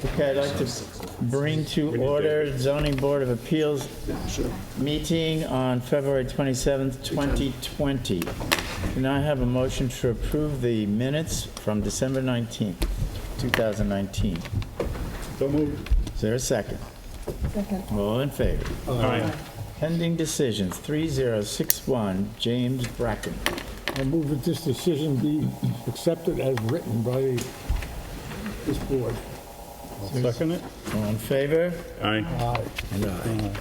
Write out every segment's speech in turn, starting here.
Okay, I'd like to bring to order Zoning Board of Appeals meeting on February 27th, 2020. Can I have a motion to approve the minutes from December 19th, 2019? So moved. Is there a second? Second. All in favor? Aye. Pending decisions, 3061, James Bracken. I move that this decision be accepted as written by this board. Second it. All in favor? Aye. Aye. And aye.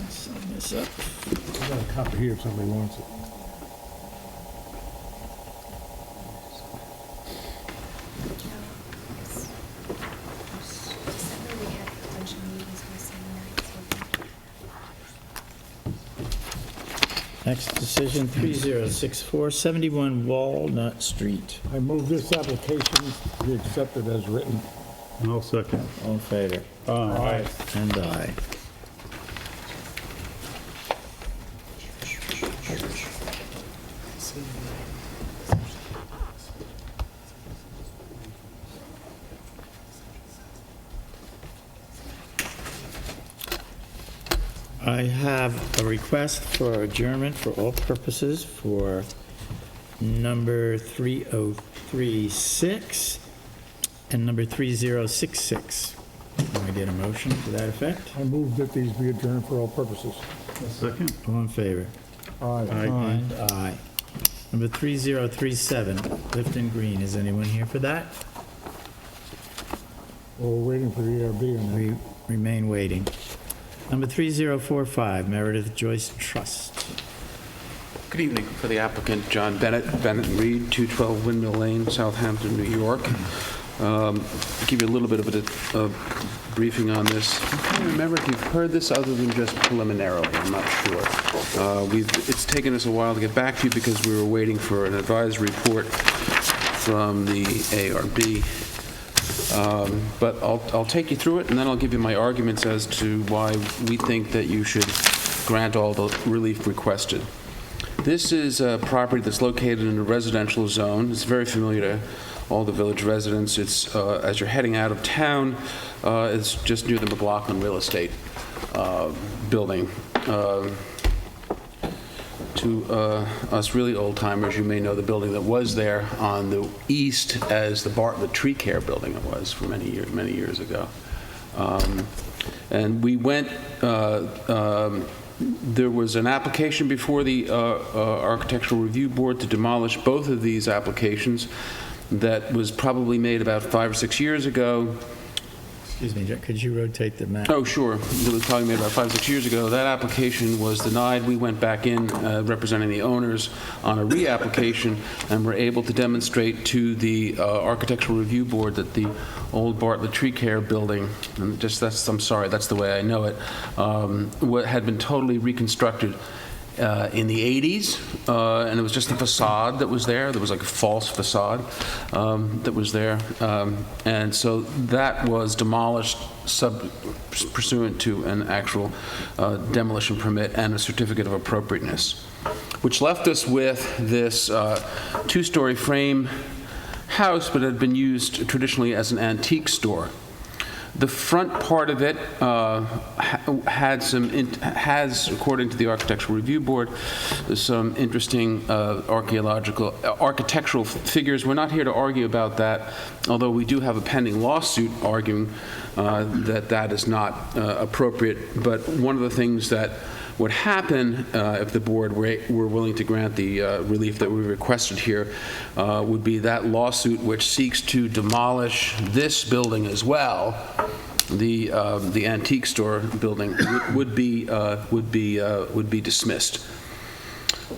Sum this up. I got a copy here if somebody wants it. December, we had a bunch of meetings on the same night, so Next decision, 3064, 71 Walnut Street. I move this application be accepted as written. I'll second. All in favor? Aye. And aye. I have a request for adjournment for all purposes for number 3036 and number 3066. Can I get a motion to that effect? I move that these be adjourned for all purposes. Second. All in favor? Aye. And aye. Number 3037, Clifton Green. Is anyone here for that? Well, we're waiting for the ARB on that. We remain waiting. Number 3045, Meredith Joyce Trust. Good evening. For the applicant, John Bennett and Reed, 212 Windmill Lane, Southampton, New York. Give you a little bit of a briefing on this. I can't remember if you've heard this other than just preliminarily. I'm not sure. It's taken us a while to get back to you because we were waiting for an advisory report from the ARB. But I'll take you through it, and then I'll give you my arguments as to why we think that you should grant all the relief requested. This is a property that's located in a residential zone. It's very familiar to all the village residents. It's as you're heading out of town, it's just near the McLaughlin Real Estate building. To us really old-timers, you may know the building that was there on the east as the Bartlett Tree Care building it was for many years ago. And we went, there was an application before the Architectural Review Board to demolish both of these applications that was probably made about 5 or 6 years ago. Excuse me, could you rotate the map? Oh, sure. It was probably made about 5 or 6 years ago. That application was denied. We went back in representing the owners on a reapplication and were able to demonstrate to the Architectural Review Board that the old Bartlett Tree Care building, and I'm sorry, that's the way I know it, had been totally reconstructed in the 80s, and it was just a facade that was there. There was like a false facade that was there. And so that was demolished pursuant to an actual demolition permit and a certificate of appropriateness, which left us with this two-story frame house, but it had been used traditionally as an antique store. The front part of it has, according to the Architectural Review Board, some interesting architectural figures. We're not here to argue about that, although we do have a pending lawsuit arguing that is not appropriate. But one of the things that would happen if the board were willing to grant the relief that we requested here would be that lawsuit which seeks to demolish this building as well. The antique store building would be dismissed.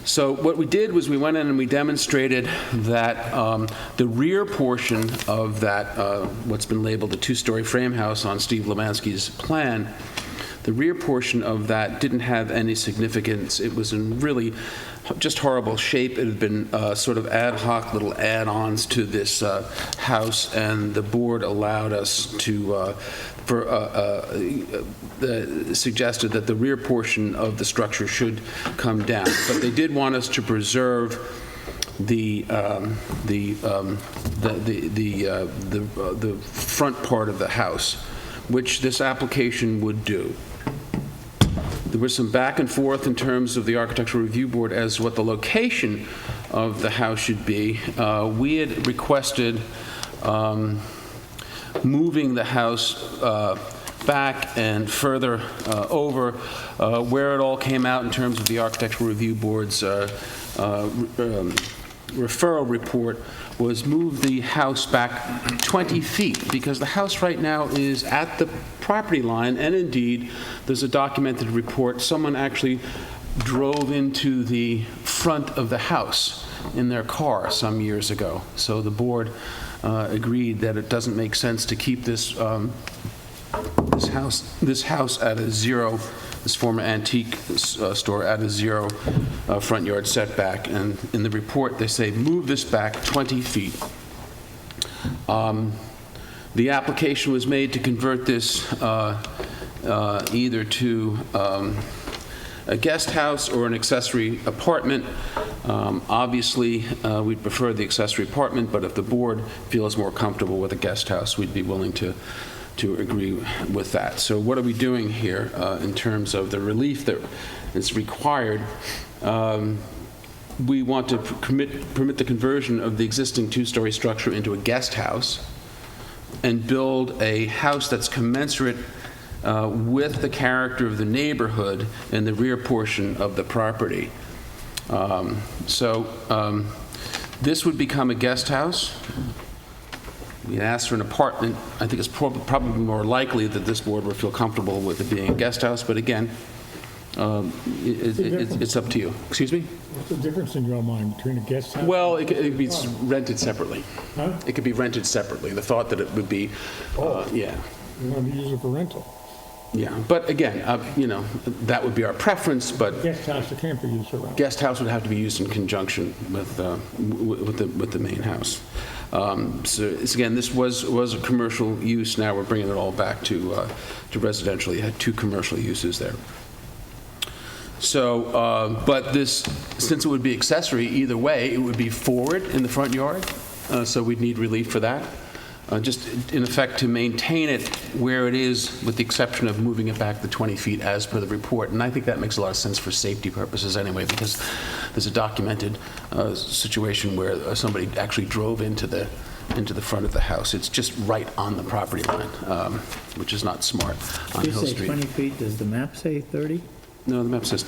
So what we did was we went in and we demonstrated that the rear portion of that what's been labeled the two-story frame house on Steve Lemansky's plan. The rear portion of that didn't have any significance. It was in really just horrible shape. It had been sort of ad hoc little add-ons to this house, and the board allowed us to suggested that the rear portion of the structure should come down. But they did want us to preserve the front part of the house, which this application would do. There was some back and forth in terms of the Architectural Review Board as to what the location of the house should be. We had requested moving the house back and further over. Where it all came out in terms of the Architectural Review Board's referral report was move the house back 20 feet, because the house right now is at the property line, and indeed, there's a documented report, someone actually drove into the front of the house in their car some years ago. So the board agreed that it doesn't make sense to keep this house at a zero, this former antique store at a zero front yard setback. And in the report, they say, move this back 20 feet. The application was made to convert this either to a guest house or an accessory apartment. Obviously, we'd prefer the accessory apartment, but if the board feels more comfortable with a guest house, we'd be willing to agree with that. So what are we doing here in terms of the relief that is required? We want to permit the conversion of the existing two-story structure into a guest house and build a house that's commensurate with the character of the neighborhood in the rear portion of the property. This would become a guest house. We asked for an apartment. I think it's probably more likely that this board would feel comfortable with it being a guest house, but again, it's up to you. Excuse me? What's the difference in your mind between a guest house? Well, it could be rented separately. Huh? It could be rented separately. The thought that it would be, yeah. You want to use it for rental. Yeah, but again, that would be our preference, but Guest house, it can't be used for rental. guest house would have to be used in conjunction with the main house. Again, this was a commercial use. Now we're bringing it all back to residential. You had two commercial uses there. So, but this, since it would be accessory either way, it would be forward in the front yard. So we'd need relief for that. Just in effect to maintain it where it is, with the exception of moving it back the 20 feet as per the report. And I think that makes a lot of sense for safety purposes anyway, because there's a documented situation where somebody actually drove into the front of the house. It's just right on the property line, which is not smart on You Hill say Street. 20 feet, does the map say 30? No, the map says,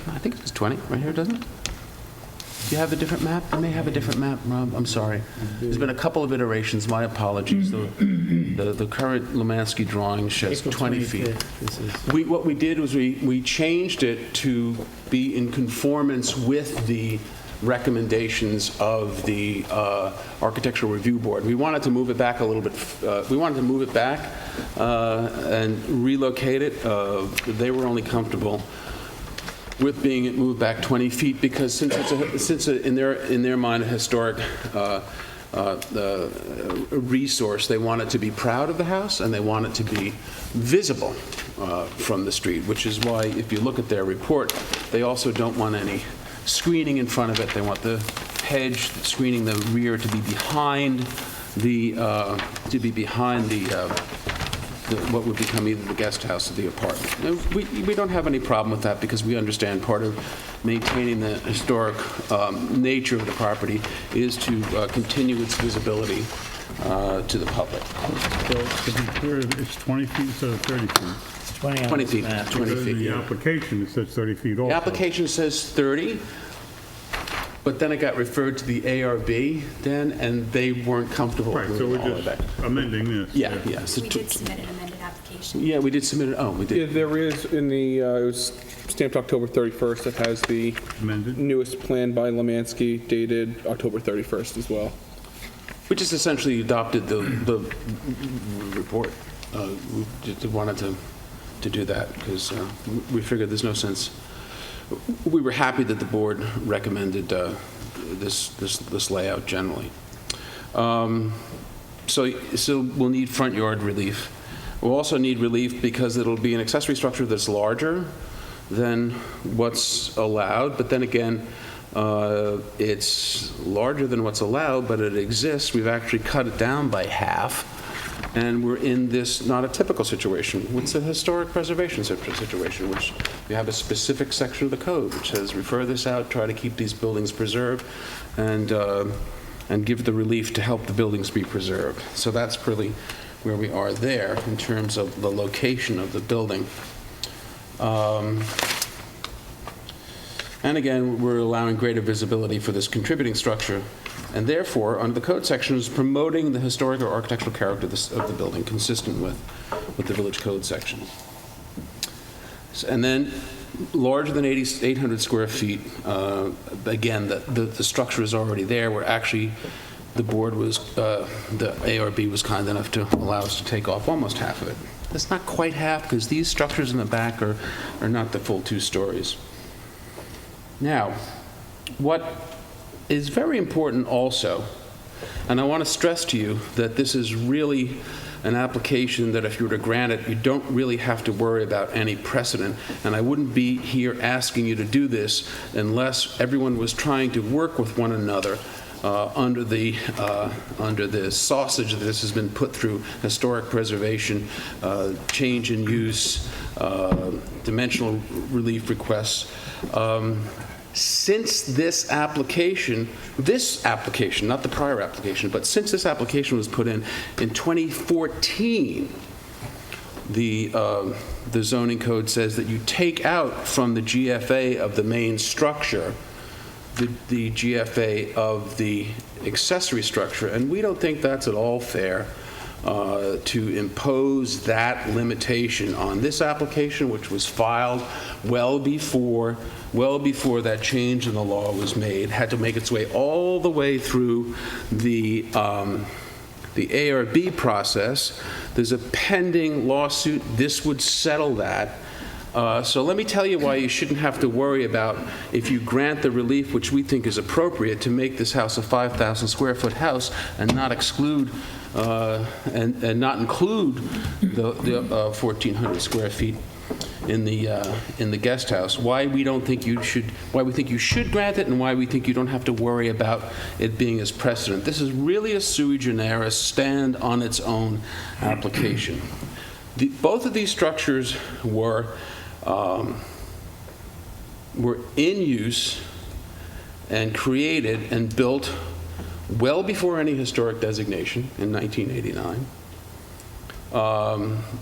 I think it says 20 right here, doesn't it? Do you have a different map? I may have a different map, Rob. I'm sorry. There's been a couple of iterations. My apologies. The current Lemansky drawing shows April 20 feet. 25th, this is- What we did was we changed it to be in conformance with the recommendations of the Architectural Review Board. We wanted to move it back a little bit. We wanted to move it back and relocate it. They were only comfortable with being moved back 20 feet because since in their mind a historic resource, they want it to be proud of the house and they want it to be visible from the street, which is why if you look at their report, they also don't want any screening in front of it. They want the hedge screening the rear to be behind what would become either the guest house or the apartment. And we don't have any problem with that because we understand part of maintaining the historic nature of the property is to continue its visibility to the public. So to be clear, it's 20 feet instead of 30 feet. 20 on 20 this feet, map. 20 Because feet, in the yeah. application, it says 30 feet also. The application says 30, but then it got referred to the ARB then, and they weren't comfortable Right, with so we're all of just that. amending this. Yeah, yeah. So We did submit an amended application. yeah, we did submit it. Oh, we Yeah, did. there is in the, it was stamped October 31st. It has the Amended. newest plan by Lemansky dated October 31st as well. We just essentially adopted the report. We just wanted to do that because we figured there's no sense. We were happy that the board recommended this layout generally. So we'll need front yard relief. We'll also need relief because it'll be an accessory structure that's larger than what's allowed, but then again, It's larger than what's allowed, but it exists. We've actually cut it down by half, and we're in this not a typical situation. It's a historic preservation situation, which we have a specific section of the code which says refer this out, try to keep these buildings preserved, and give the relief to help the buildings be preserved. So that's really where we are there in terms of the location of the building. And again, we're allowing greater visibility for this contributing structure, and therefore, under the code section, is promoting the historic or architectural character of the building, consistent with the village code section. And then, larger than 800 square feet, again, the structure is already there. We're actually, the board was, the ARB was kind enough to allow us to take off almost half of it. That's not quite half, because these structures in the back are not the full 2 stories. Now, what is very important also, and I want to stress to you that this is really an application that if you were to grant it, you don't really have to worry about any precedent, and I wouldn't be here asking you to do this unless everyone was trying to work with one another under the sausage that this has been put through: historic preservation, change in use, dimensional relief requests. Since this application, not the prior application, but since this application was put in 2014, the zoning code says that you take out from the GFA of the main structure the GFA of the accessory structure, and we don't think that's at all fair to impose that limitation on this application, which was filed well before that change in the law was made, had to make its way all the way through the ARB process. There's a pending lawsuit. This would settle that. So let me tell you why you shouldn't have to worry about, if you grant the relief, which we think is appropriate, to make this house a 5,000 square foot house and not exclude and not include the 1,400 square feet in the guest house. Why we think you should grant it, and why we think you don't have to worry about it being as precedent. This is really a sui generis, stand on its own application. Both of these structures were in use and created and built well before any historic designation in 1989.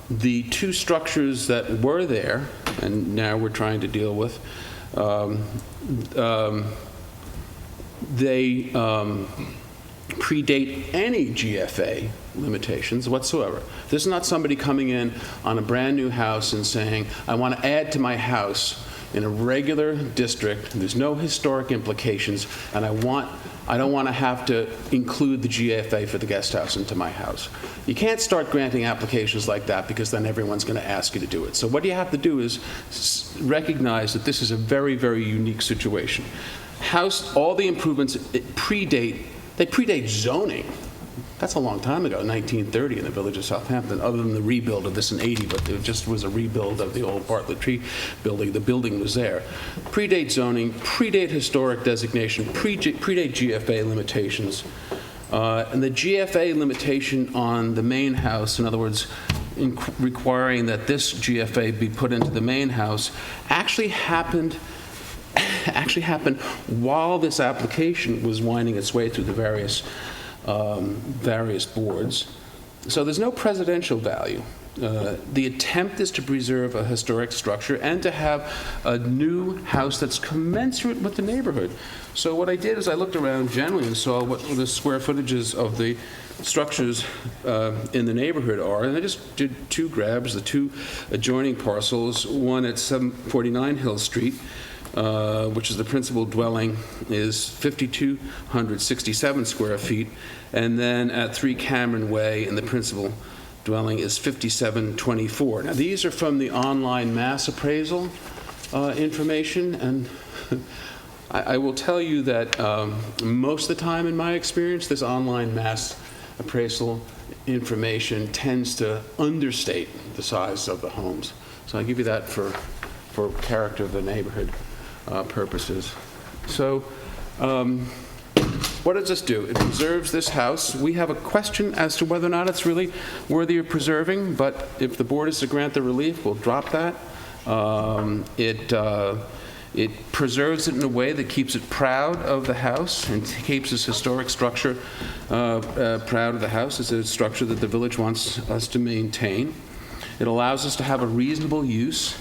The 2 structures that were there, and now we're trying to deal with, they predate any GFA limitations whatsoever. This is not somebody coming in on a brand new house and saying, I want to add to my house in a regular district, there's no historic implications, and I don't want to have to include the GFA for the guest house into my house. You can't start granting applications like that, because then everyone's going to ask you to do it. So what you have to do is recognize that this is a very, very unique situation. All the improvements predate zoning. That's a long time ago, 1930, in the village of Southampton, other than the rebuild of this in 80, but it just was a rebuild of the old Bartlett Tree building. The building was there. Predate zoning, predate historic designation, predate GFA limitations. And the GFA limitation on the main house, in other words, requiring that this GFA be put into the main house, actually happened while this application was winding its way through the various boards. So there's no presidential value. The attempt is to preserve a historic structure and to have a new house that's commensurate with the neighborhood. So what I did is I looked around generally and saw what the square footages of the structures in the neighborhood are, and I just did 2 grabs, the 2 adjoining parcels. One at 749 Hill Street, which is the principal dwelling, is 5,267 square feet, and then at 3 Cameron Way, in the principal dwelling, is 5,724. Now, these are from the online mass appraisal information, and I will tell you that most of the time, in my experience, this online mass appraisal information tends to understate the size of the homes. So I give you that for character of the neighborhood purposes. So What does this do? It preserves this house. We have a question as to whether or not it's really worthy of preserving, but if the board is to grant the relief, we'll drop that. It preserves it in a way that keeps it proud of the house and keeps this historic structure proud of the house. It's a structure that the village wants us to maintain. It allows us to have a reasonable use.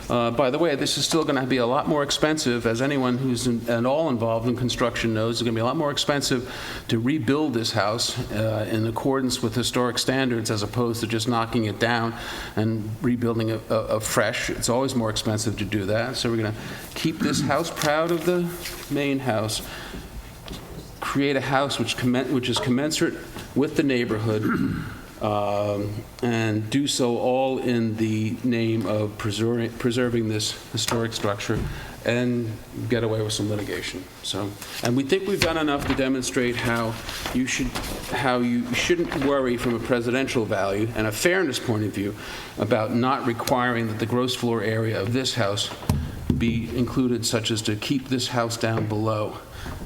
By the way, this is still going to be a lot more expensive, as anyone who's at all involved in construction knows. It's going to be a lot more expensive to rebuild this house in accordance with historic standards as opposed to just knocking it down and rebuilding it afresh. It's always more expensive to do that. So we're going to keep this house proud of the main house, create a house which is commensurate with the neighborhood, and do so all in the name of preserving this historic structure and get away with some litigation. So, and we think we've done enough to demonstrate how you shouldn't worry from a presidential value and a fairness point of view about not requiring that the gross floor area of this house be included, such as to keep this house down below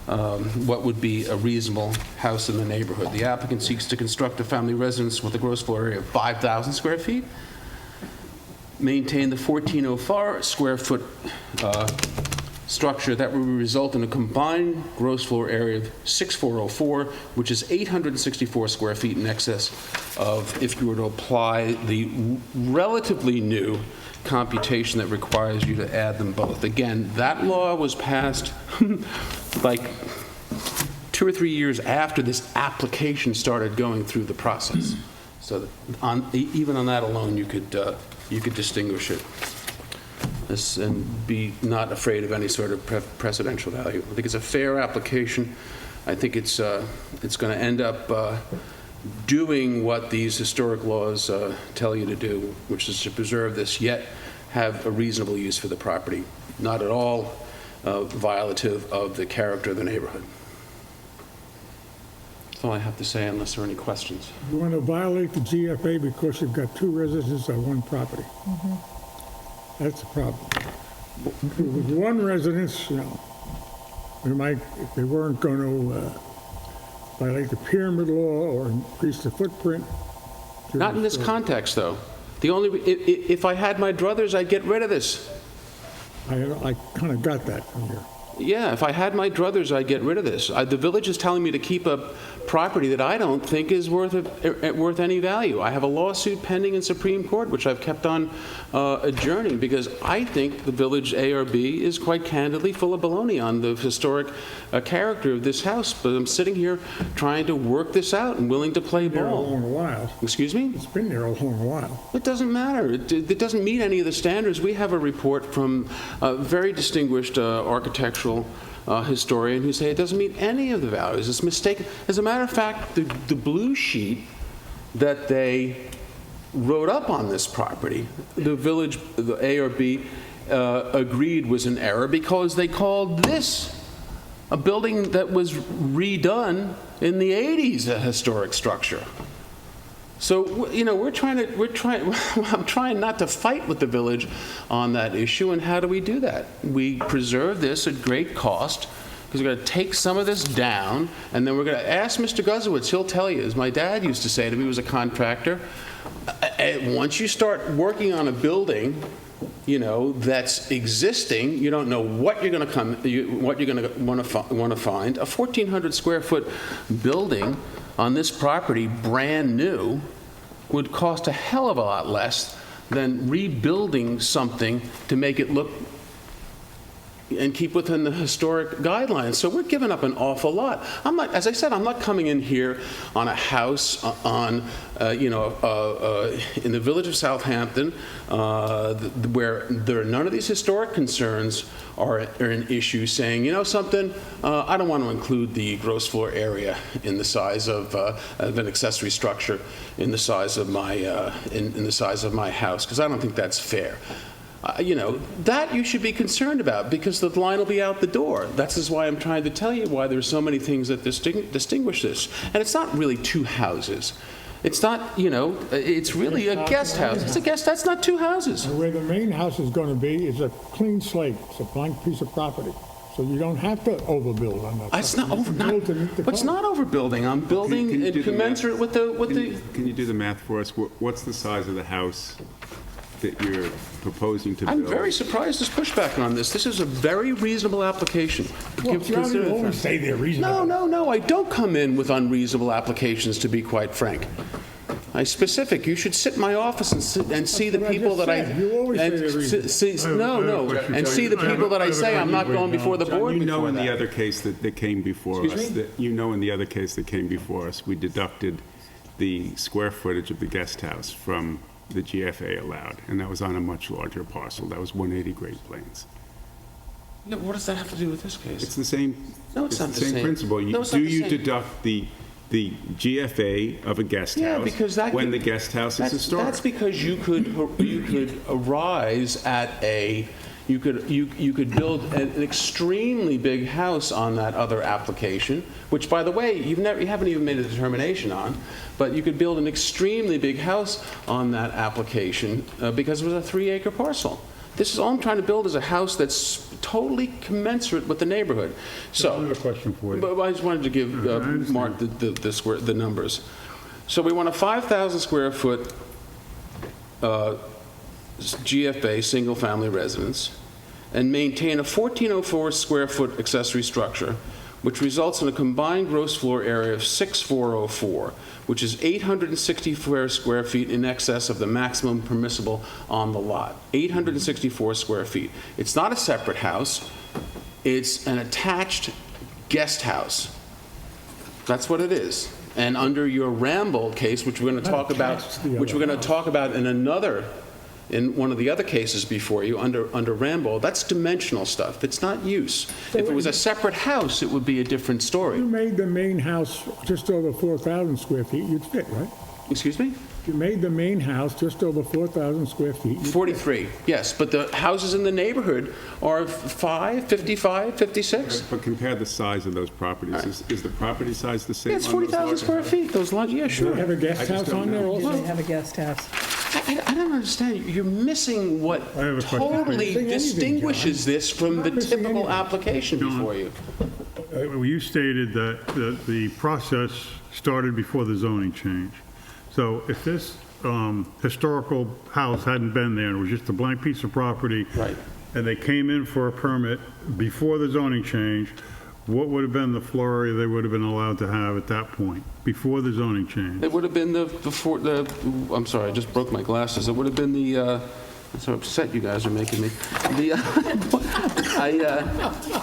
what would be a reasonable house in the neighborhood. The applicant seeks to construct a family residence with a gross floor area of 5,000 square feet, maintain the 1,404 square foot structure that will result in a combined gross floor area of 6,404, which is 864 square feet in excess of if you were to apply the relatively new computation that requires you to add them both. Again, that law was passed like 2 or 3 years after this application started going through the process. So that even on that alone, you could distinguish it and be not afraid of any sort of precedential value. I think it's a fair application. I think it's going to end up doing what these historic laws tell you to do, which is to preserve this, yet have a reasonable use for the property, not at all violative of the character of the neighborhood. That's all I have to say, unless there are any questions. You want to violate the GFA because you've got 2 residences on one property. That's the problem. With 1 residence, you know, if they weren't going to violate the pyramid law or increase the footprint. Not in this context, though. If I had my druthers, I'd get rid of this. I kind of got that from here. Yeah, if I had my druthers, I'd get rid of this. The village is telling me to keep a property that I don't think is worth any value. I have a lawsuit pending in Supreme Court, which I've kept on adjourning, because I think the village ARB is quite candidly full of baloney on the historic character of this house. But I'm sitting here trying to work this out and willing to play There a ball. long while. Excuse me? It's been there a long while. It doesn't matter. It doesn't meet any of the standards. We have a report from a very distinguished architectural historian who say it doesn't meet any of the values. It's mistaken. As a matter of fact, the blue sheet that they wrote up on this property, the village, the ARB, agreed was an error because they called this a building that was redone in the 80s a historic structure. So, you know, I'm trying not to fight with the village on that issue, and how do we do that? We preserve this at great cost, because we're going to take some of this down, and then we're going to ask Mr. Guzowitz. He'll tell you, as my dad used to say to me, he was a contractor, once you start working on a building, you know, that's existing, you don't know what you're going to want to find. A 1,400 square foot building on this property, brand new, would cost a hell of a lot less than rebuilding something to make it look and keep within the historic guidelines. So we're giving up an awful lot. I'm not, as I said, I'm not coming in here on a house in the village of Southampton where there are none of these historic concerns are an issue, saying, you know something, I don't want to include the gross floor area in the size of an accessory structure in the size of my in the size of my house, because I don't think that's fair. That you should be concerned about, because the line will be out the door. That's why I'm trying to tell you why there's so many things that distinguish this. And it's not really 2 houses. It's not, it's really a guest house. It's a guest, that's not 2 houses. And where the main house is going to be is a clean slate. It's a blank piece of property. So you don't have to overbuild on that. It's not property. You can build to meet the It's code. not overbuilding. I'm building Can you in do the math? commensurate with the. Can you do the math for us? What's the size of the house that you're proposing to build? I'm very surprised there's pushback on this. This is a very reasonable application. Well, John, you always say they're reasonable. No, I don't come in with unreasonable applications, to be quite frank. Specific, you should sit in my office and see the what I people just that I... said. You always say and they're reasonable. see the people that I say, I'm not going before the John, board you know before in the that. other case that came before us, Excuse me? in the other case that came before us, we deducted the square footage of the guest house from the GFA allowed, and that was on a much larger parcel. That was 180 Great Plains. No, what does that have to do with this case? It's the same. No, it's not the same. Principle. No, it's not the same. Deduct the GFA of a guest Yeah, house because that when could- the guest house is historic? That's because you could arise at a, you could build an extremely big house on that other application, which, by the way, you haven't even made a determination on, but you could build an extremely big house on that application because it was a 3-acre parcel. This is all I'm trying to build is a house that's totally commensurate with the neighborhood. So, I have a question for you. but I just wanted to give understand. Mark the numbers. So we want a 5,000 square foot GFA, single-family residence, and maintain a 1,404 square foot accessory structure, which results in a combined gross floor area of 6,404, which is 864 square feet in excess of the maximum permissible on the lot. 864 square feet. It's not a separate house. It's an attached guest house. That's what it is. And under your Ramble case, which we're going to talk about, in one of the other cases before you, under Rambo, that's dimensional stuff. It's not use. If it was a separate house, it would be a different You story. made the main house just over 4,000 square feet, you'd fit, right? Excuse me? If you made the main house just over 4,000 square feet, you'd 43, yes, but the houses in the neighborhood are 55, 56. But compare the size of those properties. Is the property size the same? Yeah, it's on those 40,000 larger square houses? feet, those lots, yeah, They sure. have a guest I just house don't on there know. also? They have a guest house. I don't understand. You're missing what I have a question for you. totally Missing anything, distinguishes this from the missing typical anything. application before you. You stated that the process started before the zoning change. So if this historical house hadn't been there, and it was just a blank piece of property, Right. and they came in for a permit before the zoning change, what would have been the floor area they would have been allowed to have at that point, before the zoning change? It would have been I'm sorry, I just broke my glasses. It would have been I'm so upset you guys are making me.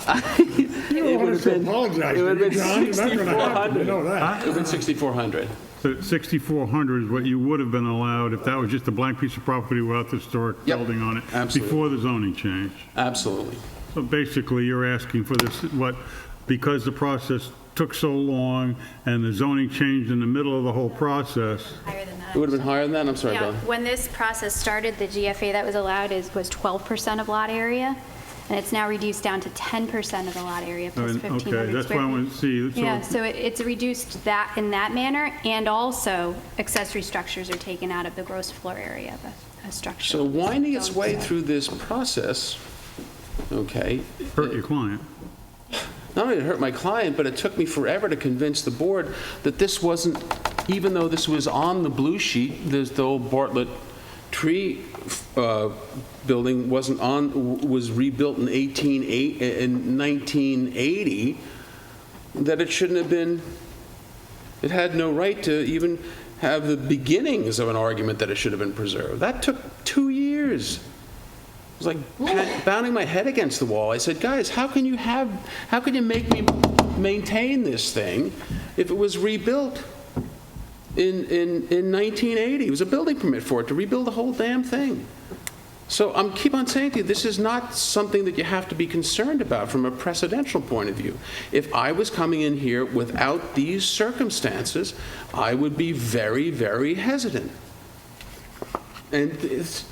It would have been, apologize it would have to you, been John. You're not gonna happen. You 6,400. know that. It would have been 6,400. So 6,400 is what you would have been allowed if that was just a blank piece of property without the historic Yep, building on it, absolutely. before the zoning change. Absolutely. So basically, you're asking for this, because the process took so long and the zoning changed in the middle of the whole process. Higher than that. It would have been higher than that? I'm sorry, Yeah, Don. when this process started, the GFA that was allowed was 12% of lot area, and it's now reduced down to 10% of the lot area plus Okay, 1,500 that's square why I feet. want to see. Yeah, so it's reduced that in that manner, and also accessory structures are taken out of the gross floor area of a structure. So winding its way So- through this process, okay, Hurt your client. not only did it hurt my client, but it took me forever to convince the board that this wasn't, even though this was on the blue sheet, the old Bartlett tree building was rebuilt in 1980, that it shouldn't have been, it had no right to even have the beginnings of an argument that it should have been preserved. That took 2 years. It was like pounding my head against the wall. I said, guys, how can you make me maintain this thing if it was rebuilt in 1980? It was a building permit for it to rebuild the whole damn thing. So I'm keep on saying to you, this is not something that you have to be concerned about from a precedential point of view. If I was coming in here without these circumstances, I would be very, very hesitant. And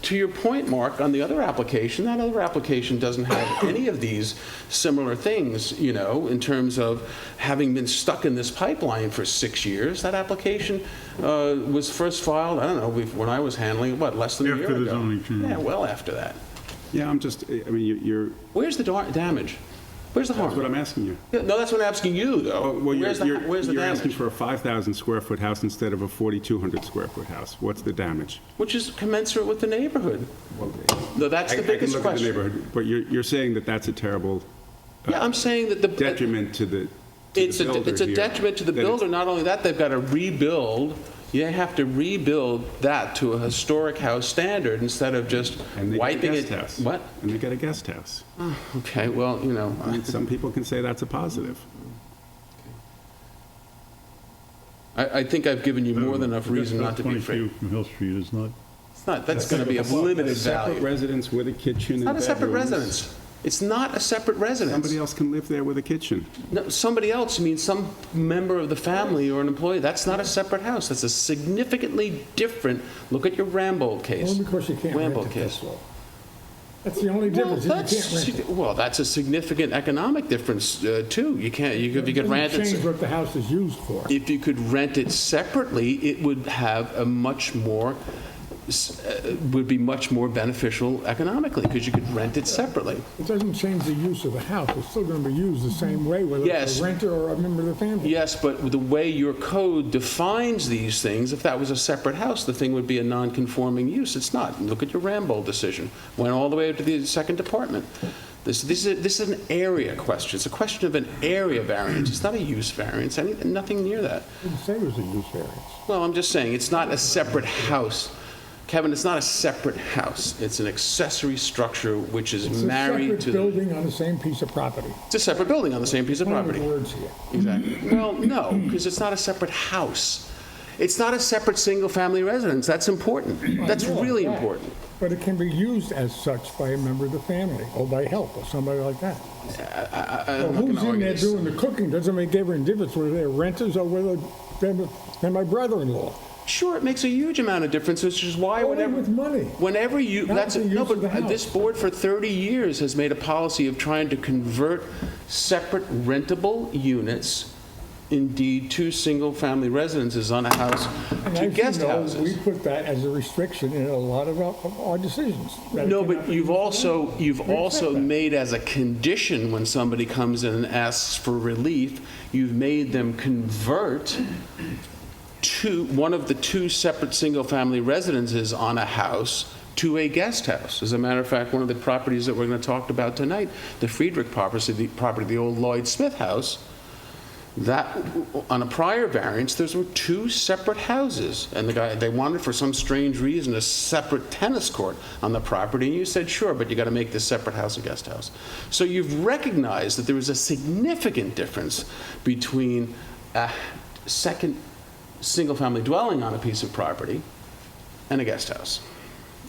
to your point, Mark, on the other application, that other application doesn't have any of these similar things, in terms of having been stuck in this pipeline for 6 years. That application was first filed, I don't know, when I was handling it, less than a year ago? After the zoning change. Yeah, well after that. Yeah, you're Where's the damage? Where's the That's what harm? I'm asking you. Yeah, no, that's what I'm asking you, though. Well, Where's the you're asking damage? for a 5,000 square foot house instead of a 4,200 square foot house. What's the damage? Which is commensurate with the neighborhood. No, that's the I biggest can look at the question. neighborhood, but you're saying that that's a terrible Yeah, I'm saying that the. detriment to the builder It's a here, detriment to the that it's- builder. Not only that, they've got to rebuild. You have to rebuild that to a historic house standard instead of just And they get a wiping guest it. house. What? And they get a guest house. Okay, well, you know, I mean, some people can say that's a positive. I think I've given you more than enough reason not to be 22 afraid. from Hill Street is not, It's not, that's going to be of limited Separate value. residence with a kitchen and It's not a separate bedrooms. residence. It's not a separate residence. Somebody else can live there with a kitchen. No, somebody else means some member of the family or an employee. That's not a separate house. That's a significantly different, look at your Rambold case. Only because you can't rent Rambold it case. this low. That's the only difference, is you can't rent it. Well, that's a significant economic difference, too. You can't, if you could rent Doesn't it. change what the house is used for. If you could rent it separately, it would have a much more, would be much more beneficial economically, because you could rent it separately. It doesn't change the use of the house, it's still gonna be used the same way, whether Yes. it's a renter or a member of the family. Yes, but the way your code defines these things, if that was a separate house, the thing would be a non-conforming use. It's not. Look at your Rambold decision. Went all the way up to the second department. This is an area question. It's a question of an area variance. It's not a use variance, nothing near that. Didn't say it was a use variance. Well, I'm just saying, it's not a separate house. Kevin, it's not a separate house. It's an accessory structure which is It's a married to separate building on the same piece of property. It's a separate building on the same piece of Plenty property. of words here. Exactly. Well, no, because it's not a separate house. It's not a separate single-family residence. That's important. That's I know really that, important. But it can be used as such by a member of the family, or by help, or somebody like that. I'm not Well, gonna who's in argue there this. doing the cooking? Doesn't make every difference whether they're renters or whether they're my brother-in-law. Sure, it makes a huge amount of difference, which is why Only whenever... with money. Whenever you, Not that's, the no, use of the but this house. board for 30 years has made a policy of trying to convert separate rentable units, indeed two single-family residences on a house, And to as guest you know, houses. we put that as a restriction in a lot of our decisions. that it No, cannot but be you've used for also that. made as a condition when somebody comes in and asks for relief, you've made them convert to one of the two separate single-family residences on a house to a guest house. As a matter of fact, one of the properties that we're going to talk about tonight, the Friedrich property, the old Lloyd Smith house, that, on a prior variance, there were two separate houses, and they wanted, for some strange reason, a separate tennis court on the property, and you said, sure, but you got to make this separate house a guest house. So you've recognized that there is a significant difference between a second single-family dwelling on a piece of property and a guest house.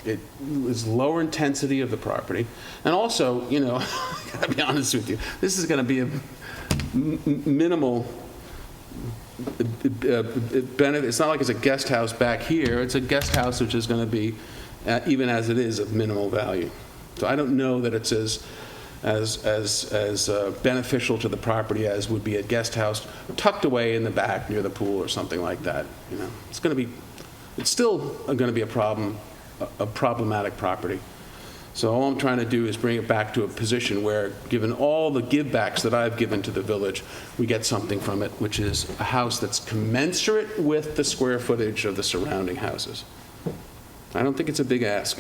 It is lower intensity of the property, and also, you know, I gotta be honest with you, this is going to be a minimal benefit. It's not like it's a guest house back here. It's a guest house which is going to be, even as it is, of minimal value. So I don't know that it's as beneficial to the property as would be a guest house tucked away in the back near the pool or something like that. You know, it's still going to be a problematic property. So all I'm trying to do is bring it back to a position where, given all the givebacks that I've given to the village, we get something from it, which is a house that's commensurate with the square footage of the surrounding houses. I don't think it's a big ask,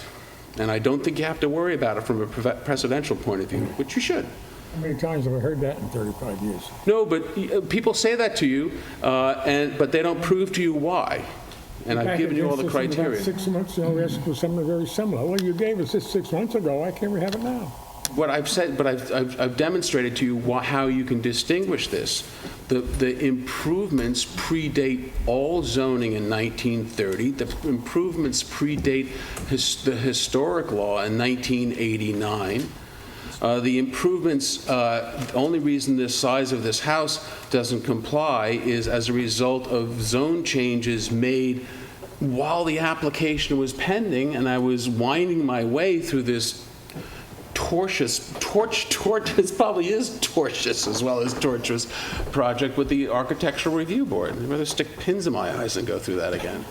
and I don't think you have to worry about it from a precedential point of view, which you should. How many times have I heard that in 35 years? No, but people say that to you, but they don't prove to you why. And I've Back given you all the against this in about criteria. 6 months, you know, we asked for something very similar. Well, you gave us this 6 months ago, why can't we have it now? What I've said, but I've demonstrated to you how you can distinguish this. The improvements predate all zoning in 1930. The improvements predate the historic law in 1989. The improvements, the only reason the size of this house doesn't comply is as a result of zone changes made while the application was pending, and I was winding my way through this tortuous, it probably is tortuous as well as tortuous project with the Architectural Review Board. I'd rather stick pins in my eyes than go through that again.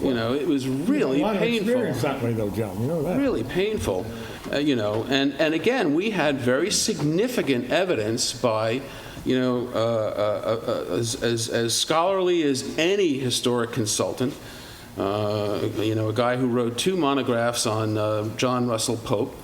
You know, it was really A lot of painful. experience that way, though, John, you know that. Really painful. you know, and again, we had very significant evidence by, you know, as scholarly as any historic consultant, you know, a guy who wrote 2 monographs on John Russell Pope,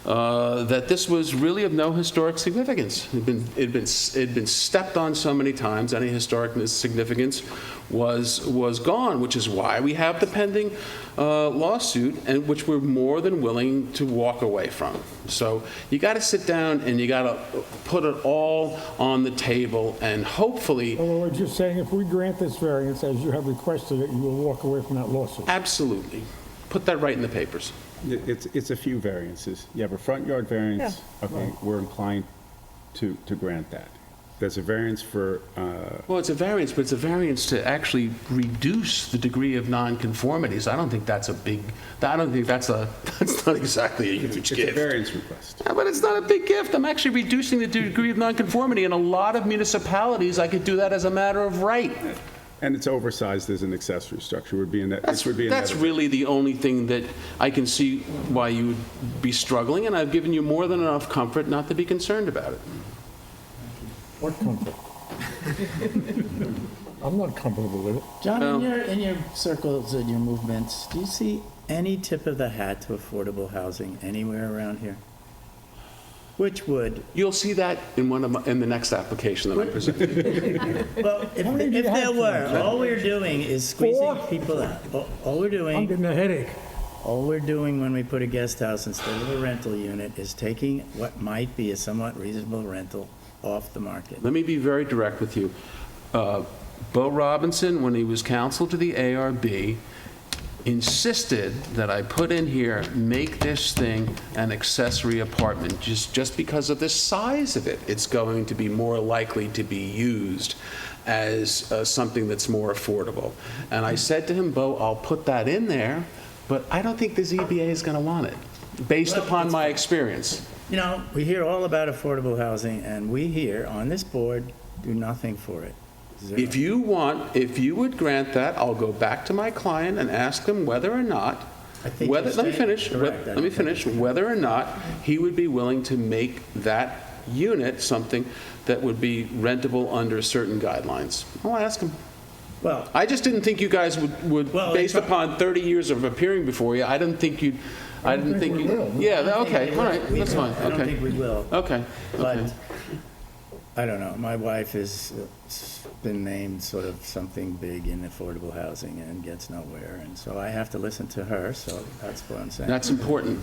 that this was really of no historic significance. It'd been stepped on so many times, any historic significance was gone, which is why we have the pending lawsuit, and which we're more than willing to walk away from. So you got to sit down and you got to put it all on the table, and hopefully. Well, we're just saying if we grant this variance as you have requested it, you will walk away from that lawsuit. Absolutely. Put that right in the papers. It's a few variances. You have a front yard variance, okay, we're inclined to grant that. There's a variance for, Well, it's a variance, but it's a variance to actually reduce the degree of nonconformities. I don't think that's that's not exactly a huge it's a gift. variance request. Yeah, but it's not a big gift. I'm actually reducing the degree of nonconformity. In a lot of municipalities, I could do that as a matter of right. And it's oversized as an accessory structure, would be in that. That's really the only thing that I can see why you would be struggling, and I've given you more than enough comfort not to be concerned about it. What comfort? I'm not comfortable with it. John, in your circles and your movements, do you see any tip of the hat to affordable housing anywhere around here? Which would, You'll see that in in the next application that I present. well, if there were, all we're doing is squeezing people out. All we're I'm doing, getting a headache. all we're doing when we put a guest house instead of a rental unit is taking what might be a somewhat reasonable rental off the market. Let me be very direct with you. Bo Robinson, when he was counsel to the ARB, insisted that I put in here, make this thing an accessory apartment. Just because of the size of it, it's going to be more likely to be used as something that's more affordable. And I said to him, Bo, I'll put that in there, but I don't think the ZBA is going to want it, based upon my experience. You know, we hear all about affordable housing, and we here on this board do nothing for it. Zero. If you would grant that, I'll go back to my client and ask him whether or not, I think let you're me finish, correct. let me finish, whether or not he would be willing to make that unit something that would be rentable under certain guidelines. I'll ask him. Well, I just didn't think you guys would, Well, based upon 30 years of appearing before you, I didn't think you'd, yeah, okay, all right, that's fine, I don't think okay. we will. Okay, But, okay. I don't know, my wife has been named sort of something big in affordable housing and gets nowhere, and so I have to listen to her, so that's what I'm saying. That's important.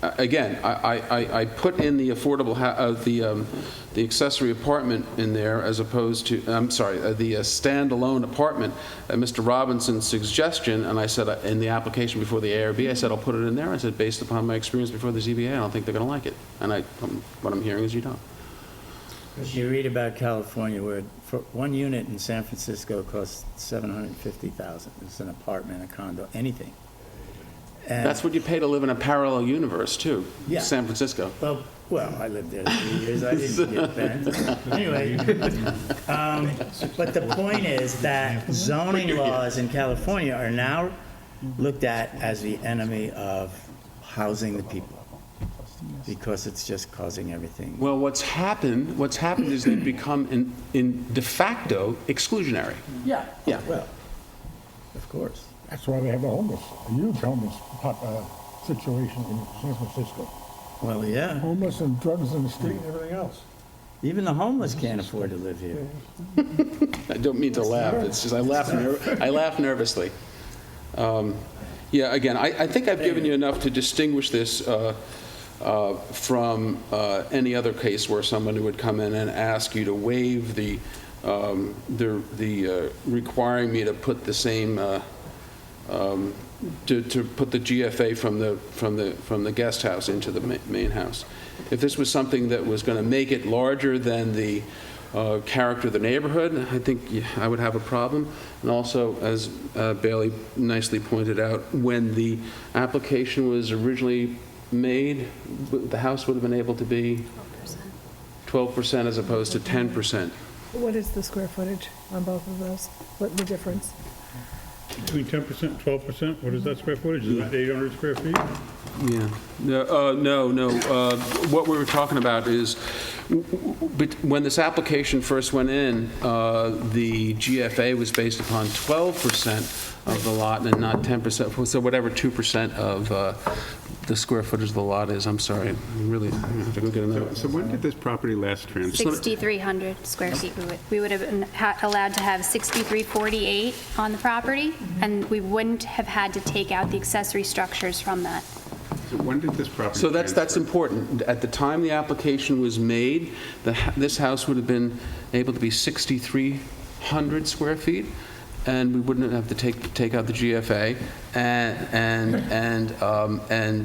Again, I put in the affordable, the accessory apartment in there as opposed to, I'm sorry, the standalone apartment at Mr. Robinson's suggestion, and I said in the application before the ARB, I said I'll put it in there. I said based upon my experience before the ZBA, I don't think they're going to like it. And what I'm hearing is you don't. You read about California where for one unit in San Francisco costs $750,000. It's an apartment, a condo, anything. And That's what you pay to live in a parallel universe, too. Yeah. San Francisco. Well, I lived there 3 years, I didn't get bent. Anyway, but the point is that zoning laws in California are now looked at as the enemy of housing the people, because it's just causing everything. Well, what's happened is they've become in de facto exclusionary. Yeah. Yeah. Well, of course. That's why they have a huge homeless situation in San Francisco. Well, yeah. Homeless and drugs in the street and everything else. Even the homeless can't afford to live here. I don't mean to laugh. It's just I laugh nervously. Yeah. Again, I think I've given you enough to distinguish this from any other case where someone would come in and ask you to waive the requiring me to put the same. To put the GFA from the guest house into the main house. If this was something that was going to make it larger than the character of the neighborhood, I think I would have a problem. And also, as Bailey nicely pointed out, when the application was originally made, the house would have been able to be 12% as opposed to 10%. What is the square footage on both of those? What the difference? Between 10%, 12%, what is that square footage? Is that 800 square feet? Yeah. No. What we were talking about is, when this application first went in, the GFA was based upon 12% of the lot and not 10%. So whatever 2% of the square footage of the lot is, I'm sorry, I have to go get another. So when did this property last transfer? 6,300 square feet. We would have been allowed to have 6,348 on the property, and we wouldn't have had to take out the accessory structures from that. So when did this property So that's transfer? important. At the time the application was made, this house would have been able to be 6,300 square feet, and we wouldn't have to take out the GFA, and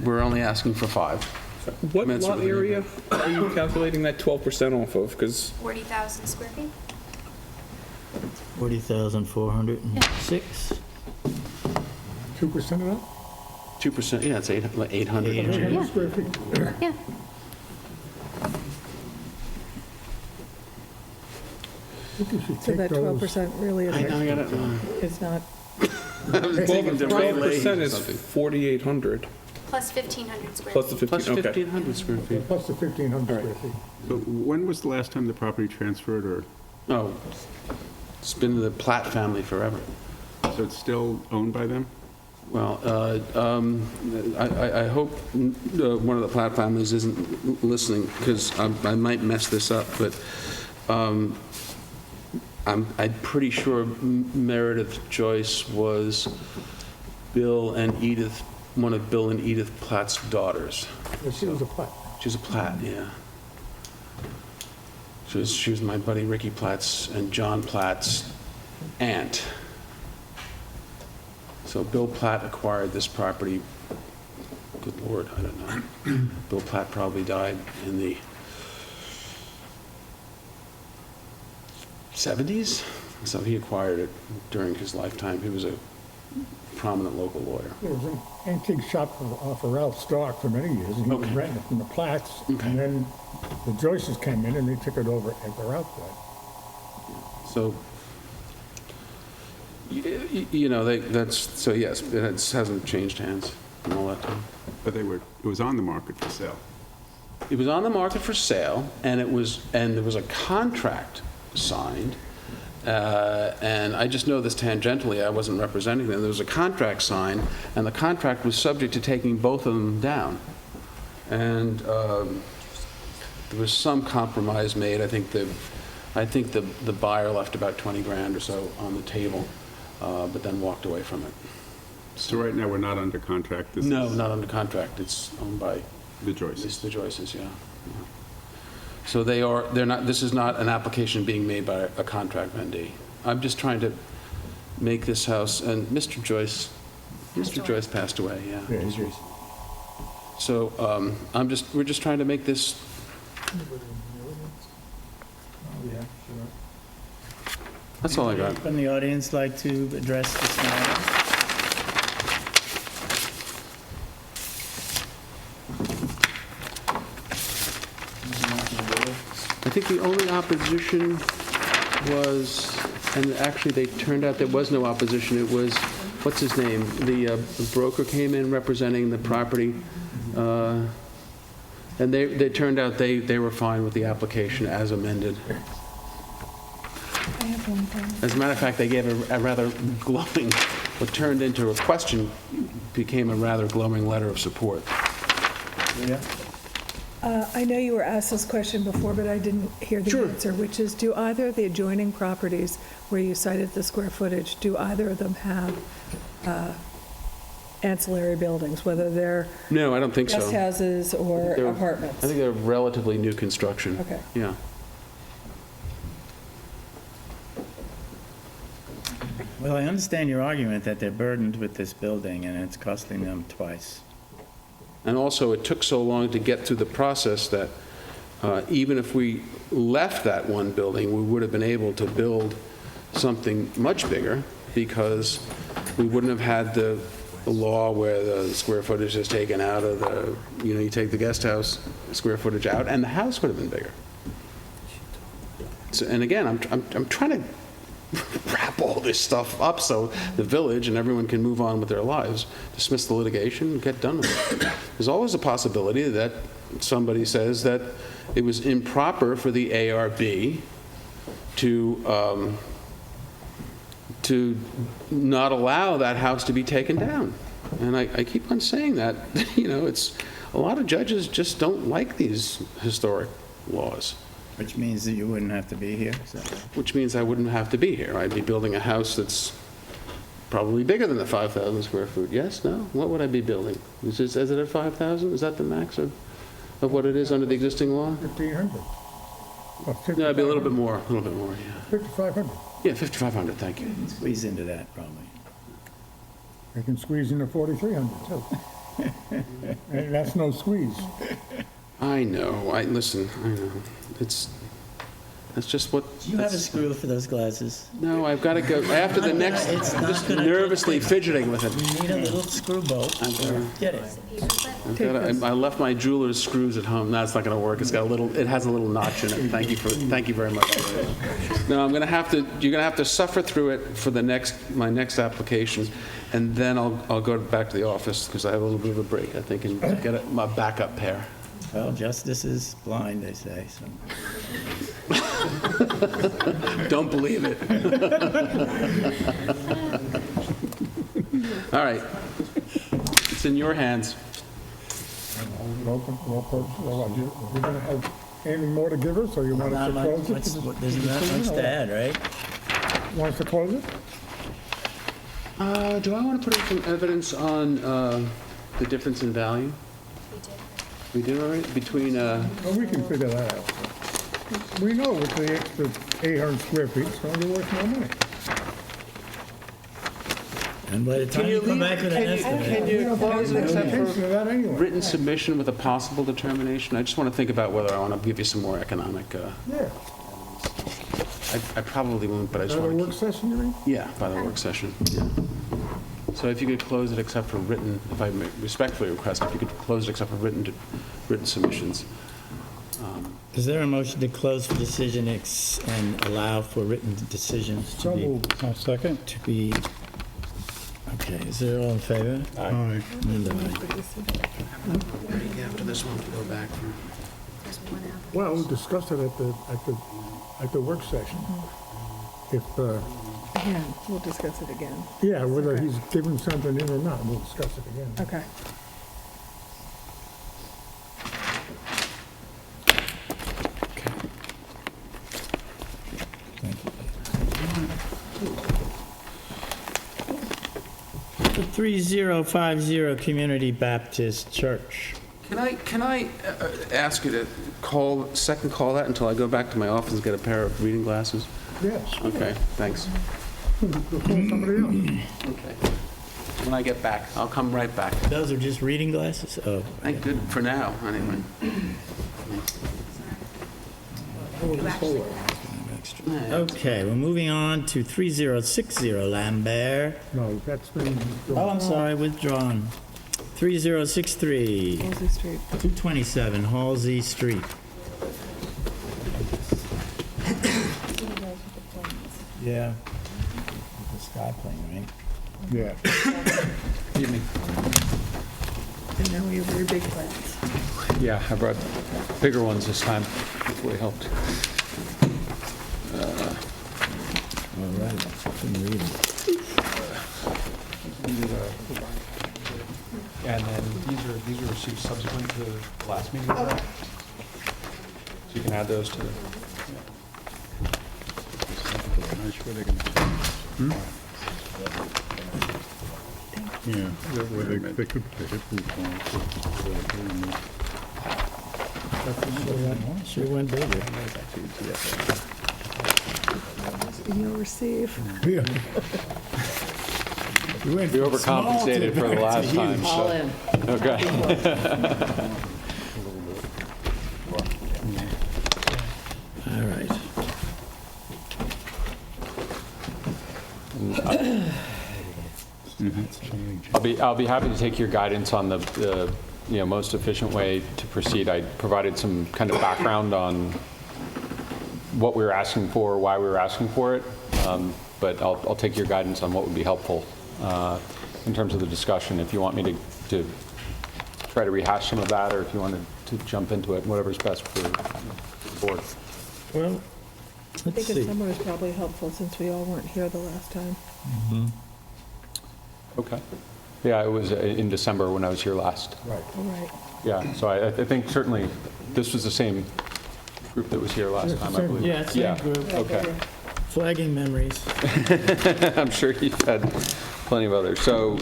we're only asking for 5. What Commensurate lot with the area are you calculating that 12% off of? Because 40,000 square feet? 40,406. 2% of that? 2%, yeah, it's 800. Yeah. Square feet. Yeah. I think you should So take that those. 12% really I know, I got it. is not, 12% is 4,800 Plus 1,500 square plus the feet. 15, Plus okay. 1,500 square feet. Plus the 1,500 square feet. So when was the last time the property transferred, or, Oh, it's been the Platt family forever. so it's still owned by them? Well, I hope one of the Platt families isn't listening, because I might mess this up, but I'm pretty sure Meredith Joyce was Bill and Edith, one of Bill and Edith Platt's daughters. She was a plat. She was a Platt, yeah. She was my buddy Ricky Platt's and John Platt's aunt. So Bill Platt acquired this property, good Lord, I don't know. Bill Platt probably died in the 70s, so he acquired it during his lifetime. He was a prominent local lawyer. There was an antique shop off of Ralph Stark for many years, and he was Okay. renting it from the Platts. Okay. And then the Joyces came in and they took it over at their outlet. So, you know, so yes, it hasn't changed hands in all that time. But it was on the market for sale. It was on the market for sale, and there was a contract signed, and I just know this tangentially, I wasn't representing them. There was a contract signed, and the contract was subject to taking both of them down. And there was some compromise made. I think the buyer left about 20 grand or so on the table, but then walked away from it. So right now, we're not under contract? This No, is not under contract. It's owned by the It's Joyces? the Joyces, yeah. So they're not, this is not an application being made by a contract vendee. I'm just trying to make this house, and Mr. Joyce passed away, yeah. Yeah, he's yours. So we're just trying to make this, that's all I got. From the audience like to address this matter? I think the only opposition was, and actually they turned out there was no opposition, it was, what's his name? The broker came in representing the property, and they turned out they were fine with the application as amended. I have one thing. As a matter of fact, they gave a rather glowing, what turned into a question became a rather glowing letter of support. Yeah. I know you were asked this question before, but I didn't hear the answer, which is, do either of the adjoining properties where you cited the square footage, do either of them have ancillary buildings, whether they're No, I don't think so. guest houses or They're- apartments? I think they're relatively new construction. Okay. Yeah. Well, I understand your argument that they're burdened with this building and it's costing them twice. And also, it took so long to get through the process that even if we left that one building, we would have been able to build something much bigger, because we wouldn't have had the law where the square footage is taken out of the, you take the guest house square footage out, and the house would have been bigger. So, and again, I'm trying to wrap all this stuff up so the village and everyone can move on with their lives, dismiss the litigation, and get done with it. There's always a possibility that somebody says that it was improper for the ARB to not allow that house to be taken down. And I keep on saying that, it's, a lot of judges just don't like these historic laws. Which means that you wouldn't have to be here, so. Which means I wouldn't have to be here. I'd be building a house that's probably bigger than the 5,000 square foot. Yes, no? What would I be building? Is it at 5,000? Is that the max of what it is under the existing law? 1,500. No, it'd be a little bit more, yeah. 5,500. Yeah, 5,500, thank you. Squeeze into that, probably. They can squeeze into 4,300 too. And that's no squeeze. I know, listen, I know. That's just what. Do you have a screw for those glasses? No, I've got to go, after the next, It's not just gonna- nervously fidgeting with it. You need a little screw bolt. Get it. I left my jeweler's screws at home. That's not going to work. It has a little notch in it. Thank you very much. No, you're going to have to suffer through it for my next application, and then I'll go back to the office because I have a little bit of a break, I think, and get my backup pair. Well, justice is blind, they say, so. Don't believe it. All right. It's in your hands. You're going to have anything more to give us, or you want us to close it? There's not much to add, right? Want us to close it? Do I want to put in some evidence on the difference in value? We did already? Between, Well, we can figure that out. We know with the extra 800 square feet, it's going to be worth more money. And by the time you come back with an estimate. Can you close it except Attention for to that anyway. written submission with a possible determination? I just want to think about whether I want to give you some more economic, Yeah. I probably won't, but I just Another want to work session, you mean? Yeah, by the work session, yeah. So if you could close it except for written, if I may respectfully request, if you could close it except for written submissions. Is there a motion to close for decision and allow for written decisions to So be, moved. I'll second. okay, is there all in favor? Aye. And aye. After this one, to go back for. Well, we discussed it at the work session. If, Again, we'll discuss it again. yeah, whether he's giving something in or not, we'll discuss it again. Okay. The 3050 Community Baptist Church. Can I ask you to second call that until I go back to my office and get a pair of reading glasses? Yes. Okay, thanks. Before somebody else. Okay. When I get back, I'll come right back. Those are just reading glasses? Oh, Thank good for now, anyway. okay, we're moving on to 3060 Lambert. No, that's been. Oh, I'm sorry, withdrawn. 3063, Halsey Street. 227 Halsey Street. Yeah. The sky plane, right? Yeah. Evening. And now we have very big plans. Yeah, I brought bigger ones this time. Hopefully helped. All right, couldn't read it. And then these are received subsequent to the last meeting. So you can add those to the. Yeah, that way they could put it Sure went bigger. You'll receive. Yeah. You went We from small overcompensated to- for the last to time, huge. so. Okay. All right. I'll be happy to take your guidance on the most efficient way to proceed. I provided some kind of background on what we were asking for, why we were asking for it. But I'll take your guidance on what would be helpful in terms of the discussion. If you want me to try to rehash some of that, or if you wanted to jump into it, whatever's best for the board. Well, I let's think in see. summer is probably helpful since we all weren't here the last time. Okay. Yeah, it was in December when I was here last. All right. Yeah, so I think certainly this was the same group that was here last time, I believe. Yeah, same group, Okay. flagging memories. I'm sure you've had plenty of others. So,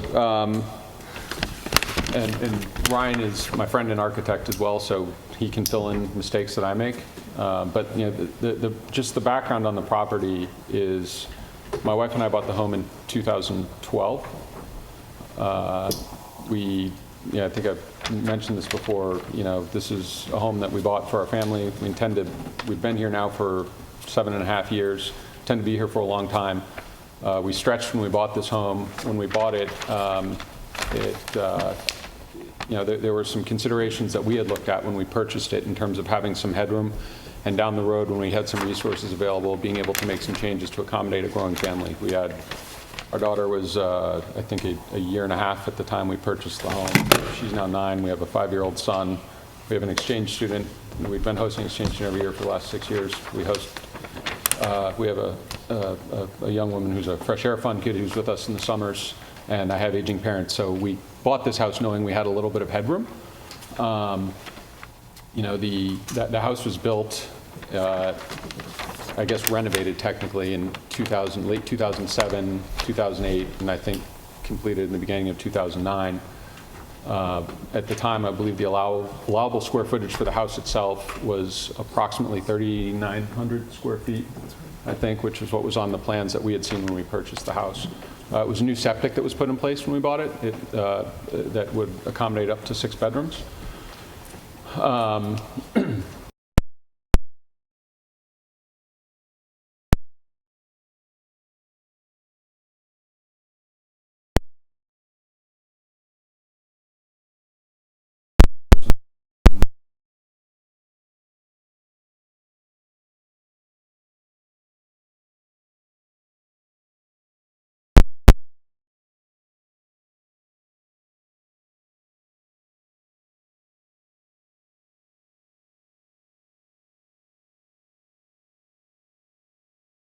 and Ryan is my friend and architect as well, so he can fill in mistakes that I make. But you know, just the background on the property is, my wife and I bought the home in 2012. I think I've mentioned this before. You know, this is a home that we bought for our family. We've been here now for 7.5 years. Tend to be here for a long time. We stretched when we bought this home. When we bought it, there were some considerations that we had looked at when we purchased it in terms of having some headroom, and down the road when we had some resources available, being able to make some changes to accommodate a growing family. Our daughter was, I think, a year and a half at the time we purchased the home. She's now 9. We have a 5-year-old son. We have an exchange student. We've been hosting exchange student every year for the last 6 years. We have a young woman who's a fresh air fund kid who's with us in the summers, and I have aging parents. So we bought this house knowing we had a little bit of headroom. The house was built, I guess renovated technically in late 2007, 2008, and I think completed in the beginning of 2009. At the time, I believe the allowable square footage for the house itself was approximately 3,900 square feet, I think, which is what was on the plans that we had seen when we purchased the house. It was a new septic that was put in place when we bought it, that would accommodate up to 6 bedrooms.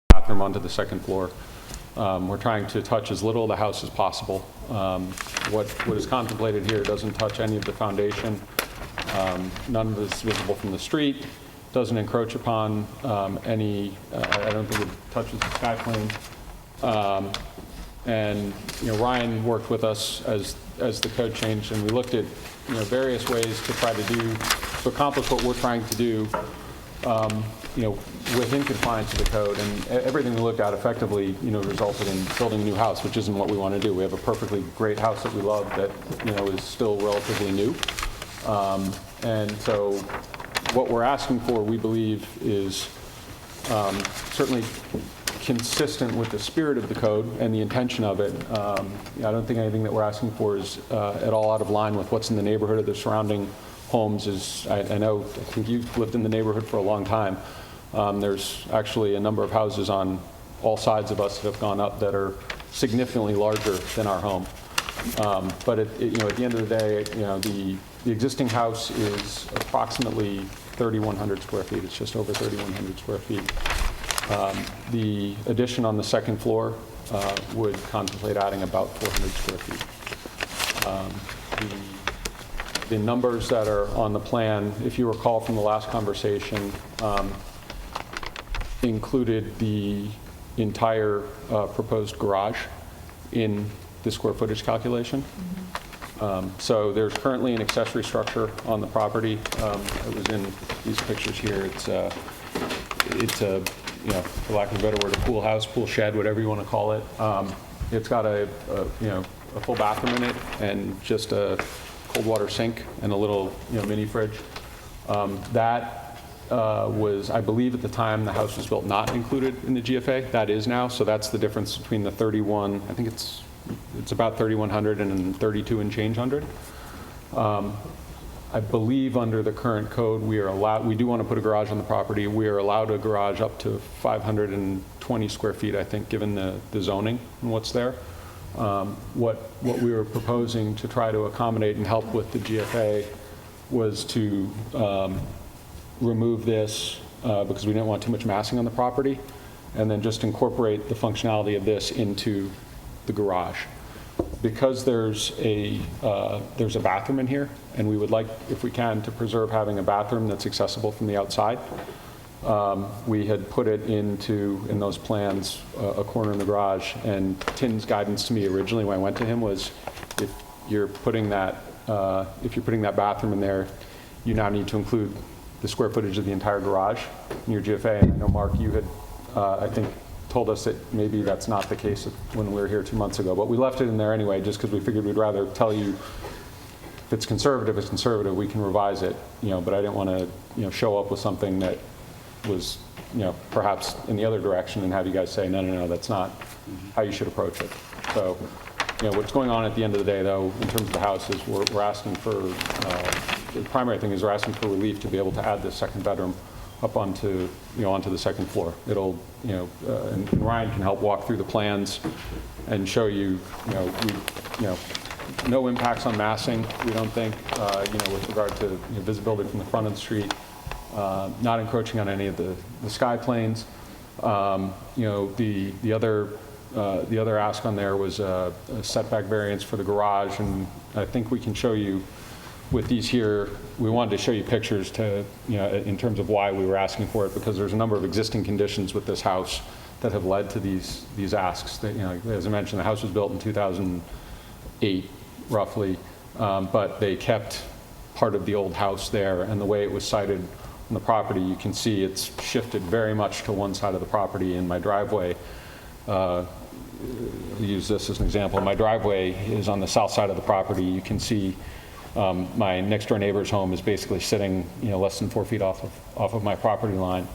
Bathroom onto the second floor. We're trying to touch as little of the house as possible. What is contemplated here doesn't touch any of the foundation. None of it is visible from the street. Doesn't encroach upon any. I don't think it touches the sky plane. And Ryan worked with us as the code changed, and we looked at various ways to try to accomplish what we're trying to do. Within compliance with the code, and everything we looked at effectively, resulted in building a new house, which isn't what we want to do. We have a perfectly great house that we love that, is still relatively new. And so what we're asking for, we believe, is certainly consistent with the spirit of the code and the intention of it. I don't think anything that we're asking for is at all out of line with what's in the neighborhood of the surrounding homes. I think you've lived in the neighborhood for a long time. There's actually a number of houses on all sides of us that have gone up that are significantly larger than our home. But at the end of the day, the existing house is approximately 3,100 square feet. It's just over 3,100 square feet. The addition on the second floor would contemplate adding about 400 square feet. The numbers that are on the plan, if you recall from the last conversation, included the entire proposed garage in the square footage calculation. So there's currently an accessory structure on the property. It was in these pictures here. It's a, for lack of a better word, a pool house, pool shed, whatever you want to call it. It's got a full bathroom in it and just a cold water sink and a little mini fridge. That was, I believe at the time the house was built, not included in the GFA. That is now, so that's the difference between the 31, I think it's about 3,100 and 32 and change hundred. I believe under the current code we do want to put a garage on the property. We are allowed a garage up to 520 20 square feet, I think, given the zoning and what's there. What we were proposing to try to accommodate and help with the GFA was to remove this because we didn't want too much massing on the property, and then just incorporate the functionality of this into the garage. Because there's a bathroom in here, and we would like, if we can, to preserve having a bathroom that's accessible from the outside. We had put it in those plans, a corner in the garage, and Tim's guidance to me originally when I went to him was, if you're putting that bathroom in there, you now need to include the square footage of the entire garage in your GFA. And I know, Mark, you had, I think, told us that maybe that's not the case when we were here 2 months ago, but we left it in there anyway, just because we figured we'd rather tell you if it's conservative, we can revise it, but I didn't want to, show up with something that was, perhaps in the other direction and have you guys say, no, that's not how you should approach it. So, what's going on at the end of the day, though, in terms of the house is we're asking for, the primary thing is we're asking for relief to be able to add this second bedroom up onto the second floor. It'll, and Ryan can help walk through the plans and show you, no impacts on massing, we don't think, with regard to visibility from the front of the street, not encroaching on any of the sky planes. The other ask on there was a setback variance for the garage, and I think we can show you with these here. We wanted to show you pictures to, in terms of why we were asking for it, because there's a number of existing conditions with this house that have led to these asks. That, as I mentioned, the house was built in 2008, roughly, but they kept part of the old house there, and the way it was sited on the property, you can see it's shifted very much to one side of the property. In my driveway, use this as an example. My driveway is on the south side of the property. You can see my next door neighbor's home is basically sitting, less than 4 feet off of my property line.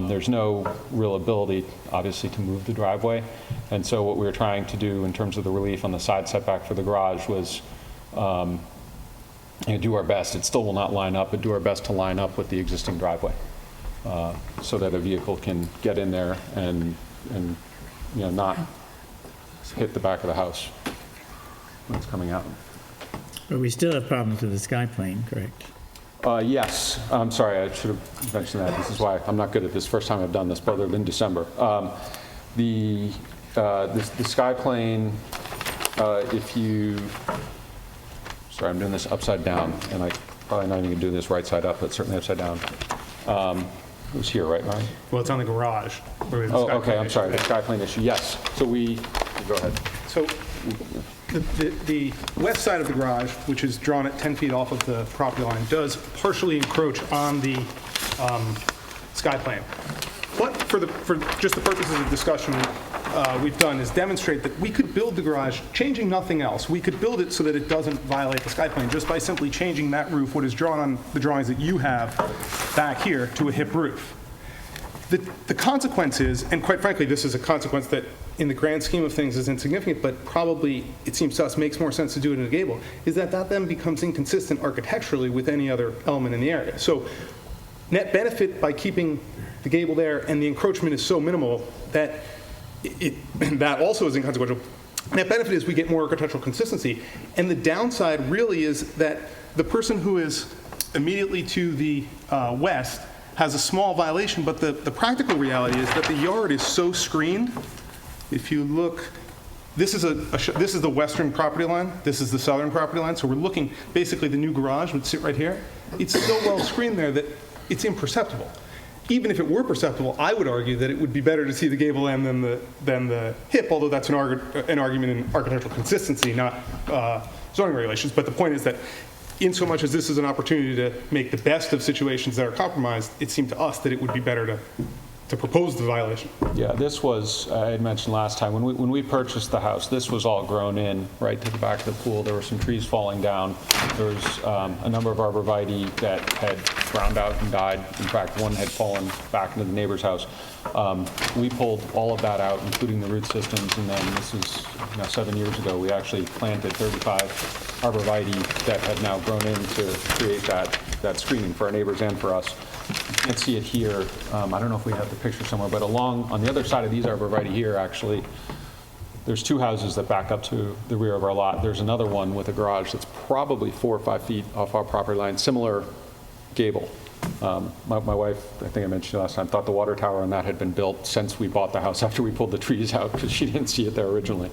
There's no real ability, obviously, to move the driveway. And so what we were trying to do in terms of the relief on the side setback for the garage was do our best. It still will not line up, but do our best to line up with the existing driveway so that a vehicle can get in there and not hit the back of the house when it's coming out. But we still have problems with the sky plane, correct? Yes. I'm sorry, I should have mentioned that. This is why I'm not good at this. First time I've done this, other than December. The sky plane, sorry, I'm doing this upside down, and I probably not even going to do this right side up, but certainly upside down. It was here, right, Ryan? Well, it's on the garage. Where we have the sky Okay, plane I'm issue. sorry, the sky plane issue, yes. So go ahead. So the west side of the garage, which is drawn at 10 feet off of the property line, does partially encroach on the sky plane. What, for just the purposes of discussion, we've done is demonstrate that we could build the garage, changing nothing else. We could build it so that it doesn't violate the sky plane just by simply changing that roof, what is drawn on the drawings that you have back here, to a hip roof. The consequence is, and quite frankly, this is a consequence that in the grand scheme of things is insignificant, but probably, it seems to us, makes more sense to do it in a gable, is that then becomes inconsistent architecturally with any other element in the area. So net benefit by keeping the gable there, and the encroachment is so minimal that that also is inconsequential. Net benefit is we get more architectural consistency, and the downside really is that the person who is immediately to the west has a small violation, but the practical reality is that the yard is so screened. If you look, this is the western property line, this is the southern property line, so we're looking, basically the new garage would sit right here. It's so well screened there that it's imperceptible. Even if it were perceptible, I would argue that it would be better to see the gable end than the hip, although that's an argument in architectural consistency, not zoning regulations. But the point is that in so much as this is an opportunity to make the best of situations that are compromised, it seemed to us that it would be better to propose the violation. Yeah, this was, I had mentioned last time, when we purchased the house, this was all grown in right to the back of the pool. There were some trees falling down. There was a number of arborvitae that had ground out and died. In fact, one had fallen back into the neighbor's house. We pulled all of that out, including the root systems, and then this is 7 years ago, we actually planted 35 arborvitae that had now grown in to create that screening for our neighbors and for us. You can't see it here. I don't know if we have the picture somewhere, but on the other side of these arborvitae here, actually, there's two houses that back up to the rear of our lot. There's another one with a garage that's probably 4 or 5 feet off our property line, similar gable. My wife, I think I mentioned last time, thought the water tower on that had been built since we bought the house after we pulled the trees out because she didn't see it there originally.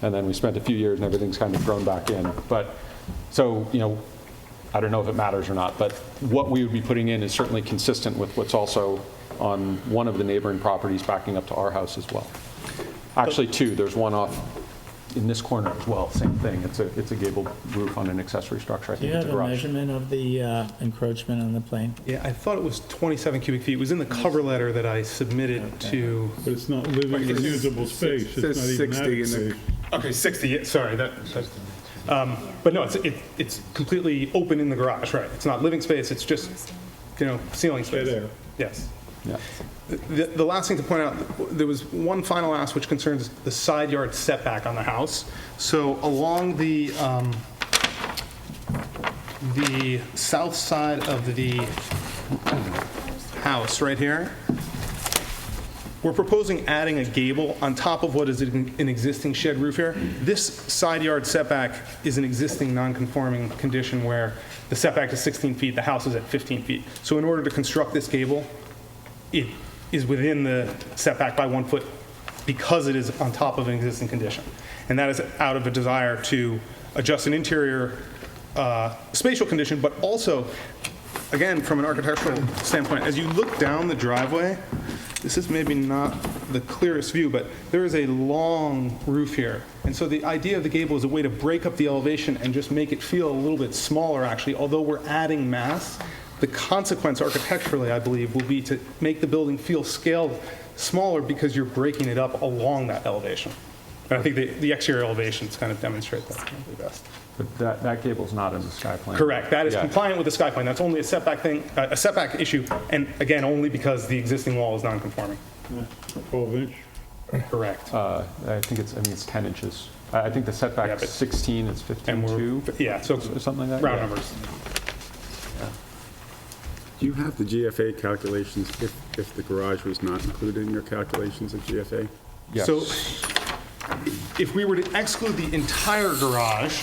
And then we spent a few years and everything's kind of grown back in. But so, I don't know if it matters or not, but what we would be putting in is certainly consistent with what's also on one of the neighboring properties backing up to our house as well. Actually, two. There's one off in this corner as well. Same thing. It's a gabled roof on an accessory structure. I Do think you it's a have a garage. measurement of the encroachment on the plane? Yeah, I thought it was 27 cubic feet. It was in the cover letter that I submitted to. But it's not living or usable space. It's not says even 60 in the- adequate. Okay, 60. Sorry, but no, it's completely open in the garage, right? It's not living space. It's just ceiling space. Dead air. Yes. Yeah. The last thing to point out, there was one final ask which concerns the side yard setback on the house. So along the south side of the house, right here, we're proposing adding a gable on top of what is an existing shed roof here. This side yard setback is an existing non-conforming condition where the setback is 16 feet, the house is at 15 feet. So in order to construct this gable, it is within the setback by 1 foot because it is on top of an existing condition. And that is out of a desire to adjust an interior spatial condition, but also, again, from an architectural standpoint, as you look down the driveway, this is maybe not the clearest view, but there is a long roof here. And so the idea of the gable is a way to break up the elevation and just make it feel a little bit smaller, actually, although we're adding mass. The consequence architecturally, I believe, will be to make the building feel scaled smaller because you're breaking it up along that elevation. And I think the exterior elevations kind of demonstrate that the best. But that gable's not in the sky plan. Correct. That is Yeah. compliant with the sky plan. That's only a setback thing, a setback issue, and again, only because the existing wall is non-conforming. 12-inch. Correct. I think it's 10 inches. I think the setback Yeah, is but- 16, it's And 15.2. yeah, so Or something like that. round Yeah. numbers. Do you have the GFA calculations if the garage was not included in your calculations of GFA? Yes. So if we were to exclude the entire garage,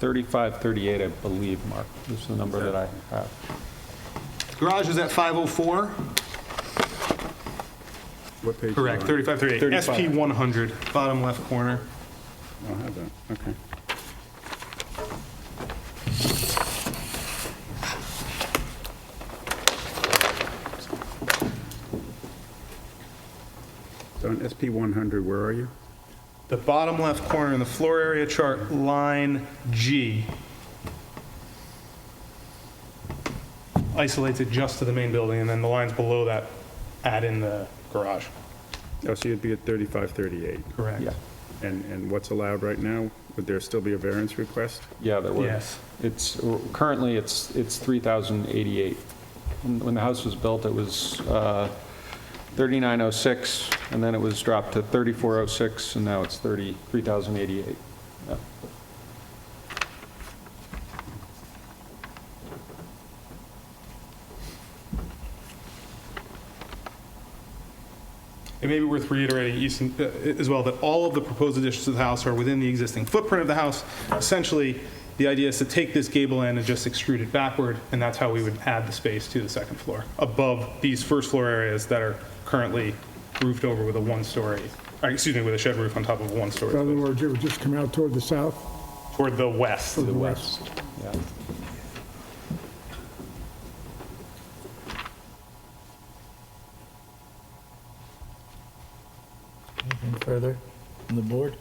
3538, I believe, Mark, is the number that I have. garage is at 504. What page? Correct, are you on? 3538. SP 100, bottom left corner. I don't have that, okay. So on SP 100, where are you? The bottom left corner in the floor area chart, line G, isolates it just to the main building, and then the lines below that add in the garage. Oh, so you'd be at 3538. Correct. Yeah. And what's allowed right now? Would there still be a variance request? Yeah, there was. Yes. Currently, it's 3,088. When the house was built, it was 3906, and then it was dropped to 3406, and now it's 3,088. Yeah. It may be worth reiterating Easton, as well that all of the proposed additions to the house are within the existing footprint of the house. Essentially, the idea is to take this gable end and just extrude it backward, and that's how we would add the space to the second floor, above these first floor areas that are currently roofed over with a one-story, with a shed roof on top of a one-story. In other words, it would just come out toward the south, Toward the west. toward the west. Yeah. Anything further from the board?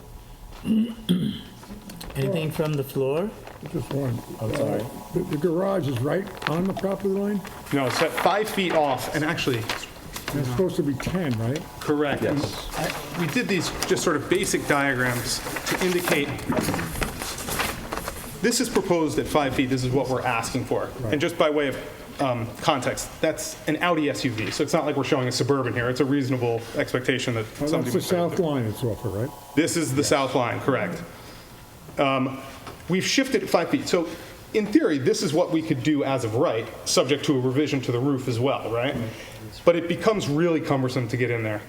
Anything from the floor? Just one. Oh, sorry. The garage is right on the property line? No, it's at 5 feet off, and actually, It's supposed to be 10, right? correct. Yes. We did these just sort of basic diagrams to indicate, this is proposed at 5 feet, this is what we're asking for. And just by way of context, that's an Audi SUV, so it's not like we're showing a Suburban here, it's a reasonable expectation that Well, somebody that's the would. south line it's off of, right? This is the south line, correct. We've shifted 5 feet. So in theory, this is what we could do as of right, subject to a revision to the roof as well, right? But it becomes really cumbersome to get in there.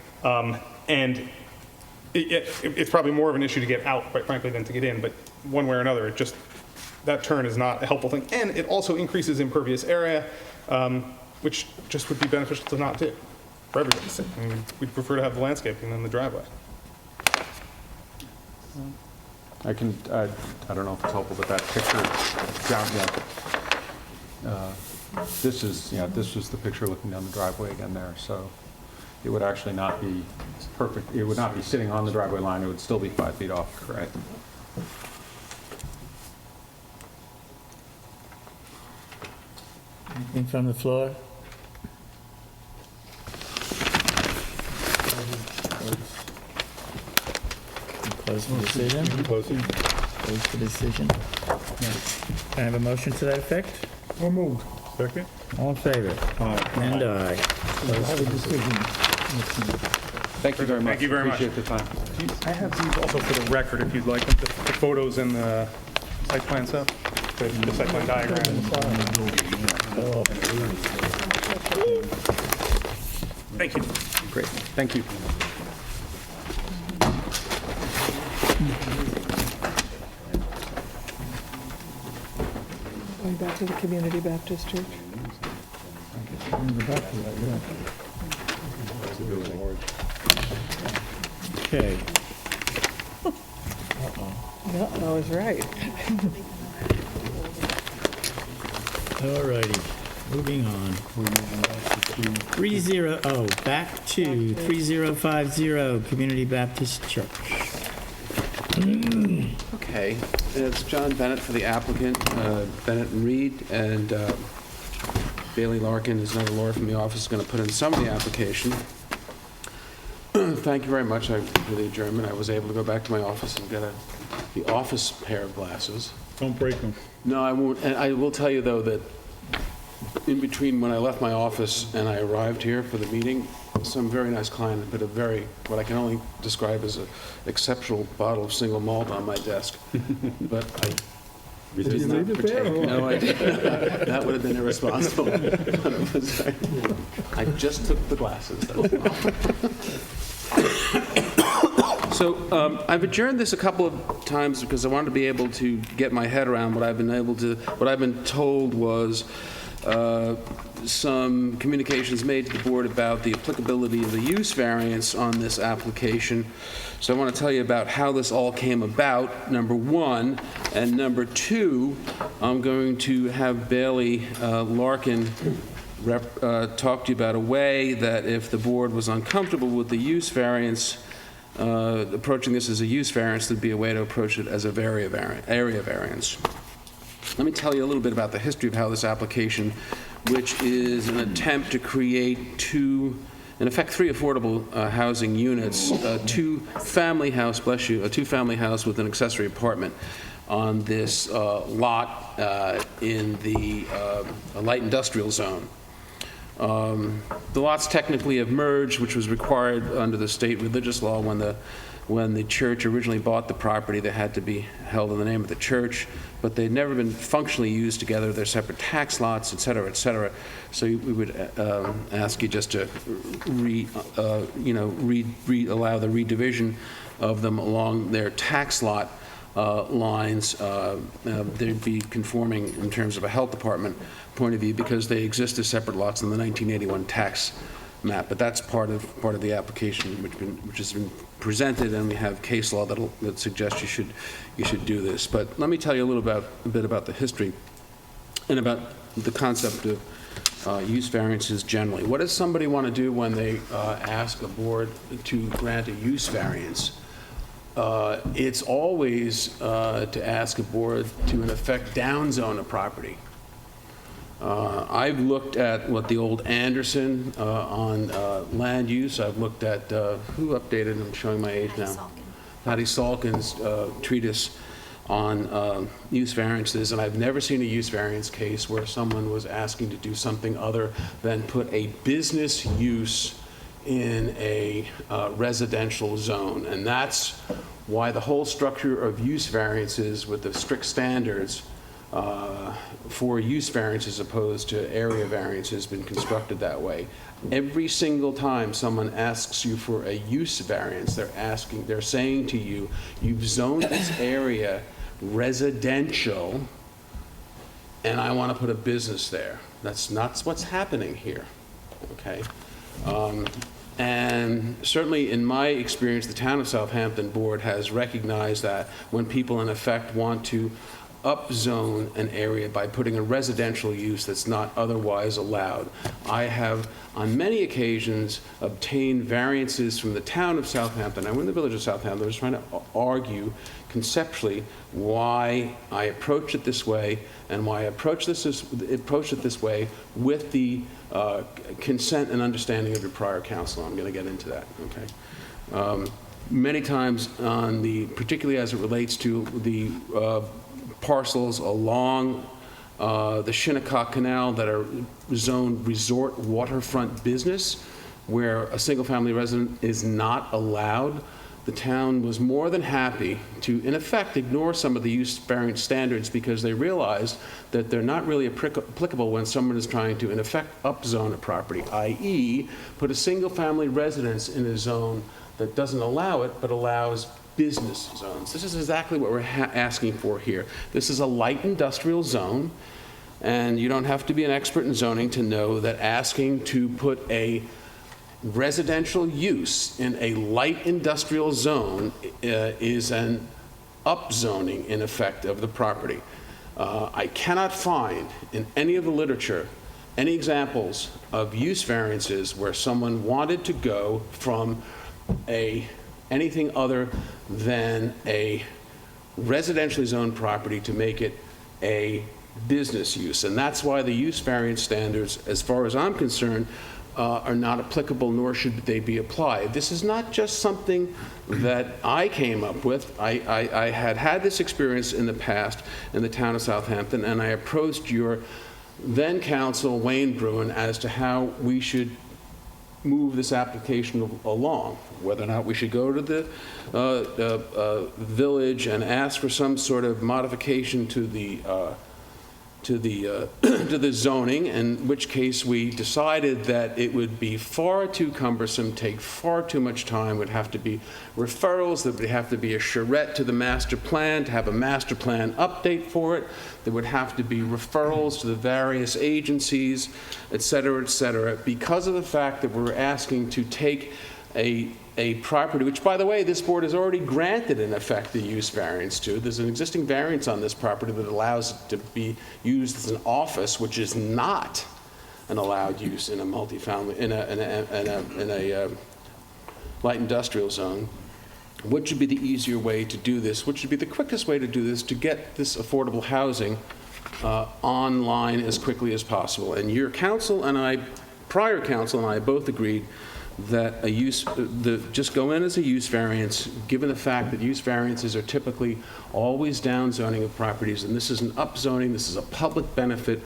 And it's probably more of an issue to get out, quite frankly, than to get in. But one way or another, that turn is not a helpful thing. And it also increases impervious area, which just would be beneficial to not do, for everybody's sake. I mean, we'd prefer to have the landscaping than the driveway. I don't know if it's helpful, but that picture down, this was the picture looking down the driveway again there, so it would actually not be perfect, it would not be sitting on the driveway line, it would still be 5 feet off. Correct. Anything from the floor? Close the decision? Close the decision. Can I have a motion to that effect? So moved. Second? All in favor? And aye. Have a decision. Thank you very much. Thank you very much. Appreciate the time. I have these also for the record, if you'd like them, the photos and the site plan stuff, the site plan diagram. Thank you. Great, thank you. Going back to the Community Baptist Church. Okay. No, I was right. All righty, moving on. 3-0, back to 3050 Community Baptist Church. Okay, it's John Bennett for the applicant, Bennett and Reed, and Bailey Larkin is another lawyer from the office, is going to put in some of the application. Thank you very much for the adjournment. I was able to go back to my office and get the office pair of glasses. Don't break them. No, I won't. And I will tell you, though, that in between when I left my office and I arrived here for the meeting, some very nice client put what I can only describe as an exceptional bottle of single malt on my desk. But I did not partake. No, I didn't. That would have been irresponsible. I just took the glasses. That was all. So I've adjourned this a couple of times because I wanted to be able to get my head around what I've been told was some communications made to the board about the applicability of the use variance on this application. So I want to tell you about how this all came about, number one. And number two, I'm going to have Bailey Larkin talk to you about a way that if the board was uncomfortable with the use variance, approaching this as a use variance, there'd be a way to approach it as a area variance. Let me tell you a little bit about the history of how this application, which is an attempt to create in effect, three affordable housing units, a two-family house with an accessory apartment on this lot in the light industrial zone. The lots technically have merged, which was required under the state religious law when the church originally bought the property. They had to be held in the name of the church, but they'd never been functionally used together. They're separate tax lots, et cetera, et cetera. So we would ask you just to allow the redivision of them along their tax lot lines. They'd be conforming in terms of a health department point of view because they exist as separate lots in the 1981 tax map. But that's part of the application which has been presented, and we have case law that suggests you should do this. But let me tell you a bit about the history and about the concept of use variances generally. What does somebody want to do when they ask a board to grant a use variance? It's always to ask a board to, in effect, downzone a property. I've looked at what the old Anderson on land use. I've looked at, who updated, I'm showing my age now. Patty Salkin's treatise on use variances, and I've never seen a use variance case where someone was asking to do something other than put a business use in a residential zone. And that's why the whole structure of use variances with the strict standards for use variance as opposed to area variance has been constructed that way. Every single time someone asks you for a use variance, they're saying to you, you've zoned this area residential, and I want to put a business there. That's not what's happening here, okay? And certainly in my experience, the Town of Southampton Board has recognized that when people in effect want to upzone an area by putting a residential use that's not otherwise allowed. I have, on many occasions, obtained variances from the Town of Southampton. I'm in the Village of Southampton. I was trying to argue conceptually why I approach it this way and why I approach it this way with the consent and understanding of your prior counsel. I'm going to get into that, okay? Many times, particularly as it relates to the parcels along the Shinnecock Canal that are zoned resort waterfront business, where a single-family resident is not allowed, the town was more than happy to, in effect, ignore some of the use variance standards because they realized that they're not really applicable when someone is trying to, in effect, upzone a property, i.e., put a single-family residence in a zone that doesn't allow it but allows business zones. This is exactly what we're asking for here. This is a light industrial zone, and you don't have to be an expert in zoning to know that asking to put a residential use in a light industrial zone is an upzoning, in effect, of the property. I cannot find in any of the literature any examples of use variances where someone wanted to go from anything other than a residentially zoned property to make it a business use. And that's why the use variance standards, as far as I'm concerned, are not applicable, nor should they be applied. This is not just something that I came up with. I had this experience in the past in the Town of Southampton, and I approached your then counsel, Wayne Bruin, as to how we should move this application along, whether or not we should go to the village and ask for some sort of modification to the to the zoning, in which case we decided that it would be far too cumbersome, take far too much time, would have to be referrals, there would have to be a charrette to the master plan, to have a master plan update for it, there would have to be referrals to the various agencies, et cetera, because of the fact that we're asking to take a property, which, by the way, this board has already granted, in effect, the use variance to. There's an existing variance on this property that allows it to be used as an office, which is not an allowed use in a multifamily, in a light industrial zone. What should be the easier way to do this? What should be the quickest way to do this to get this affordable housing online as quickly as possible? And your counsel and I, prior counsel and I, both agreed that just go in as a use variance, given the fact that use variances are typically always downzoning of properties, and this is an upzoning, this is a public benefit,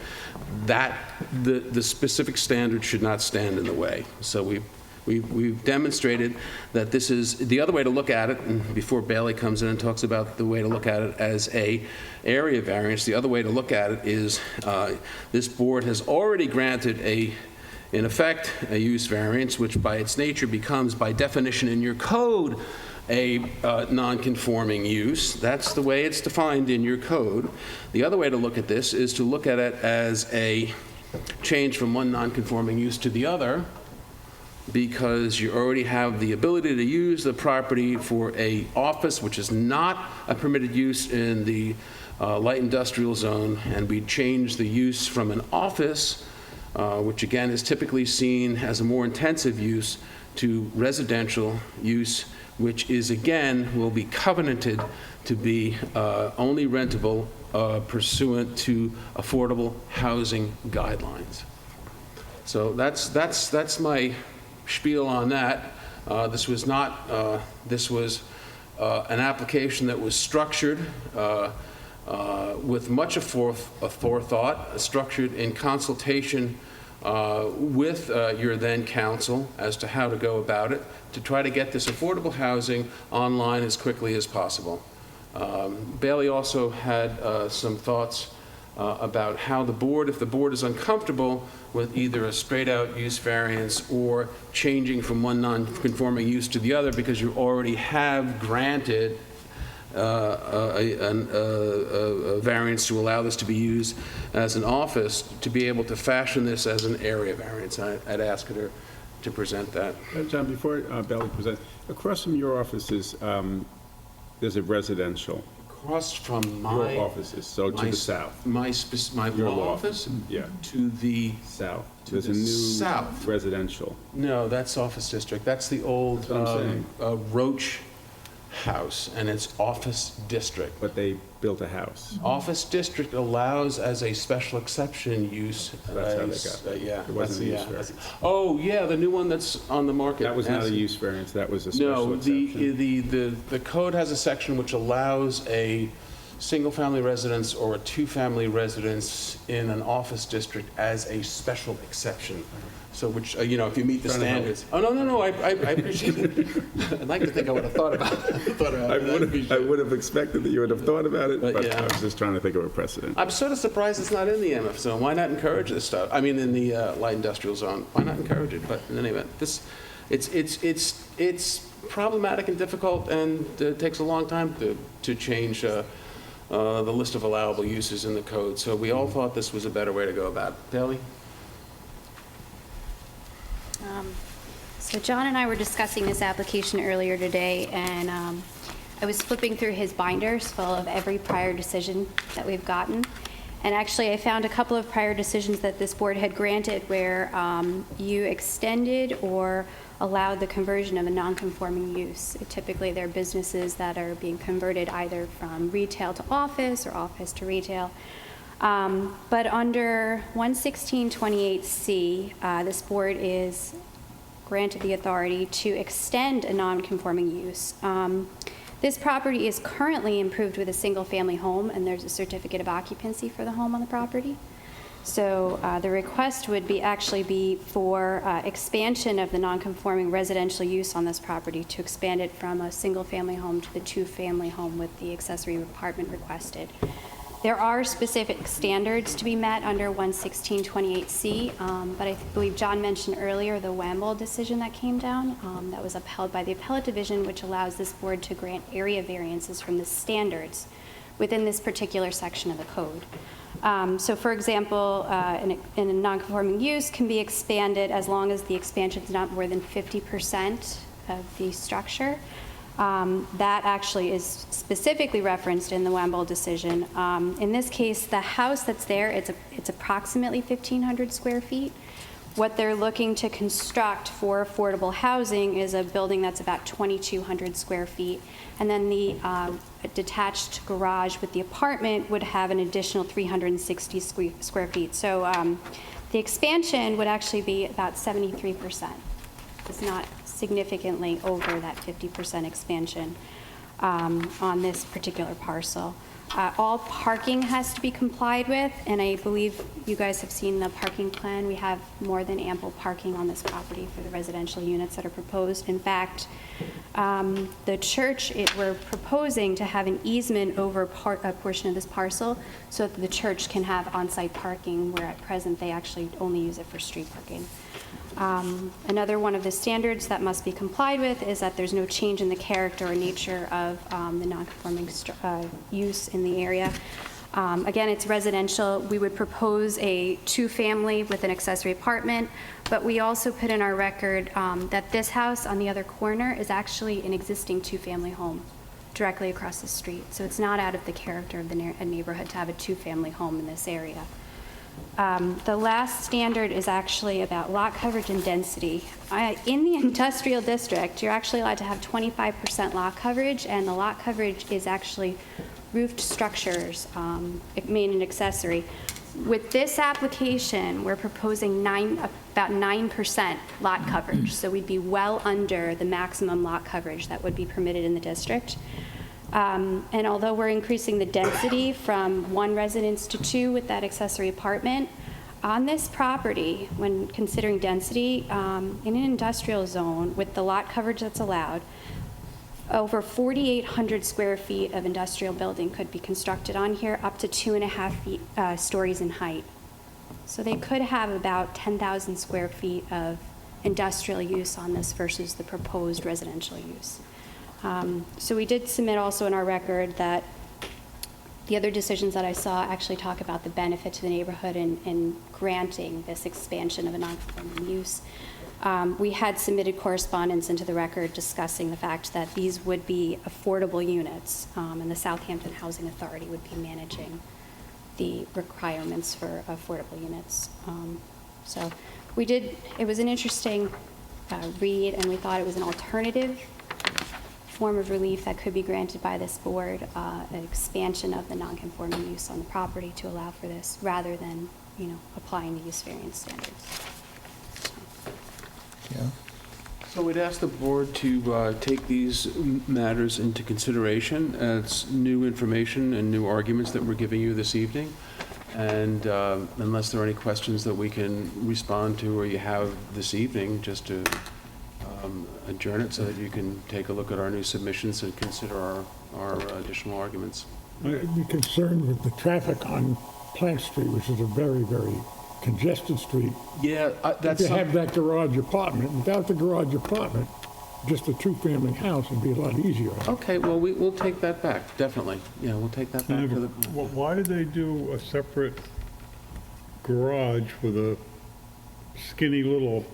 that the specific standard should not stand in the way. So we've demonstrated that this is the other way to look at it, and before Bailey comes in and talks about the way to look at it as a area variance, the other way to look at it is this board has already granted in effect, a use variance, which by its nature becomes, by definition in your code, a non-conforming use. That's the way it's defined in your code. The other way to look at this is to look at it as a change from one non-conforming use to the other, because you already have the ability to use the property for a office, which is not a permitted use in the light industrial zone, and we change the use from an office, which again is typically seen as a more intensive use, to residential use, which is again will be covenanted to be only rentable pursuant to affordable housing guidelines. So that's my spiel on that. This was not. This was an application that was structured with much forethought, structured in consultation with your then counsel as to how to go about it, to try to get this affordable housing online as quickly as possible. Bailey also had some thoughts about how the board, if the board is uncomfortable with either a straight-out use variance or changing from one non-conforming use to the other because you already have granted a variance to allow this to be used as an office, to be able to fashion this as an area variance. I'd ask her to present that. John, before Belly presents, across from your offices, there's a residential. Across from my... Your offices, so to the south. My Your law law office? Yeah. To the... South. To There's the a new south. residential. No, that's office district. That's the old That's what I'm Roach house, and it's office district. But they built a house. Office district allows as a special exception use. That's how they got it. Yeah. It wasn't that's a the- use variance. Oh, yeah, the new one that's on the market. That was not a That's- use variance, that was a special No, exception. the code has a section which allows a single-family residence or a two-family residence in an office district as a special exception. So which, if you meet the Trying to help. standards. Oh, no, I appreciate it. I'd like to think I would have thought about it. I would have expected that you would have thought about it, But, but yeah. I was just trying to think of a precedent. I'm sort of surprised it's not in the MF zone. Why not encourage this stuff? I mean, in the light industrial zone. Why not encourage it? But in any event, it's problematic and difficult, and it takes a long time to change the list of allowable uses in the code. So we all thought this was a better way to go about it. Deli? So John and I were discussing this application earlier today, and I was flipping through his binders full of every prior decision that we've gotten. And actually, I found a couple of prior decisions that this board had granted where you extended or allowed the conversion of a non-conforming use. Typically, they're businesses that are being converted either from retail to office or office to retail. But under 11628C, this board is granted the authority to extend a non-conforming use. This property is currently improved with a single-family home, and there's a certificate of occupancy for the home on the property. So the request would actually be for expansion of the non-conforming residential use on this property, to expand it from a single-family home to the two-family home with the accessory apartment requested. There are specific standards to be met under 11628C, but I believe John mentioned earlier the Wamble decision that came down that was upheld by the appellate division, which allows this board to grant area variances from the standards within this particular section of the code. So for example, in a non-conforming use can be expanded as long as the expansion is not more than 50% of the structure. That actually is specifically referenced in the Wamble decision. In this case, the house that's there, it's approximately 1,500 square feet. What they're looking to construct for affordable housing is a building that's about 2,200 square feet. And then the detached garage with the apartment would have an additional 360 square feet. So the expansion would actually be about 73%. It's not significantly over that 50% expansion on this particular parcel. All parking has to be complied with, and I believe you guys have seen the parking plan. We have more than ample parking on this property for the residential units that are proposed. In fact, the church, we're proposing to have an easement over a portion of this parcel so that the church can have on-site parking, where at present they actually only use it for street parking. Another one of the standards that must be complied with is that there's no change in the character or nature of the non-conforming use in the area. Again, it's residential. We would propose a two-family with an accessory apartment, but we also put in our record that this house on the other corner is actually an existing two-family home directly across the street. So it's not out of the character of the neighborhood to have a two-family home in this area. The last standard is actually about lot coverage and density. In the industrial district, you're actually allowed to have 25% lot coverage, and the lot coverage is actually roofed structures, main and accessory. With this application, we're proposing about 9% lot coverage, so we'd be well under the maximum lot coverage that would be permitted in the district. And although we're increasing the density from 1 residence to 2 with that accessory apartment, on this property, when considering density, in an industrial zone with the lot coverage that's allowed, over 4,800 square feet of industrial building could be constructed on here, up to 2.5 stories in height. So they could have about 10,000 square feet of industrial use on this versus the proposed residential use. So we did submit also in our record that the other decisions that I saw actually talk about the benefit to the neighborhood in granting this expansion of a non-conforming use. We had submitted correspondence into the record discussing the fact that these would be affordable units, and the Southampton Housing Authority would be managing the requirements for affordable units. So it was an interesting read, and we thought it was an alternative form of relief that could be granted by this board, an expansion of the non-conforming use on the property to allow for this, rather than, applying the use variance standards. Yeah. So we'd ask the board to take these matters into consideration. It's new information and new arguments that we're giving you this evening. And unless there are any questions that we can respond to or you have this evening, just to adjourn it so that you can take a look at our new submissions and consider our additional arguments. I'd be concerned with the traffic on Plant Street, which is a very, very congested street. Yeah, that's If you have that garage apartment, without the garage apartment, just a two-family house would be a lot easier. okay. Well, we'll take that back, definitely. Yeah, we'll take that back to the. Why did they do a separate garage with a skinny little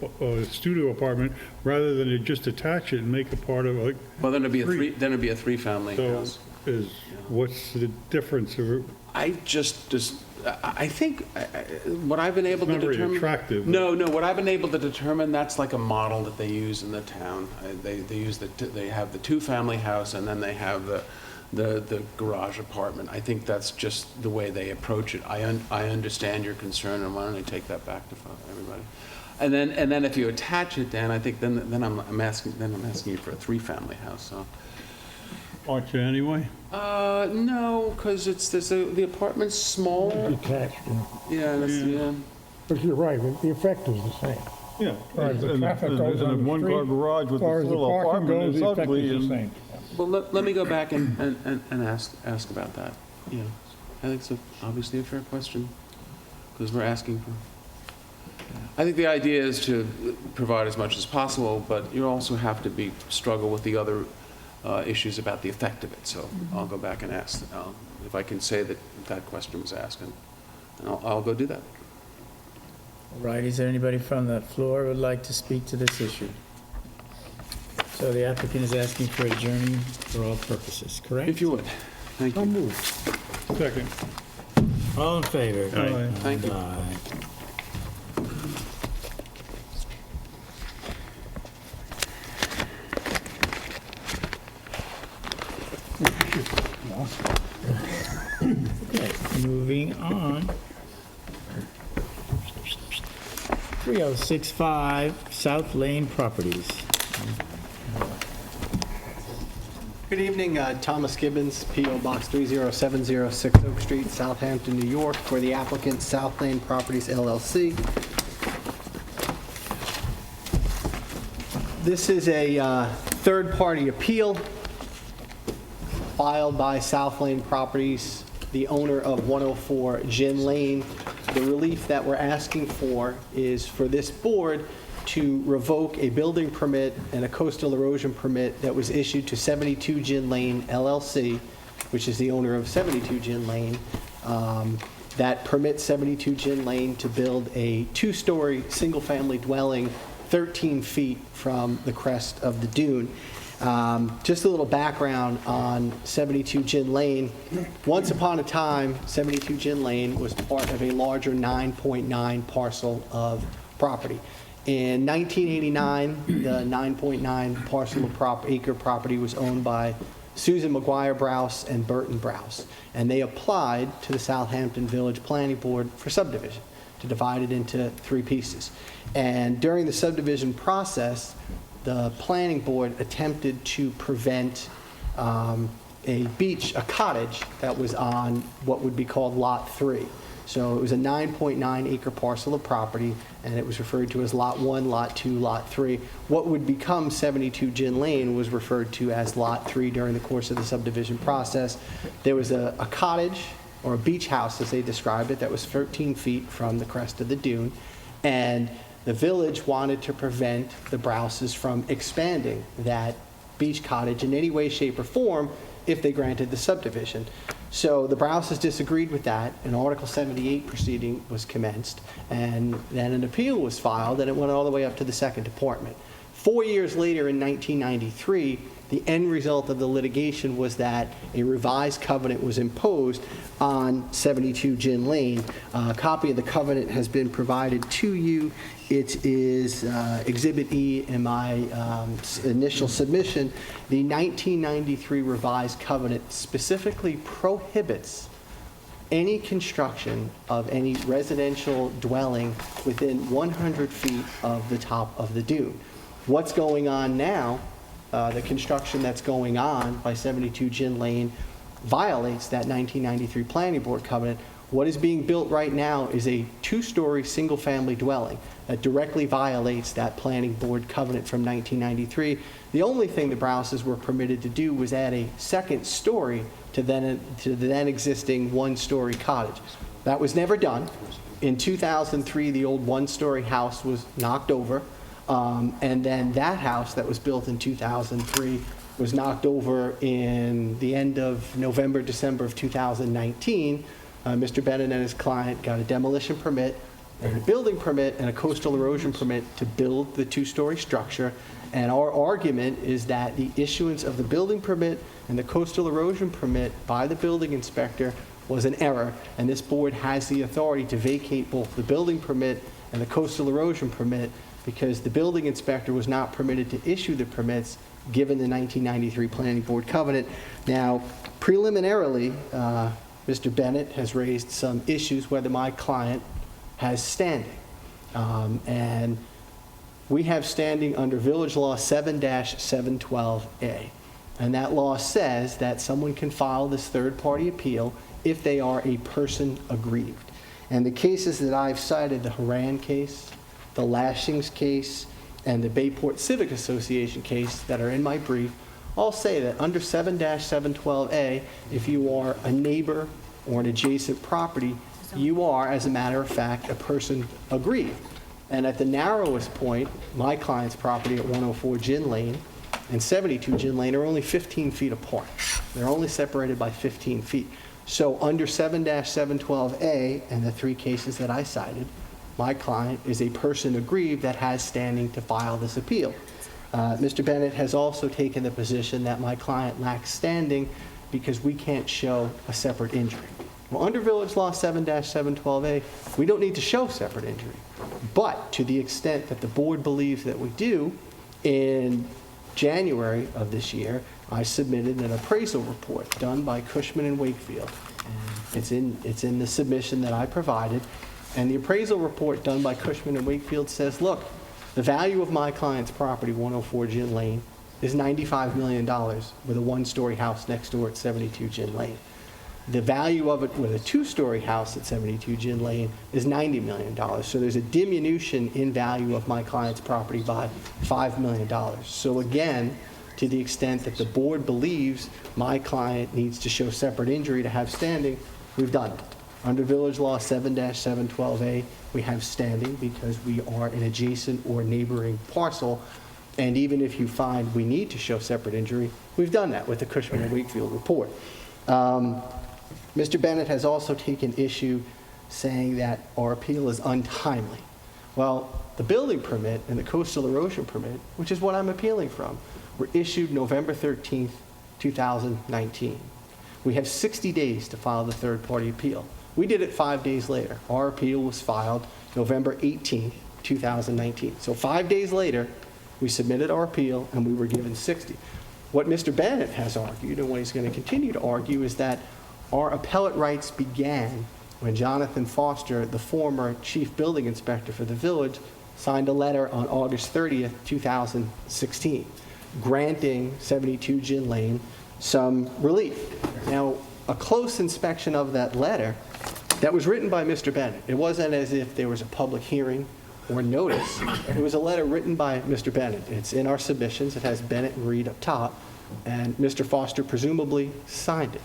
studio apartment rather than to just attach it and make it part of like? Well, then it'd be a three-family So house. what's the difference? I think what I've been able to It's not very determine. attractive. No, what I've been able to determine, that's like a model that they use in the town. They have the two-family house and then they have the garage apartment. I think that's just the way they approach it. I understand your concern, and why don't I take that back to everybody? And then if you attach it, Dan, I think then I'm asking you for a three-family house. So. Aren't you anyway? No, because the apartment's smaller. Detached, Yeah, yeah. But you're right, the effect is the same. Yeah. Far as the traffic goes on the one car street, garage with as far this as the little parking apartment goes, is the effect ugly. is the And same. Well, let me go back and ask about that. Yeah, I think it's obviously a fair question, because we're asking for. I think the idea is to provide as much as possible, but you also have to struggle with the other issues about the effect of it. So I'll go back and ask if I can say that question was asked, and I'll go do that. All right, is there anybody from the floor who would like to speak to this issue? So the applicant is asking for adjourning for all purposes, correct? If you would, thank you. second. All in favor? Aye. Thank you. Aye. Okay, moving on. 3065 South Lane Properties. Good evening, Thomas Gibbons, P.O. Box 30706 Oak Street, Southampton, New York, for the applicant South Lane Properties LLC. This is a third-party appeal filed by South Lane Properties, the owner of 104 Gin Lane. The relief that we're asking for is for this board to revoke a building permit and a coastal erosion permit that was issued to 72 Gin Lane LLC, which is the owner of 72 Gin Lane, that permits 72 Gin Lane to build a two-story single-family dwelling 13 feet from the crest of the dune. Just a little background on 72 Gin Lane. Once upon a time, 72 Gin Lane was part of a larger 9.9 parcel of property. In 1989, the 9.9 parcel of acre property was owned by Susan McGuire Browse and Burton Browse, and they applied to the Southampton Village Planning Board for subdivision to divide it into 3 pieces. And during the subdivision process, the planning board attempted to prevent a cottage that was on what would be called Lot 3. So it was a 9.9 acre parcel of property, and it was referred to as Lot 1, Lot 2, Lot 3. What would become 72 Gin Lane was referred to as Lot 3 during the course of the subdivision process. There was a cottage, or a beach house as they described it, that was 13 feet from the crest of the dune, and the village wanted to prevent the Brouses from expanding that beach cottage in any way, shape, or form if they granted the subdivision. So the Brouses disagreed with that. An Article 78 proceeding was commenced, and then an appeal was filed, and it went all the way up to the Second Department. 4 years later, in 1993, the end result of the litigation was that a revised covenant was imposed on 72 Gin Lane. A copy of the covenant has been provided to you. It is Exhibit E in my initial submission. The 1993 revised covenant specifically prohibits any construction of any residential dwelling within 100 feet of the top of the dune. What's going on now, the construction that's going on by 72 Gin Lane violates that 1993 Planning Board covenant. What is being built right now is a two-story single-family dwelling that directly violates that Planning Board covenant from 1993. The only thing the Brouses were permitted to do was add a second story to the then existing one-story cottage. That was never done. In 2003, the old one-story house was knocked over, and then that house that was built in 2003 was knocked over in the end of November, December of 2019. Mr. Bennett and his client got a demolition permit, and a building permit, and a coastal erosion permit to build the two-story structure. And our argument is that the issuance of the building permit and the coastal erosion permit by the building inspector was an error, and this board has the authority to vacate both the building permit and the coastal erosion permit because the building inspector was not permitted to issue the permits given the 1993 Planning Board covenant. Now, preliminarily, Mr. Bennett has raised some issues whether my client has standing. And we have standing under Village Law 7-712A. And that law says that someone can file this third-party appeal if they are a person aggrieved. And the cases that I've cited, the Horan case, the Lashings case, and the Bayport Civic Association case that are in my brief, all say that under 7-712A, if you are a neighbor or an adjacent property, you are, as a matter of fact, a person aggrieved. And at the narrowest point, my client's property at 104 Gin Lane and 72 Gin Lane are only 15 feet apart. They're only separated by 15 feet. So under 7-712A and the three cases that I cited, my client is a person aggrieved that has standing to file this appeal. Mr. Bennett has also taken the position that my client lacks standing because we can't show a separate injury. Well, under Village Law 7-712A, we don't need to show separate injury. But to the extent that the board believes that we do, in January of this year, I submitted an appraisal report done by Cushman and Wakefield. It's in the submission that I provided. And the appraisal report done by Cushman and Wakefield says, look, the value of my client's property, 104 Gin Lane, is $95 million with a one-story house next door at 72 Gin Lane. The value of it with a two-story house at 72 Gin Lane is $90 million. So there's a diminution in value of my client's property by $5 million. So again, to the extent that the board believes my client needs to show separate injury to have standing, we've done it. Under Village Law 7-712A, we have standing because we are an adjacent or neighboring parcel. And even if you find we need to show separate injury, we've done that with the Cushman and Wakefield report. Mr. Bennett has also taken issue saying that our appeal is untimely. Well, the building permit and the coastal erosion permit, which is what I'm appealing from, were issued November 13th, 2019. We have 60 days to file the third-party appeal. We did it 5 days later. Our appeal was filed November 18th, 2019. So 5 days later, we submitted our appeal and we were given 60. What Mr. Bennett has argued, and what he's going to continue to argue, is that our appellate rights began when Jonathan Foster, the former chief building inspector for the village, signed a letter on August 30th, 2016, granting 72 Gin Lane some relief. Now, a close inspection of that letter that was written by Mr. Bennett. It wasn't as if there was a public hearing or notice. It was a letter written by Mr. Bennett. It's in our submissions. It has Bennett and Reed up top, and Mr. Foster presumably signed it.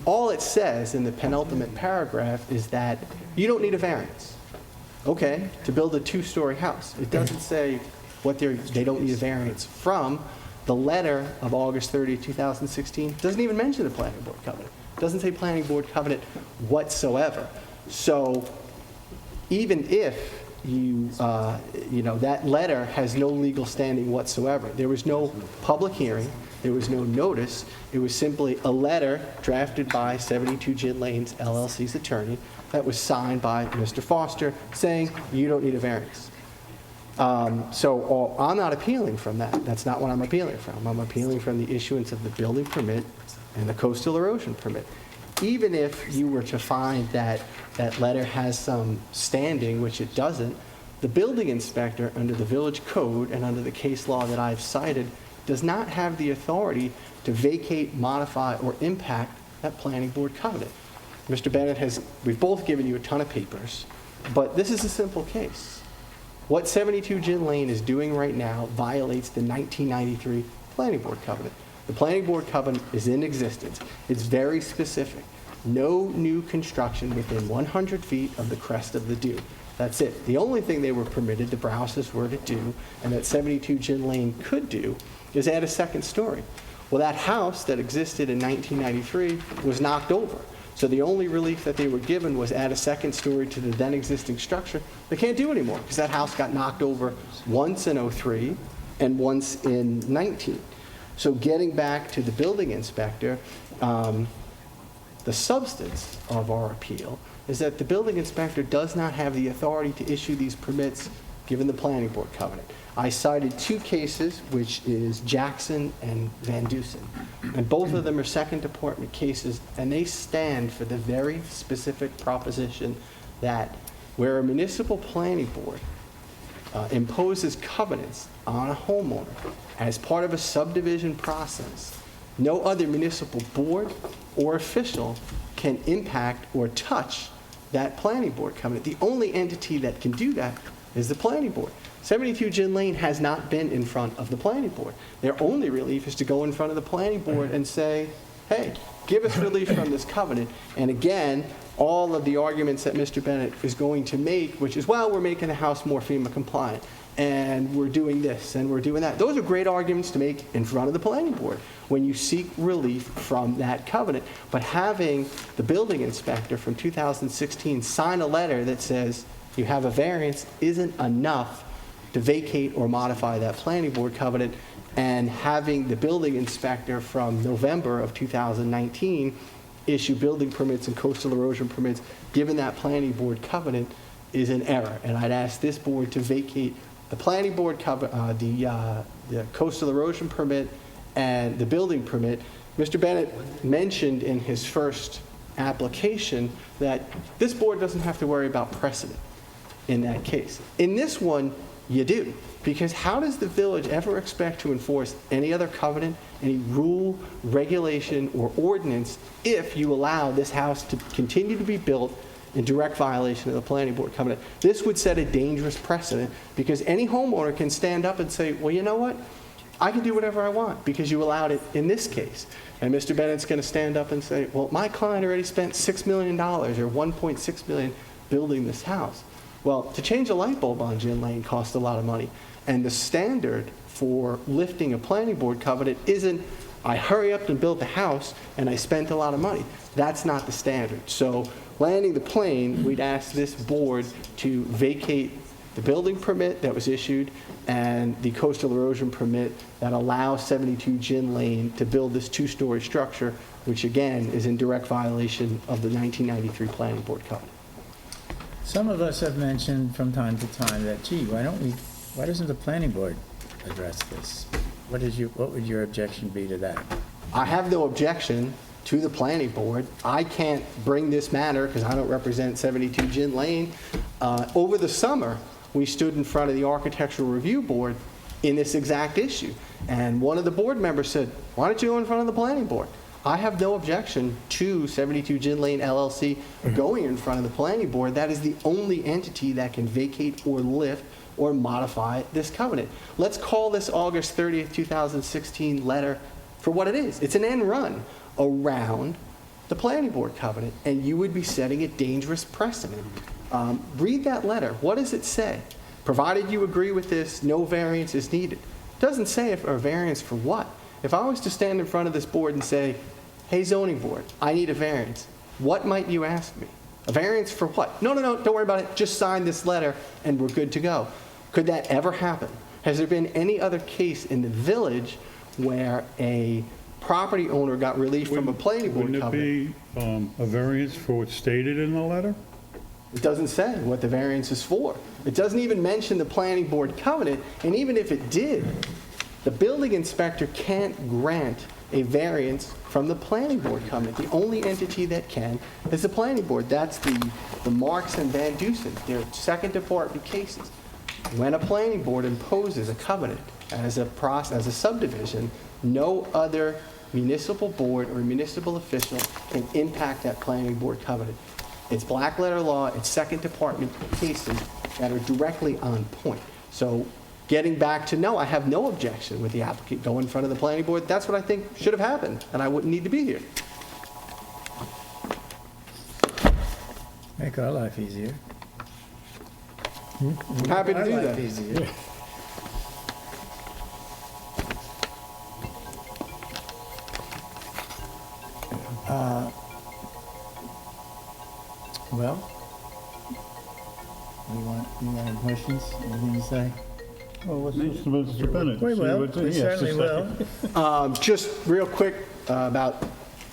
All it says in the penultimate paragraph is that you don't need a variance, okay, to build a two-story house. It doesn't say what they don't need a variance from. The letter of August 30, 2016 doesn't even mention the planning board covenant. It doesn't say planning board covenant whatsoever. So even if that letter has no legal standing whatsoever. There was no public hearing. There was no notice. It was simply a letter drafted by 72 Gin Lane's LLC's attorney that was signed by Mr. Foster saying you don't need a variance. So I'm not appealing from that. That's not what I'm appealing from. I'm appealing from the issuance of the building permit and the coastal erosion permit. Even if you were to find that that letter has some standing, which it doesn't, the building inspector under the village code and under the case law that I've cited does not have the authority to vacate, modify, or impact that planning board covenant. Mr. Bennett we've both given you a ton of papers, but this is a simple case. What 72 Gin Lane is doing right now violates the 1993 planning board covenant. The planning board covenant is in existence. It's very specific. No new construction within 100 feet of the crest of the dune. That's it. The only thing they were permitted, the Brouses were to do, and that 72 Gin Lane could do, is add a second story. Well, that house that existed in 1993 was knocked over. So the only relief that they were given was add a second story to the then existing structure. They can't do anymore because that house got knocked over once in 03 and once in 19. So getting back to the building inspector, the substance of our appeal is that the building inspector does not have the authority to issue these permits given the planning board covenant. I cited two cases, which is Jackson and Van Dusen, and both of them are second department cases, and they stand for the very specific proposition that where a municipal planning board imposes covenants on a homeowner as part of a subdivision process, no other municipal board or official can impact or touch that planning board covenant. The only entity that can do that is the planning board. 72 Gin Lane has not been in front of the planning board. Their only relief is to go in front of the planning board and say, hey, give us relief from this covenant. And again, all of the arguments that Mr. Bennett is going to make, which is, well, we're making the house more FEMA compliant, and we're doing this, and we're doing that. Those are great arguments to make in front of the planning board when you seek relief from that covenant. But having the building inspector from 2016 sign a letter that says you have a variance isn't enough to vacate or modify that planning board covenant, and having the building inspector from November of 2019 issue building permits and coastal erosion permits given that planning board covenant is an error. And I'd ask this board to vacate the planning board the coastal erosion permit and the building permit. Mr. Bennett mentioned in his first application that this board doesn't have to worry about precedent in that case. In this one, you do, because how does the village ever expect to enforce any other covenant, any rule, regulation, or ordinance if you allow this house to continue to be built in direct violation of the planning board covenant? This would set a dangerous precedent, because any homeowner can stand up and say, well, you know what? I can do whatever I want because you allowed it in this case. And Mr. Bennett's going to stand up and say, well, my client already spent $6 million or $1.6 million building this house. Well, to change a light bulb on Gin Lane costs a lot of money. And the standard for lifting a planning board covenant isn't, I hurry up and build the house and I spent a lot of money. That's not the standard. So landing the plane, we'd ask this board to vacate the building permit that was issued and the coastal erosion permit that allows 72 Gin Lane to build this two-story structure, which again is in direct violation of the 1993 planning board covenant. Some of us have mentioned from time to time that, gee, why doesn't the planning board address this? What would your objection be to that? I have no objection to the planning board. I can't bring this matter because I don't represent 72 Gin Lane. Over the summer, we stood in front of the Architectural Review Board in this exact issue. And one of the board members said, why don't you go in front of the planning board? I have no objection to 72 Gin Lane LLC going in front of the planning board. That is the only entity that can vacate or lift or modify this covenant. Let's call this August 30th, 2016 letter for what it is. It's an end run around the planning board covenant, and you would be setting a dangerous precedent. Read that letter. What does it say? Provided you agree with this, no variance is needed. It doesn't say if a variance for what. If I was to stand in front of this board and say, hey, zoning board, I need a variance, what might you ask me? A variance for what? No, don't worry about it. Just sign this letter and we're good to go. Could that ever happen? Has there been any other case in the village where a property owner got relief from a planning board covenant? Wouldn't it be a variance for what's stated in the letter? It doesn't say what the variance is for. It doesn't even mention the planning board covenant, and even if it did, the building inspector can't grant a variance from the planning board covenant. The only entity that can is the planning board. That's the Marks and Van Dusen. They're second department cases. When a planning board imposes a covenant as a subdivision, no other municipal board or municipal official can impact that planning board covenant. It's black letter law, it's second department cases that are directly on point. So getting back to no, I have no objection with the applicant going in front of the planning board. That's what I think should have happened, and I wouldn't need to be here. Make our life easier. I'm happy to do Our life that. easier. Well, you want any questions? Anything to say? Well, let's listen to Mr. Bennett. We see will, what he we has to certainly say. will. Just real quick, about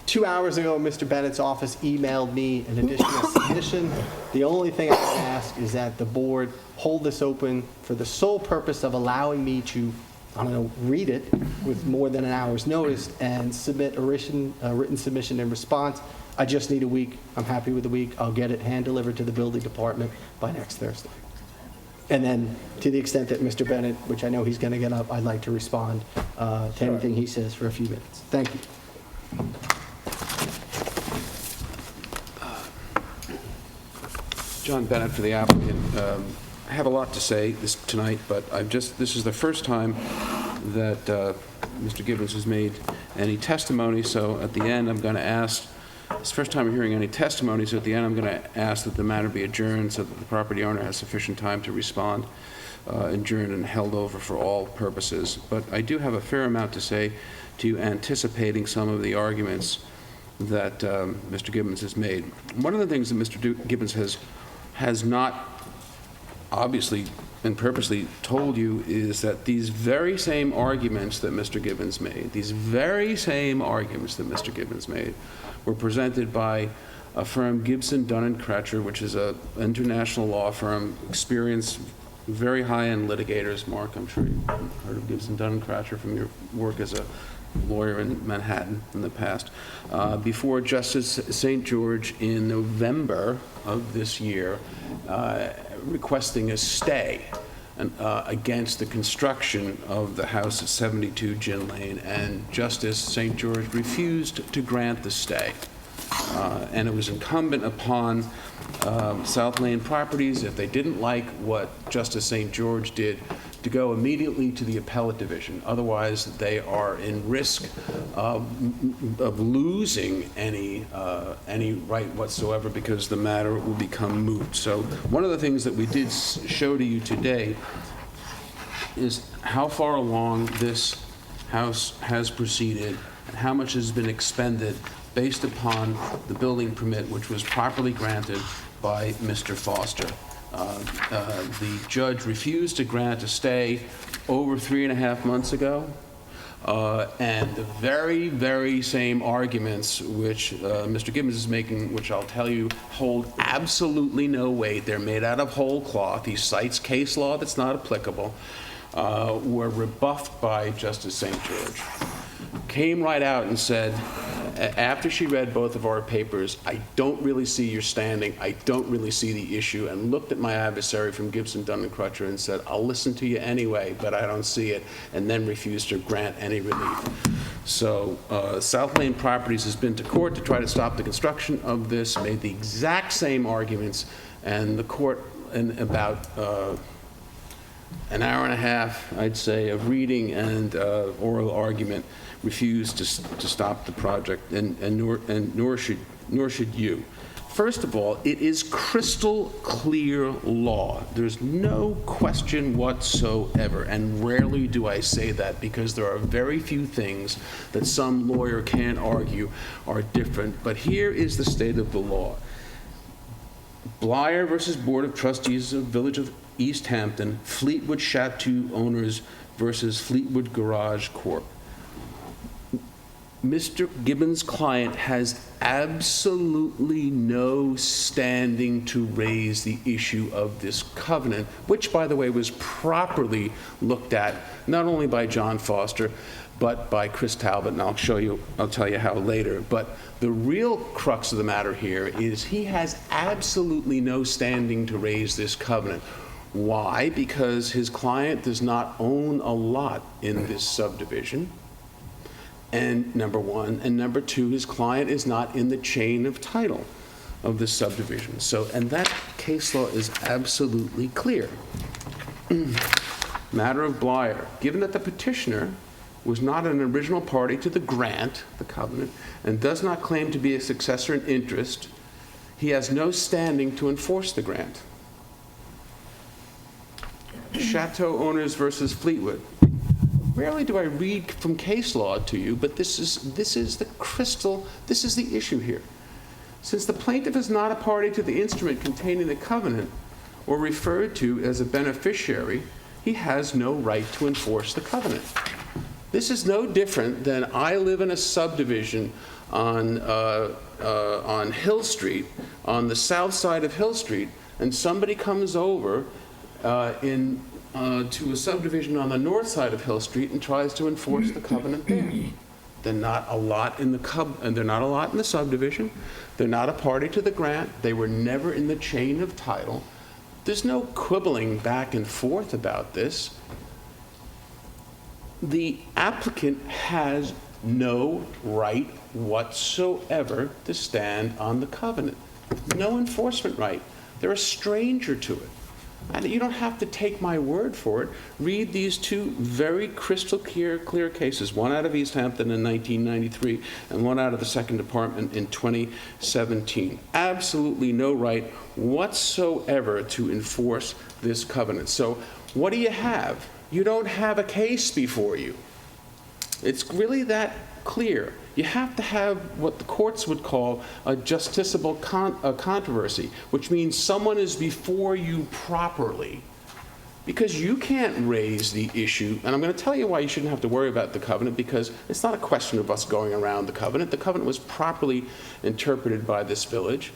2 hours ago, Mr. Bennett's office emailed me an additional submission. The only thing I would ask is that the board hold this open for the sole purpose of allowing me to, read it with more than an hour's notice and submit a written submission in response. I just need a week. I'm happy with a week. I'll get it hand-delivered to the building department by next Thursday. And then, to the extent that Mr. Bennett, which I know he's going to get up, I'd like to respond to anything he says for a few minutes. Thank you. John Bennett for the applicant. I have a lot to say tonight, but this is the first time that Mr. Gibbons has made any testimony, so at the end I'm going to ask, it's the first time I'm hearing any testimony, so at the end I'm going to ask that the matter be adjourned so that the property owner has sufficient time to respond, adjourned and held over for all purposes. But I do have a fair amount to say to you, anticipating some of the arguments that Mr. Gibbons has made. One of the things that Mr. Gibbons has not obviously and purposely told you is that these very same arguments that Mr. Gibbons made, were presented by a firm, Gibson, Dunn & Crutcher, which is an international law firm, experienced, very high-end litigators. Mark, I'm sure you've heard of Gibson, Dunn & Crutcher from your work as a lawyer in Manhattan in the past, before Justice St. George in November of this year, requesting a stay against the construction of the house at 72 Gin Lane, and Justice St. George refused to grant the stay. And it was incumbent upon South Lane Properties, if they didn't like what Justice St. George did, to go immediately to the appellate division. Otherwise, they are in risk of losing any right whatsoever, because the matter will become moot. So one of the things that we did show to you today is how far along this house has proceeded and how much has been expended based upon the building permit, which was properly granted by Mr. Foster. The judge refused to grant a stay over 3.5 months ago, and the very, very same arguments which Mr. Gibbons is making, which I'll tell you, hold absolutely no weight. They're made out of whole cloth. He cites case law that's not applicable, were rebuffed by Justice St. George. Came right out and said, after she read both of our papers, I don't really see your standing, I don't really see the issue, and looked at my adversary from Gibson, Dunn & Crutcher and said, I'll listen to you anyway, but I don't see it, and then refused to grant any relief. So South Lane Properties has been to court to try to stop the construction of this, made the exact same arguments, and the court, in about an hour and a half, I'd say, of reading and oral argument, refused to stop the project, and nor should you. First of all, it is crystal clear law. There's no question whatsoever, and rarely do I say that because there are very few things that some lawyer can argue are different, but here is the state of the law. Blyer versus Board of Trustees of Village of East Hampton, Fleetwood Chateau owners versus Fleetwood Garage Corp. Mr. Gibbons' client has absolutely no standing to raise the issue of this covenant, which, by the way, was properly looked at not only by John Foster, but by Chris Talbot, and I'll tell you how later. But the real crux of the matter here is he has absolutely no standing to raise this covenant. Why? Because his client does not own a lot in this subdivision. And number one, and number two, his client is not in the chain of title of this subdivision. So, and that case law is absolutely clear. Matter of Blyer. Given that the petitioner was not an original party to the grant, the covenant, and does not claim to be a successor in interest, he has no standing to enforce the grant. Chateau owners versus Fleetwood. Rarely do I read from case law to you, but this is the issue here. Since the plaintiff is not a party to the instrument containing the covenant or referred to as a beneficiary, he has no right to enforce the covenant. This is no different than I live in a subdivision on Hill Street, on the south side of Hill Street, and somebody comes over to a subdivision on the north side of Hill Street and tries to enforce the covenant there. They're not a lot in the subdivision. They're not a party to the grant. They were never in the chain of title. There's no quibbling back and forth about this. The applicant has no right whatsoever to stand on the covenant. No enforcement right. They're a stranger to it. And you don't have to take my word for it. Read these two very crystal clear cases, one out of East Hampton in 1993 and one out of the Second Department in 2017. Absolutely no right whatsoever to enforce this covenant. So what do you have? You don't have a case before you. It's really that clear. You have to have what the courts would call a justiciable controversy, which means someone is before you properly. Because you can't raise the issue, and I'm going to tell you why you shouldn't have to worry about the covenant, because it's not a question of us going around the covenant. The covenant was properly interpreted by this village.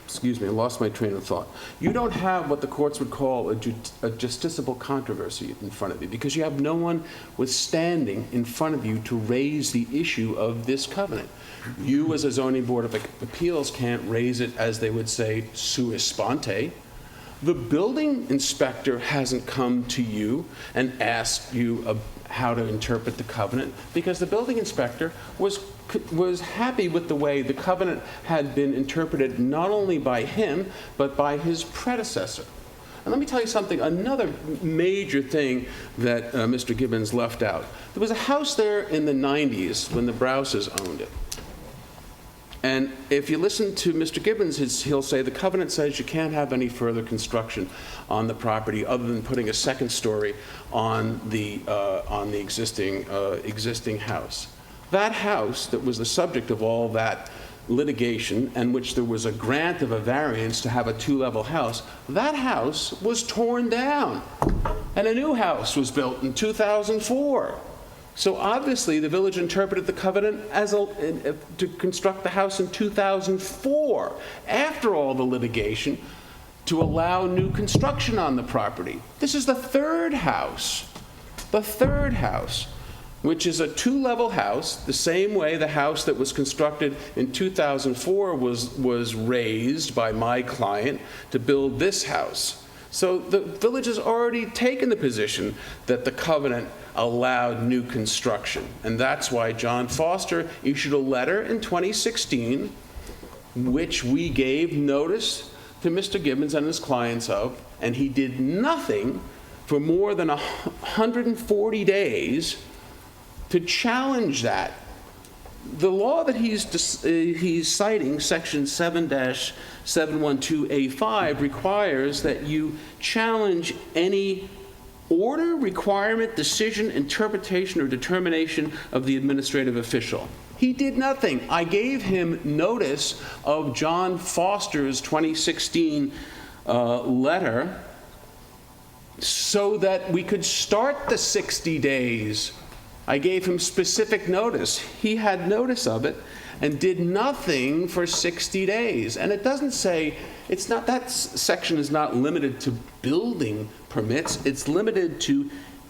Excuse me, I lost my train of thought. You don't have what the courts would call a justiciable controversy in front of you because you have no one with standing in front of you to raise the issue of this covenant. You, as a zoning board of appeals, can't raise it, as they would say, sua sponte. The building inspector hasn't come to you and asked you how to interpret the covenant because the building inspector was happy with the way the covenant had been interpreted not only by him, but by his predecessor. And let me tell you something, another major thing that Mr. Gibbons left out. There was a house there in the 90s when the Brouses owned it. And if you listen to Mr. Gibbons, he'll say the covenant says you can't have any further construction on the property other than putting a second story on the existing house. That house that was the subject of all that litigation and which there was a grant of a variance to have a two-level house, that house was torn down and a new house was built in 2004. So obviously the village interpreted the covenant as to construct the house in 2004 after all the litigation to allow new construction on the property. This is the third house, which is a two-level house, the same way the house that was constructed in 2004 was raised by my client to build this house. So the village has already taken the position that the covenant allowed new construction. And that's why John Foster issued a letter in 2016, which we gave notice to Mr. Gibbons and his clients of, and he did nothing for more than 140 days to challenge that. The law that he's citing, Section 7-712A5, requires that you challenge any order, requirement, decision, interpretation, or determination of the administrative official. He did nothing. I gave him notice of John Foster's 2016 letter so that we could start the 60 days. I gave him specific notice. He had notice of it and did nothing for 60 days. And it doesn't say, it's not, that section is not limited to building permits. It's limited to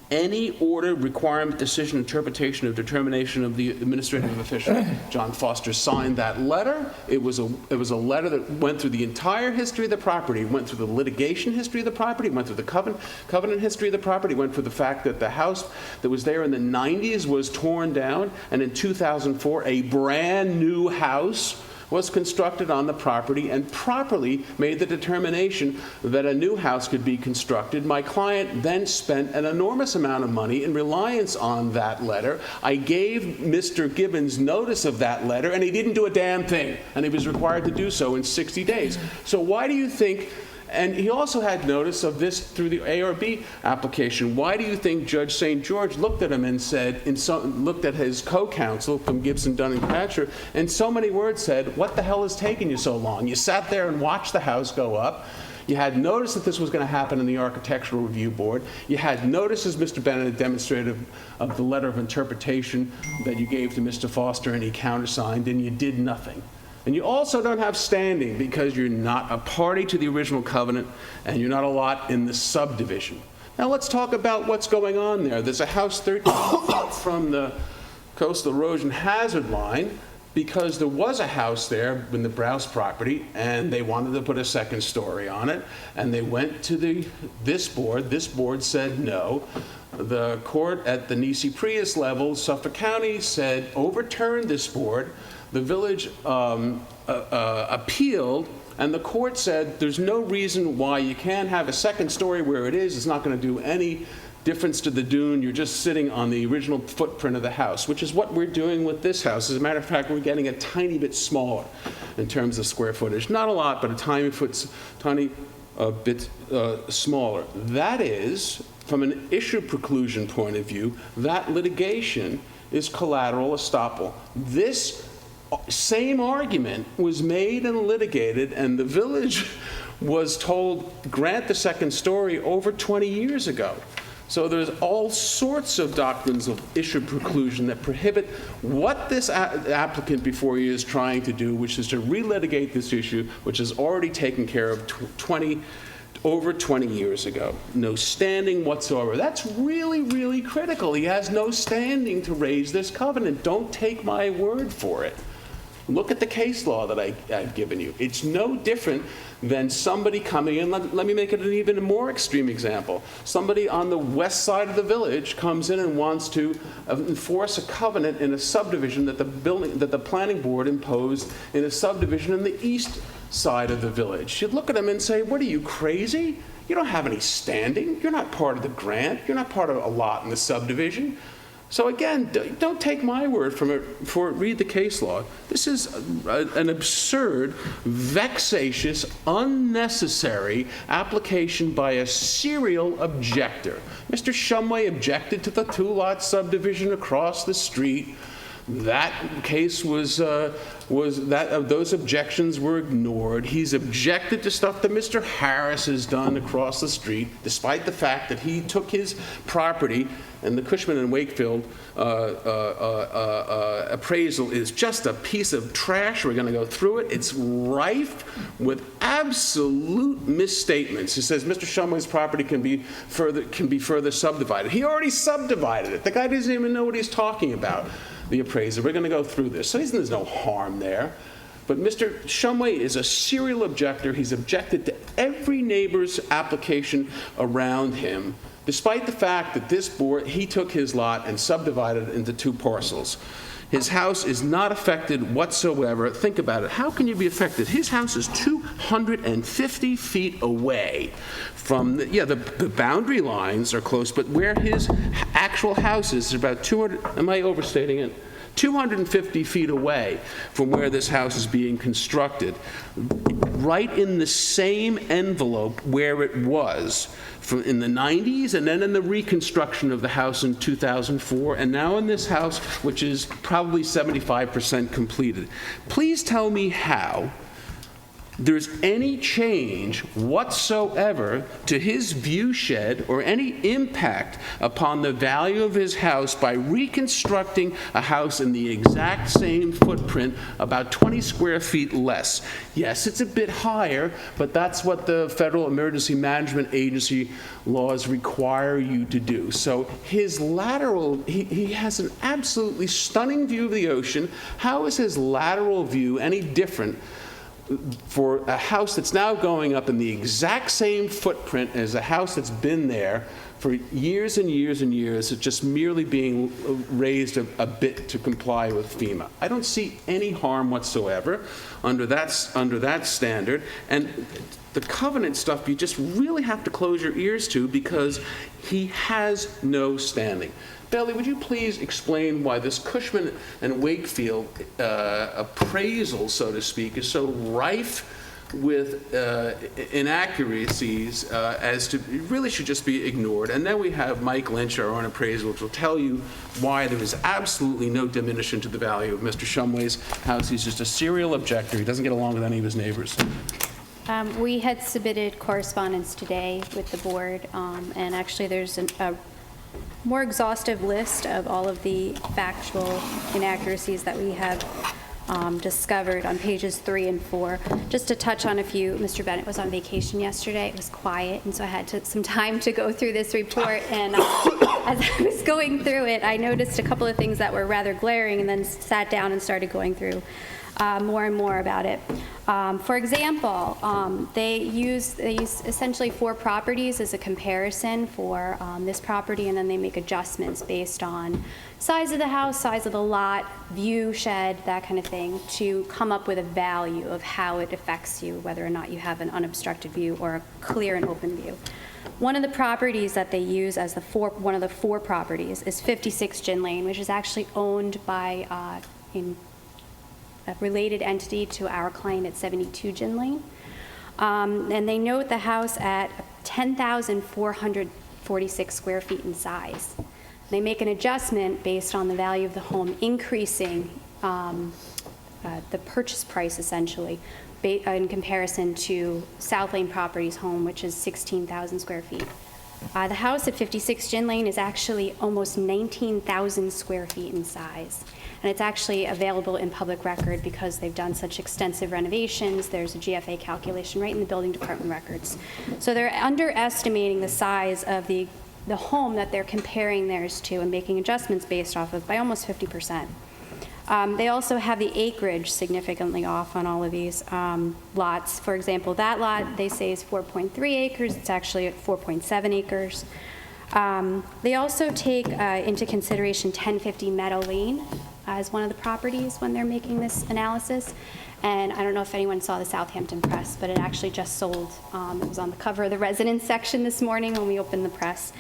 any order, requirement, decision, interpretation, or determination of the administrative official. John Foster signed that letter. It was a letter that went through the entire history of the property. It went through the litigation history of the property. It went through the covenant history of the property. It went through the fact that the house that was there in the 90s was torn down, and in 2004, a brand new house was constructed on the property and properly made the determination that a new house could be constructed. My client then spent an enormous amount of money in reliance on that letter. I gave Mr. Gibbons notice of that letter, and he didn't do a damn thing, and he was required to do so in 60 days. So why do you think, and he also had notice of this through the ARB application, why do you think Judge St. George looked at him and said, looked at his co-counsel from Gibson, Dunn & Bradstreet, and so many words said, what the hell is taking you so long? You sat there and watched the house go up. You had notice that this was going to happen in the Architectural Review Board. You had notice, as Mr. Bennett demonstrated, of the letter of interpretation that you gave to Mr. Foster, and he countersigned, and you did nothing. And you also don't have standing because you're not a party to the original covenant and you're not a lot in the subdivision. Now let's talk about what's going on there. There's a house 13 feet from the coastal erosion hazard line because there was a house there in the Browse property and they wanted to put a second story on it, and they went to this board. This board said no. The court at the Nisi Prius level, Suffolk County, said overturn this board. The village appealed, and the court said there's no reason why you can't have a second story where it is. It's not going to do any difference to the dune. You're just sitting on the original footprint of the house, which is what we're doing with this house. As a matter of fact, we're getting a tiny bit smaller in terms of square footage. Not a lot, but a tiny bit smaller. That is, from an issue preclusion point of view, that litigation is collateral estoppel. This same argument was made and litigated, and the village was told grant the second story over 20 years ago. So there's all sorts of doctrines of issue preclusion that prohibit what this applicant before you is trying to do, which is to relitigate this issue, which is already taken care of over 20 years ago. No standing whatsoever. That's really, really critical. He has no standing to raise this covenant. Don't take my word for it. Look at the case law that I've given you. It's no different than somebody coming in. Let me make it an even more extreme example. Somebody on the west side of the village comes in and wants to enforce a covenant in a subdivision that the planning board imposed in a subdivision in the east side of the village. You'd look at them and say, what are you, crazy? You don't have any standing. You're not part of the grant. You're not part of a lot in the subdivision. So again, don't take my word from it, read the case law. This is an absurd, vexatious, unnecessary application by a serial objector. Mr. Shumway objected to the two-lot subdivision across the street. That case was those objections were ignored. He's objected to stuff that Mr. Harris has done across the street, despite the fact that he took his property, and the Cushman and Wakefield appraisal is just a piece of trash. We're going to go through it. It's rife with absolute misstatements. He says Mr. Shumway's property can be further subdivided. He already subdivided it. The guy doesn't even know what he's talking about. The appraiser. We're going to go through this. So there's no harm there. But Mr. Shumway is a serial objector. He's objected to every neighbor's application around him, despite the fact that this board, he took his lot and subdivided it into 2 parcels. His house is not affected whatsoever. Think about it. How can you be affected? His house is 250 feet away from the boundary lines are close, but where his actual house is about 200, am I overstating it? 250 feet away from where this house is being constructed, right in the same envelope where it was in the 90s, and then in the reconstruction of the house in 2004, and now in this house, which is probably 75% completed. Please tell me how there's any change whatsoever to his view shed or any impact upon the value of his house by reconstructing a house in the exact same footprint, about 20 square feet less. Yes, it's a bit higher, but that's what the Federal Emergency Management Agency laws require you to do. So his lateral, he has an absolutely stunning view of the ocean. How is his lateral view any different for a house that's now going up in the exact same footprint as a house that's been there for years and years and years? It's just merely being raised a bit to comply with FEMA. I don't see any harm whatsoever under that standard. And the covenant stuff, you just really have to close your ears to, because he has no standing. Bailey, would you please explain why this Cushman and Wakefield appraisal, so to speak, is so rife with inaccuracies as to it really should just be ignored? And then we have Mike Lynch, our own appraiser, which will tell you why there is absolutely no diminution to the value of Mr. Shumway's house. He's just a serial objector. He doesn't get along with any of his neighbors. We had submitted correspondence today with the board, and actually there's a more exhaustive list of all of the factual inaccuracies that we have discovered on pages 3 and 4. Just to touch on a few, Mr. Bennett was on vacation yesterday. It was quiet, and so I had some time to go through this report. And as I was going through it, I noticed a couple of things that were rather glaring, and then sat down and started going through more and more about it. For example, they use essentially 4 properties as a comparison for this property, and then they make adjustments based on size of the house, size of the lot, view shed, that kind of thing, to come up with a value of how it affects you, whether or not you have an unobstructed view or a clear and open view. One of the properties that they use as one of the 4 properties is 56 Gin Lane, which is actually owned by a related entity to our client at 72 Gin Lane. And they note the house at 10,446 square feet in size. They make an adjustment based on the value of the home increasing the purchase price, essentially, in comparison to South Lane Properties home, which is 16,000 square feet. The house at 56 Gin Lane is actually almost 19,000 square feet in size. And it's actually available in public record because they've done such extensive renovations. There's a GFA calculation right in the building department records. So they're underestimating the size of the home that they're comparing theirs to and making adjustments based off of by almost 50%. They also have the acreage significantly off on all of these lots. For example, that lot they say is 4.3 acres. It's actually at 4.7 acres. They also take into consideration 1050 Meadow Lane as one of the properties when they're making this analysis. And I don't know if anyone saw the Southampton Press, but it actually just sold. It was on the cover of the residence section this morning when we opened the press.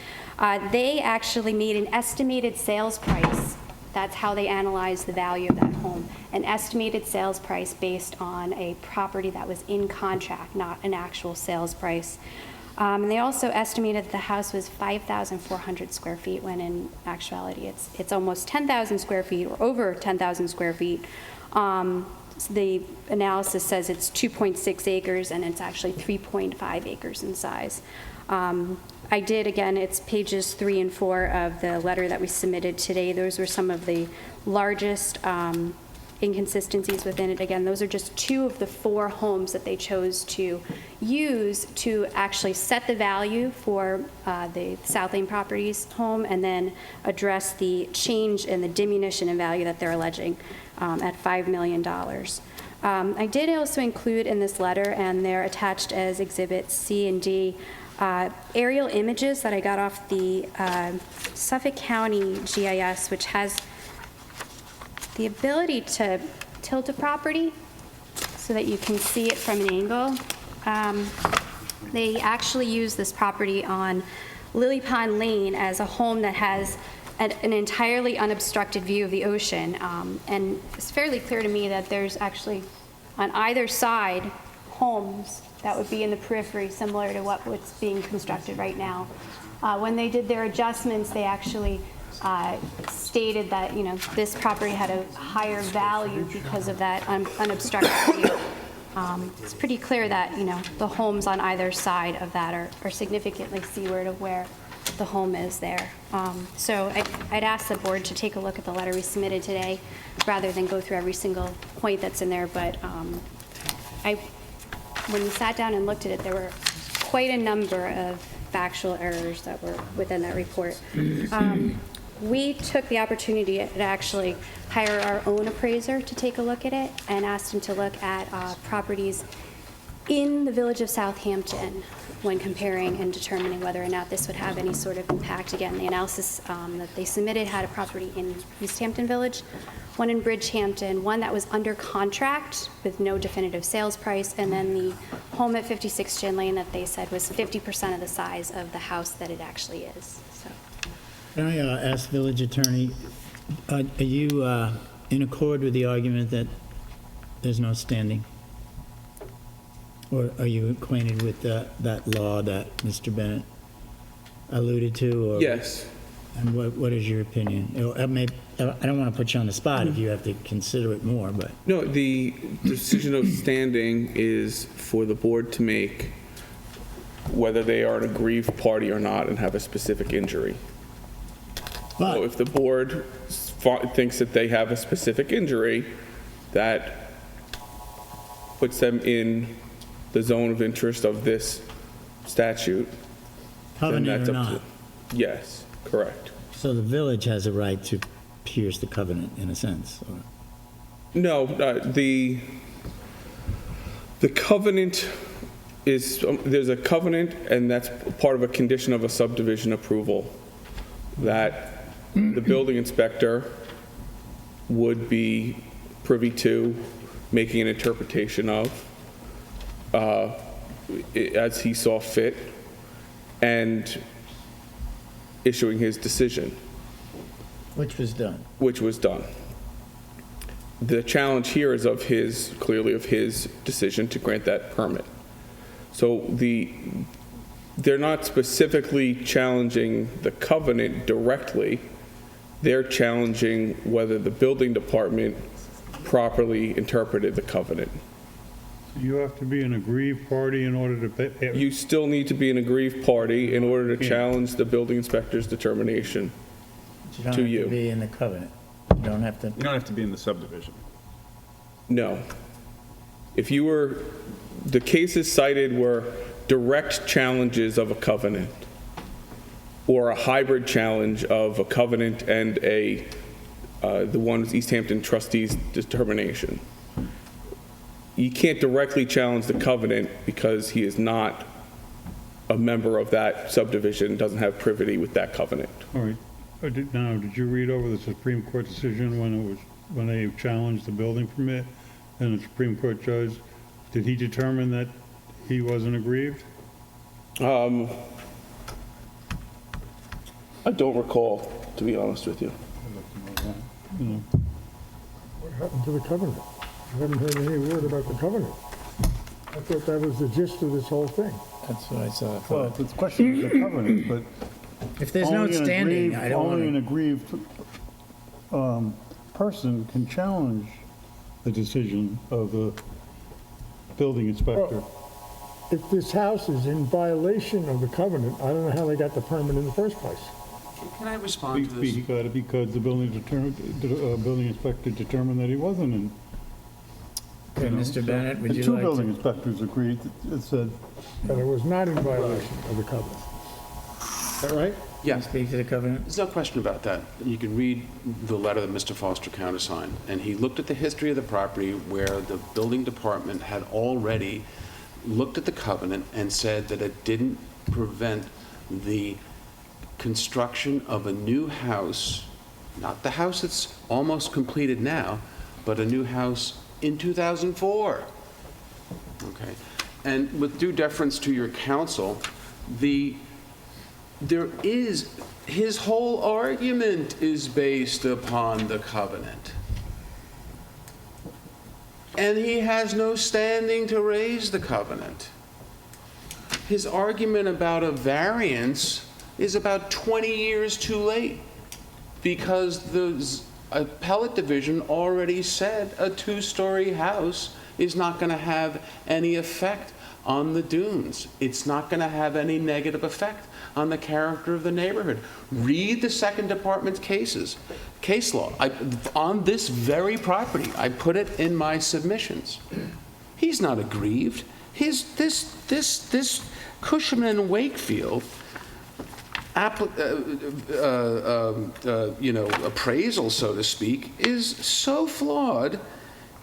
They actually made an estimated sales price. That's how they analyzed the value of that home. An estimated sales price based on a property that was in contract, not an actual sales price. And they also estimated that the house was 5,400 square feet, when in actuality it's almost 10,000 square feet, or over 10,000 square feet. So the analysis says it's 2.6 acres, and it's actually 3.5 acres in size. I did, again, it's pages 3 and 4 of the letter that we submitted today. Those were some of the largest inconsistencies within it. Again, those are just 2 of the 4 homes that they chose to use to actually set the value for the South Lane Properties home, and then address the change in the diminution in value that they're alleging at $5 million. I did also include in this letter, and they're attached as Exhibits C and D, aerial images that I got off the Suffolk County GIS, which has the ability to tilt a property so that you can see it from an angle. They actually use this property on Lily Pond Lane as a home that has an entirely unobstructed view of the ocean. And it's fairly clear to me that there's actually, on either side, homes that would be in the periphery, similar to what's being constructed right now. When they did their adjustments, they actually stated that, this property had a higher value because of that unobstructed view. It's pretty clear that, the homes on either side of that are significantly seaward of where the home is there. So I'd ask the board to take a look at the letter we submitted today, rather than go through every single point that's in there. But when we sat down and looked at it, there were quite a number of factual errors that were within that report. We took the opportunity to actually hire our own appraiser to take a look at it, and asked him to look at properties in the village of Southampton when comparing and determining whether or not this would have any sort of impact. Again, the analysis that they submitted had a property in Southampton Village, one in Bridgehampton, one that was under contract with no definitive sales price, and then the home at 56 Gin Lane that they said was 50% of the size of the house that it actually is. So. Can I ask village attorney, are you in accord with the argument that there's no standing? Or are you acquainted with that law that Mr. Bennett alluded to? Or, Yes. and what is your opinion? I don't want to put you on the spot if you have to consider it more, but. No, the decision of standing is for the board to make, whether they are an aggrieved party or not and have a specific injury. So if the board thinks that they have a specific injury that puts them in the zone of interest of this statute, then Covenant that's or up not? to. Yes, correct. So the village has a right to pierce the covenant in a sense? Or? No, the covenant is, there's a covenant, and that's part of a condition of a subdivision approval that the building inspector would be privy to making an interpretation of as he saw fit, and issuing his decision. Which was done. Which was done. The challenge here is clearly of his decision to grant that permit. So they're not specifically challenging the covenant directly. They're challenging whether the building department properly interpreted the covenant. You have to be an aggrieved party in order to pay. You still need to be an aggrieved party in order to challenge the building inspector's determination But you don't to have you. to be in the covenant. You don't have to. You don't have to be in the subdivision. No. If you were, the cases cited were direct challenges of a covenant, or a hybrid challenge of a covenant and the one with East Hampton trustees' determination. You can't directly challenge the covenant because he is not a member of that subdivision, doesn't have privity with that covenant. All right. Now, did you read over the Supreme Court decision when they challenged the building permit, and the Supreme Court judge, did he determine that he wasn't aggrieved? I don't recall, to be honest with you. What happened to the covenant? I haven't heard any word about the covenant. I thought that was the gist of this whole thing. That's what I saw. Well, the question is the covenant, but If there's no only an standing, aggrieved- I don't Only an want aggrieved person can challenge the decision of the building inspector. If this house is in violation of the covenant, I don't know how they got the permit in the first place. Can I respond to this? Because the building inspector determined that he wasn't in. to. Okay, Mr. Bennett, would And you two like building to? inspectors agreed, it said, And it was not in violation of the covenant. Is that right? Yeah. Can you speak to the covenant? There's no question about that. You can read the letter that Mr. Foster countersigned, and he looked at the history of the property where the building department had already looked at the covenant and said that it didn't prevent the construction of a new house, not the house that's almost completed now, but a new house in 2004. Okay. And with due deference to your counsel, his whole argument is based upon the covenant. And he has no standing to raise the covenant. His argument about a variance is about 20 years too late, because the appellate division already said a two-story house is not going to have any effect on the dunes. It's not going to have any negative effect on the character of the neighborhood. Read the second department's case law. On this very property, I put it in my submissions. He's not aggrieved. This Cushman and Wakefield appraisal, so to speak, is so flawed.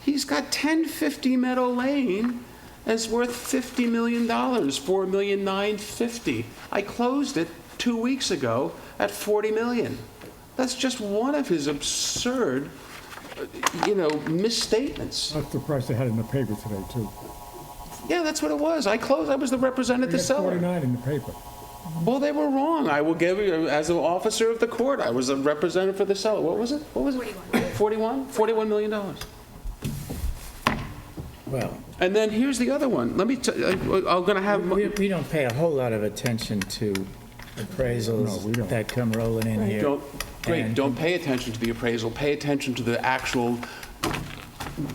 He's got 1050 Meadow Lane, and it's worth $50 million, $4,950,000. I closed it 2 weeks ago at $40 million. That's just one of his absurd, misstatements. That's the price they had in the paper today, too. Yeah, that's what it was. I closed. I was the representative seller. 49 in the paper. Well, they were wrong. I will give you, as an officer of the court, I was a representative for the seller. What was it? 41. $41 million. Well, And then here's the other one. Let me, I'm going to have, we don't pay a whole lot of attention to appraisals that come rolling in here. don't pay attention to the appraisal. Pay attention to the actual,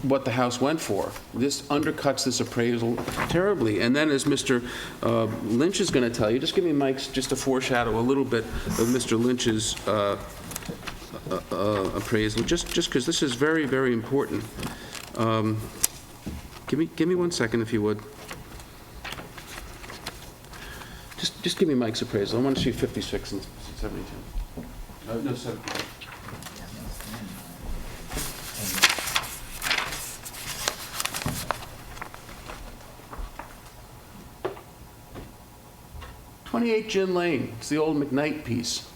what the house went for. This undercuts this appraisal terribly. And then as Mr. Lynch is going to tell you, just give me Mike's, just to foreshadow a little bit of Mr. Lynch's appraisal, just because this is very, very important. Give me 1 second, if you would. Just give me Mike's appraisal. I want to see 56 and 72. No, 70. "28 Gin Lane." It's the old McKnight piece.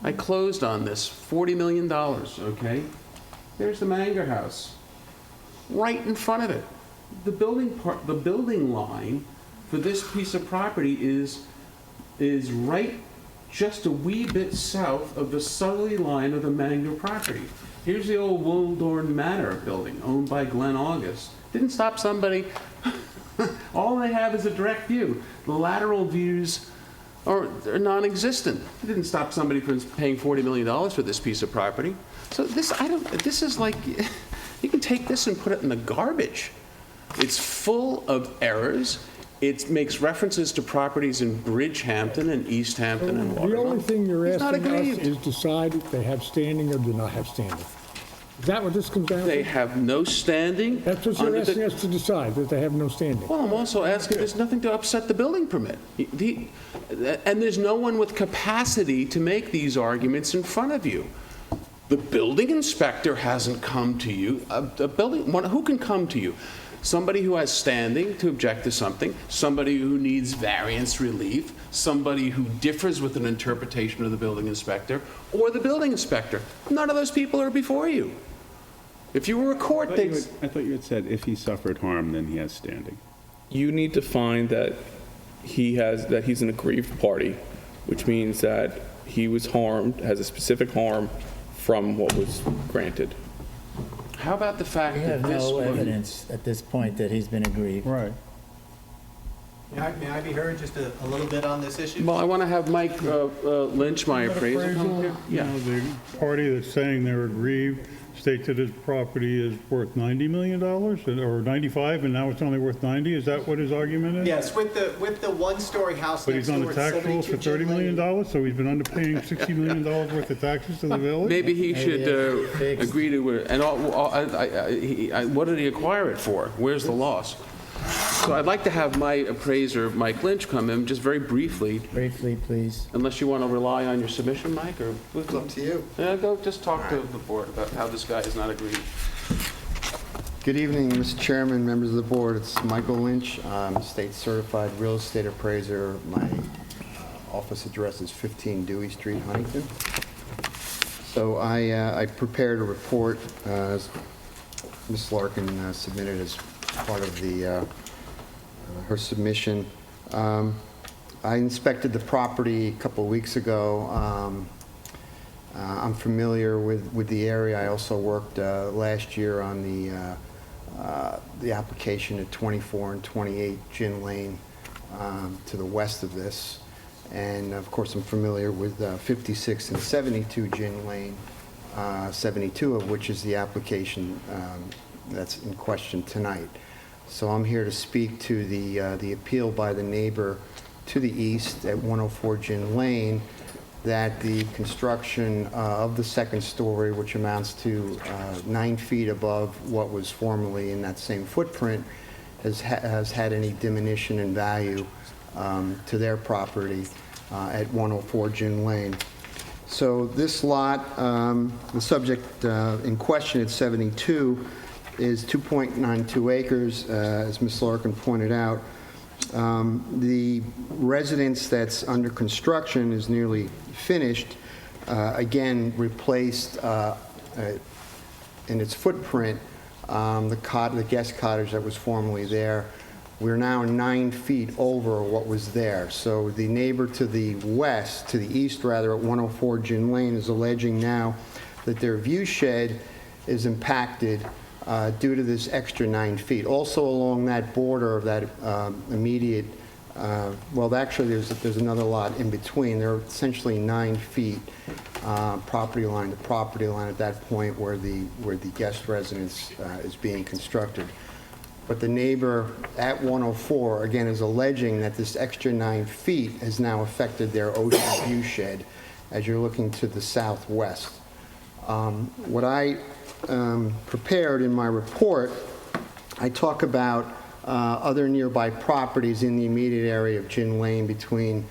I closed on this, $40 million. Okay. There's the Manger house, right in front of it. The building line for this piece of property is right just a wee bit south of the southerly line of the Manger property. Here's the old Wildorn Manor building owned by Glenn August. Didn't stop somebody. All they have is a direct view. The lateral views are non-existent. It didn't stop somebody from paying $40 million for this piece of property. So this is like, you can take this and put it in the garbage. It's full of errors. It makes references to properties in Bridgehampton and East Hampton and Waterloo. The only thing you're He's not asking us aggrieved. is decide if they have standing or do not have standing. Is that what this comes down They to? have no standing. That's what you're under the- asking us to decide, that they have no standing. Well, I'm also asking, there's nothing to upset the building permit. And there's no one with capacity to make these arguments in front of you. The building inspector hasn't come to you. Who can come to you? Somebody who has standing to object to something, somebody who needs variance relief, somebody who differs with an interpretation of the building inspector, or the building inspector. None of those people are before you. If you were a court, I thought you had said if he suffered harm, then he has standing. You need to find that he's an aggrieved party, which means that he was harmed, has a specific harm from what was granted. How about the fact We that have this no one... evidence at this point that he's been aggrieved. Right. May I be heard just a little bit on this issue? Well, I want to have Mike Lynch, my appraiser, come up here. You know, the party that's saying they're aggrieved states that his property is worth $90 million or 95, and now it's only worth 90. Is that what his argument is? Yes, with the one-story house But next he's on door the at tax rolls for 72 $30 Gin million, Lane. so he's been underpaying $60 million worth of taxes to the village? Maybe he should fixed. agree to it. And what did he acquire it for? Where's the loss? So I'd like to have my appraiser, Mike Lynch, come in just very briefly, Briefly, please. unless you want to rely on your submission, Mike, or... It's up to you. Yeah, go, just talk to the board about how this guy has not agreed. Good evening, Mr. Chairman, members of the board. It's Michael Lynch. I'm a state-certified real estate appraiser. My office address is 15 Dewey Street, Huntington. So I prepared a report, Ms. Larkin submitted as part of her submission. I inspected the property a couple of weeks ago. I'm familiar with the area. I also worked last year on the application at 24 and 28 Gin Lane to the west of this. And of course, I'm familiar with 56 and 72 Gin Lane, 72 of which is the application that's in question tonight. So I'm here to speak to the appeal by the neighbor to the east at 104 Gin Lane, that the construction of the second story, which amounts to 9 feet above what was formerly in that same footprint, has had any diminution in value to their property at 104 Gin Lane. So this lot, the subject in question at 72, is 2.92 acres, as Ms. Larkin pointed out. The residence that's under construction is nearly finished, again replaced in its footprint the guest cottage that was formerly there. We're now 9 feet over what was there. So the neighbor to the west, to the east rather, at 104 Gin Lane is alleging now that their view shed is impacted due to this extra 9 feet. Also along that border of that immediate, well, actually there's another lot in between. They're essentially 9 feet property line to property line at that point where the guest residence is being constructed. But the neighbor at 104, again, is alleging that this extra 9 feet has now affected their ocean view shed as you're looking to the southwest. What I prepared in my report, I talk about other nearby properties in the immediate area of Gin Lane between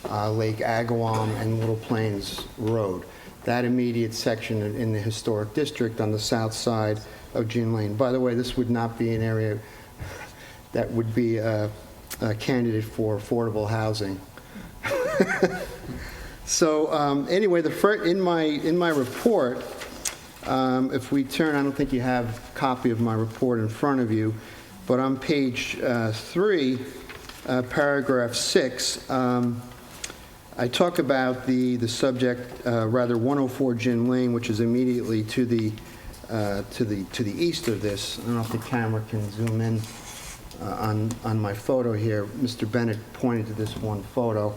Lake Agawam and Little Plains Road. That immediate section in the historic district on the south side of Gin Lane. By the way, this would not be an area that would be a candidate for affordable housing. So anyway, in my report, if we turn, I don't think you have a copy of my report in front of you, but on page 3, paragraph 6, I talk about the subject, rather 104 Gin Lane, which is immediately to the east of this. I don't know if the camera can zoom in on my photo here. Mr. Bennett pointed to this one photo.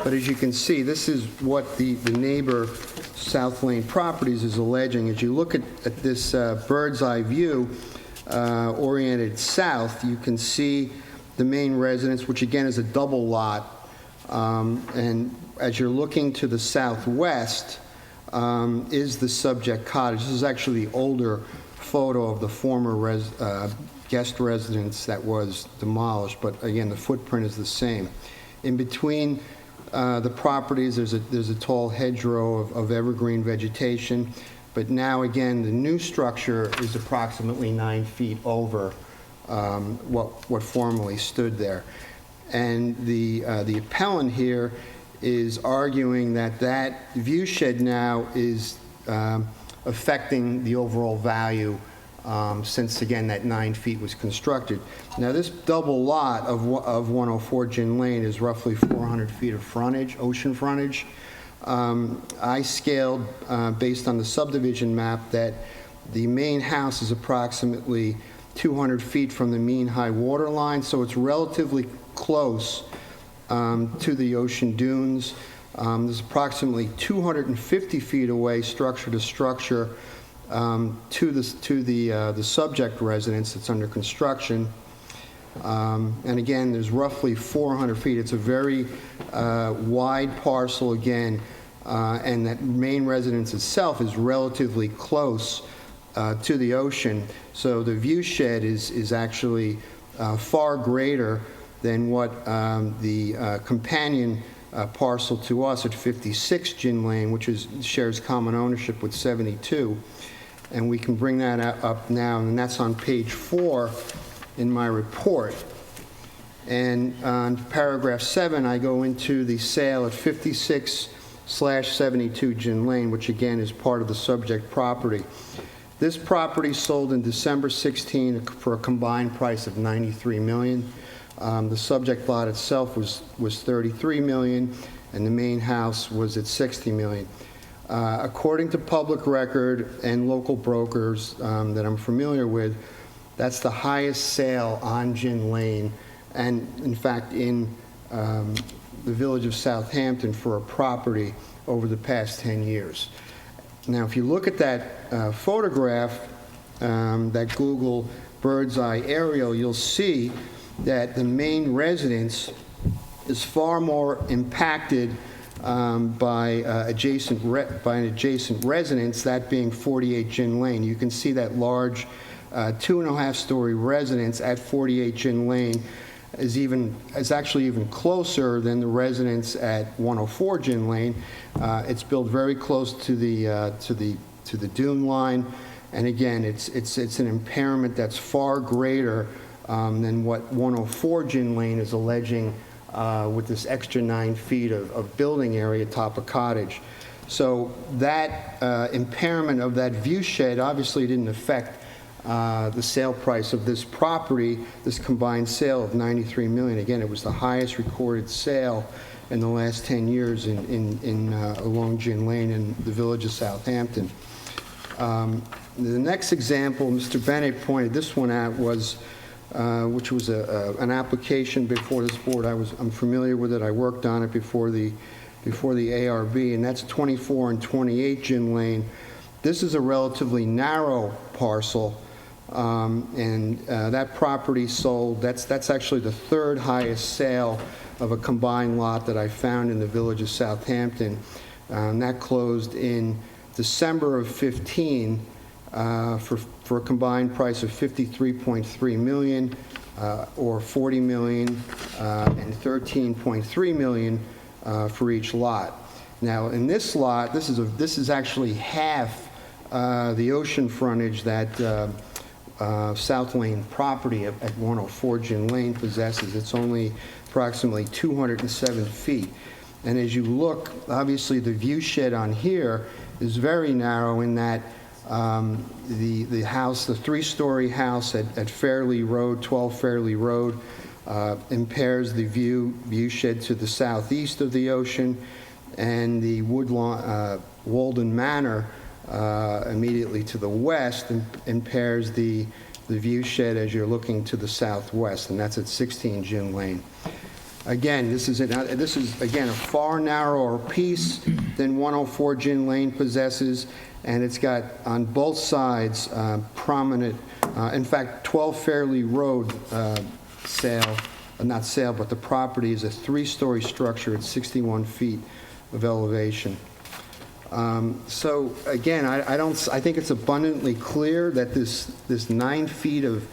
But as you can see, this is what the neighbor, South Lane Properties, is alleging. As you look at this bird's eye view oriented south, you can see the main residence, which again is a double lot. And as you're looking to the southwest, is the subject cottage. This is actually the older photo of the former guest residence that was demolished, but again, the footprint is the same. In between the properties, there's a tall hedgerow of evergreen vegetation, but now again, the new structure is approximately 9 feet over what formerly stood there. And the appellant here is arguing that view shed now is affecting the overall value since, again, that 9 feet was constructed. Now, this double lot of 104 Gin Lane is roughly 400 feet of frontage, ocean frontage. I scaled, based on the subdivision map, that the main house is approximately 200 feet from the mean high water line, so it's relatively close to the ocean dunes. There's approximately 250 feet away, structure to structure, to the subject residence that's under construction. And again, there's roughly 400 feet. It's a very wide parcel again, and that main residence itself is relatively close to the ocean. So the view shed is actually far greater than what the companion parcel to us at 56 Gin Lane, which shares common ownership with 72. And we can bring that up now, and that's on page 4 in my report. And on paragraph 7, I go into the sale at 56/72 Gin Lane, which again is part of the subject property. This property sold in December 16 for a combined price of $93 million. The subject lot itself was $33 million, and the main house was at $60 million. According to public record and local brokers that I'm familiar with, that's the highest sale on Gin Lane, and in fact in the village of Southampton for a property over the past 10 years. Now, if you look at that photograph, that Google bird's eye aerial, you'll see that the main residence is far more impacted by an adjacent residence, that being 48 Gin Lane. You can see that large 2.5-story residence at 48 Gin Lane is actually even closer than the residence at 104 Gin Lane. It's built very close to the dune line, and again, it's an impairment that's far greater than what 104 Gin Lane is alleging with this extra 9 feet of building area atop a cottage. So that impairment of that view shed obviously didn't affect the sale price of this property, this combined sale of $93 million. Again, it was the highest recorded sale in the last 10 years along Gin Lane in the village of Southampton. The next example, Mr. Bennett pointed this one out, was which was an application before this board. I'm familiar with it. I worked on it before the ARB, and that's 24 and 28 Gin Lane. This is a relatively narrow parcel, and that property sold. That's actually the third highest sale of a combined lot that I found in the village of Southampton. That closed in December of 15 for a combined price of $53.3 million, or $40 million and $13.3 million for each lot. Now, in this lot, this is actually half the ocean frontage that South Lane property at 104 Gin Lane possesses. It's only approximately 207 feet. And as you look, obviously the view shed on here is very narrow in that the house, the 3-story house at Fairley Road, 12 Fairley Road, impairs the view shed to the southeast of the ocean, and the Walden Manor immediately to the west impairs the view shed as you're looking to the southwest, and that's at 16 Gin Lane. Again, this is again a far narrower piece than 104 Gin Lane possesses, and it's got on both sides prominent, in fact, 12 Fairley Road not sale, but the property is a 3-story structure at 61 feet of elevation. So again, I think it's abundantly clear that this 9 feet of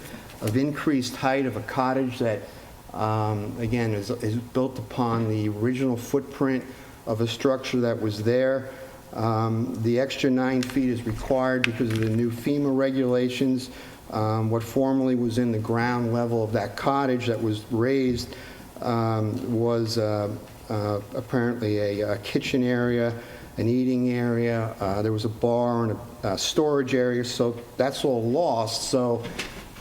increased height of a cottage that again is built upon the original footprint of a structure that was there. The extra 9 feet is required because of the new FEMA regulations. What formerly was in the ground level of that cottage that was raised was apparently a kitchen area, an eating area. There was a bar and a storage area, so that's all lost. So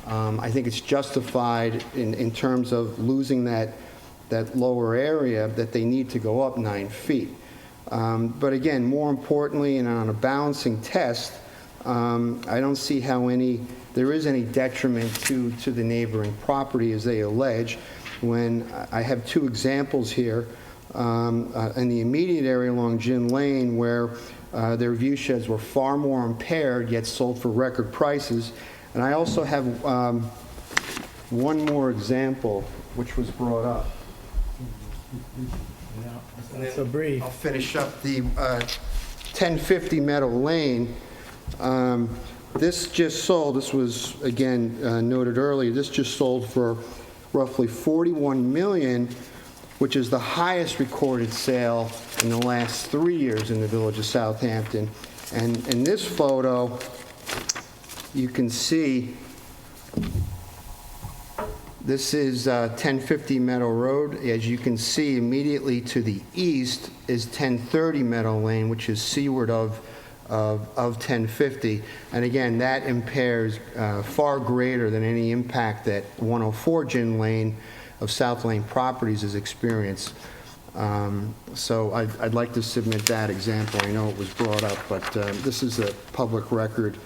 I think it's justified in terms of losing that lower area that they need to go up 9 feet. But again, more importantly, and on a balancing test, I don't see how there is any detriment to the neighboring property as they allege, when I have 2 examples here in the immediate area along Gin Lane where their view sheds were far more impaired yet sold for record prices. And I also have one more example which was brought up. So brief. I'll finish up the 1050 Meadow Lane. This just sold, this was, again, noted earlier, this just sold for roughly $41 million, which is the highest recorded sale in the last 3 years in the village of Southampton. And in this photo, you can see this is 1050 Meadow Road. As you can see, immediately to the east is 1030 Meadow Lane, which is seaward of 1050. And again, that impairs far greater than any impact that 104 Gin Lane of South Lane Properties has experienced. So I'd like to submit that example. I know it was brought up, but this is a public record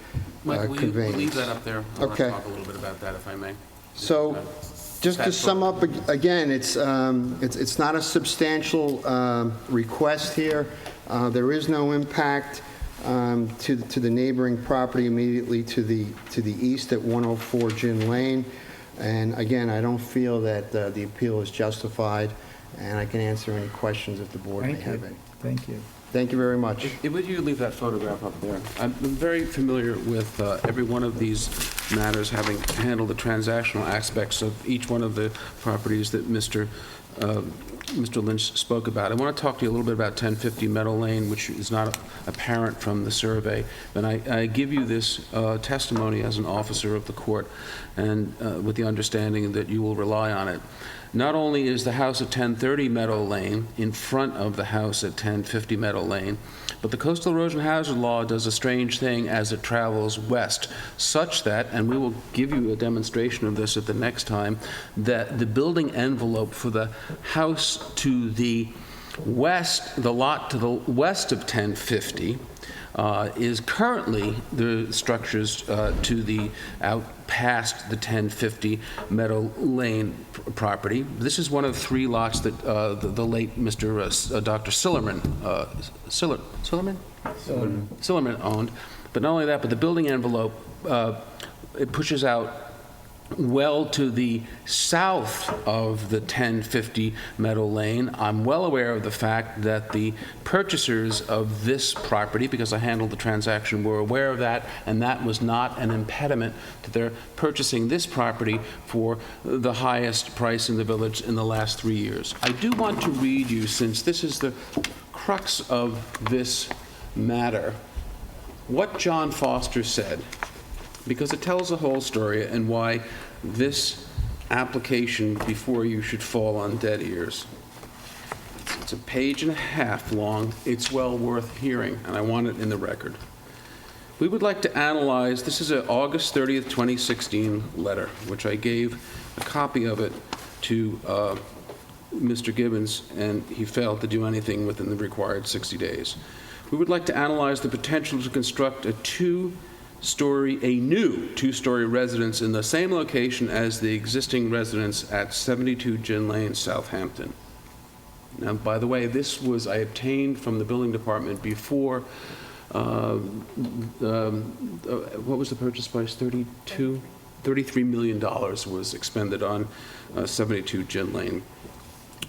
Mike, will you conveyance. leave that up there? I want Okay. to talk a little bit about that, if I may. So, just to sum up, again, it's not a substantial request here. There is no impact to the neighboring property immediately to the east at 104 Gin Lane. And again, I don't feel that the appeal is justified, and I can answer any questions if the board may have any. Thank you. Thank you very much. Would you leave that photograph up there? I'm very familiar with every one of these matters, having handled the transactional aspects of each one of the properties that Mr. Lynch spoke about. I want to talk to you a little bit about 1050 Meadow Lane, which is not apparent from the survey. And I give you this testimony as an officer of the court, and with the understanding that you will rely on it. Not only is the house at 1030 Meadow Lane in front of the house at 1050 Meadow Lane, but the Coastal Erosion Hazard Law does a strange thing as it travels west, such that, and we will give you a demonstration of this at the next time, that the building envelope for the house to the west, the lot to the west of 1050, is currently the structures to the out past the 1050 Meadow Lane property. This is one of 3 lots that the late Mr. Dr. Sillerman owned. But not only that, but the building envelope, it pushes out well to the south of the 1050 Meadow Lane. I'm well aware of the fact that the purchasers of this property, because I handled the transaction, were aware of that, and that was not an impediment to their purchasing this property for the highest price in the village in the last 3 years. I do want to read you, since this is the crux of this matter, what John Foster said, because it tells the whole story and why this application before you should fall on dead ears. It's a page and a half long. It's well worth hearing, and I want it in the record. We would like to analyze, this is an August 30th, 2016 letter, which I gave a copy of it to Mr. Gibbons, and he failed to do anything within the required 60 days. We would like to analyze the potential to construct a new two-story residence in the same location as the existing residence at 72 Gin Lane, Southampton. Now, by the way, this was I obtained from the building department before, what was the purchase price, $33 million was expended on 72 Gin Lane.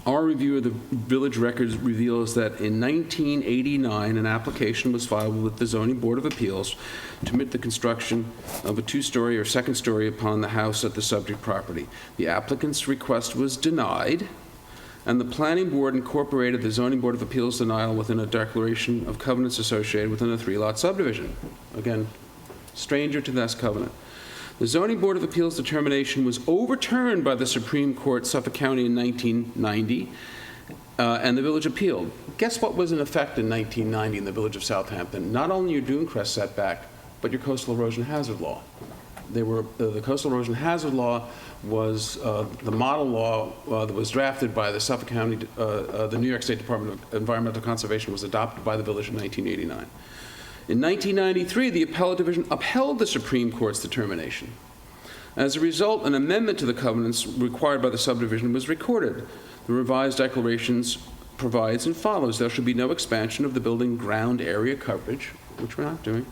Our review of the village records reveals that in 1989, an application was filed with the Zoning Board of Appeals to permit the construction of a 2-story or 2nd story upon the house at the subject property. The applicant's request was denied, and the Planning Board incorporated the Zoning Board of Appeals denial within a declaration of covenants associated within a 3-lot subdivision. Again, stranger to this covenant. The Zoning Board of Appeals determination was overturned by the Supreme Court, Suffolk County, in 1990, and the village appealed. Guess what was in effect in 1990 in the village of Southampton? Not only your dune crest setback, but your coastal erosion hazard law. The coastal erosion hazard law was the model law that was drafted by the Suffolk County, the New York State Department of Environmental Conservation was adopted by the village in 1989. In 1993, the Appellate Division upheld the Supreme Court's determination. As a result, an amendment to the covenants required by the subdivision was recorded. The revised declarations provides and follows: there shall be no expansion of the building ground area coverage, which we're not doing,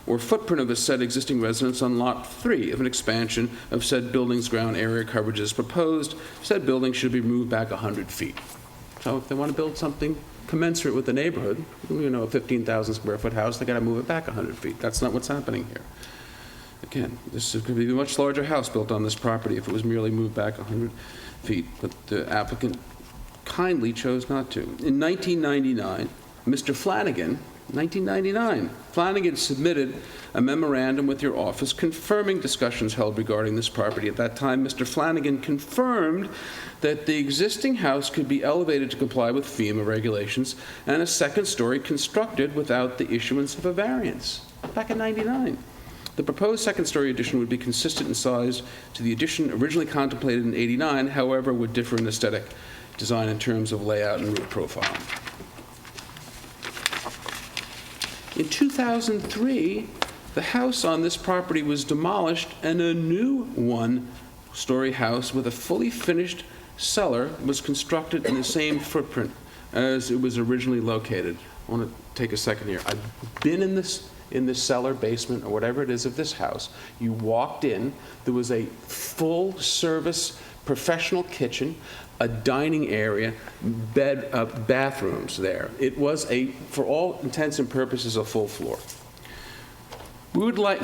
or footprint of the said existing residence on Lot 3. If an expansion of said building's ground area coverage is proposed, said building should be moved back 100 feet. So if they want to build something commensurate with the neighborhood, a 15,000 square foot house, they got to move it back 100 feet. That's not what's happening here. Again, this could be a much larger house built on this property if it was merely moved back 100 feet, but the applicant kindly chose not to. In 1999, Mr. Flanagan, Flanagan submitted a memorandum with your office confirming discussions held regarding this property. At that time, Mr. Flanagan confirmed that the existing house could be elevated to comply with FEMA regulations and a second story constructed without the issuance of a variance. Back in 99. The proposed second-story addition would be consistent in size to the addition originally contemplated in 89, however, would differ in aesthetic design in terms of layout and roof profile. In 2003, the house on this property was demolished and a new one-story house with a fully finished cellar was constructed in the same footprint as it was originally located. I want to take a second here. I've been in this cellar, basement, or whatever it is of this house. You walked in, there was a full-service professional kitchen, a dining area, bathrooms there. It was for all intents and purposes, a full floor. We would like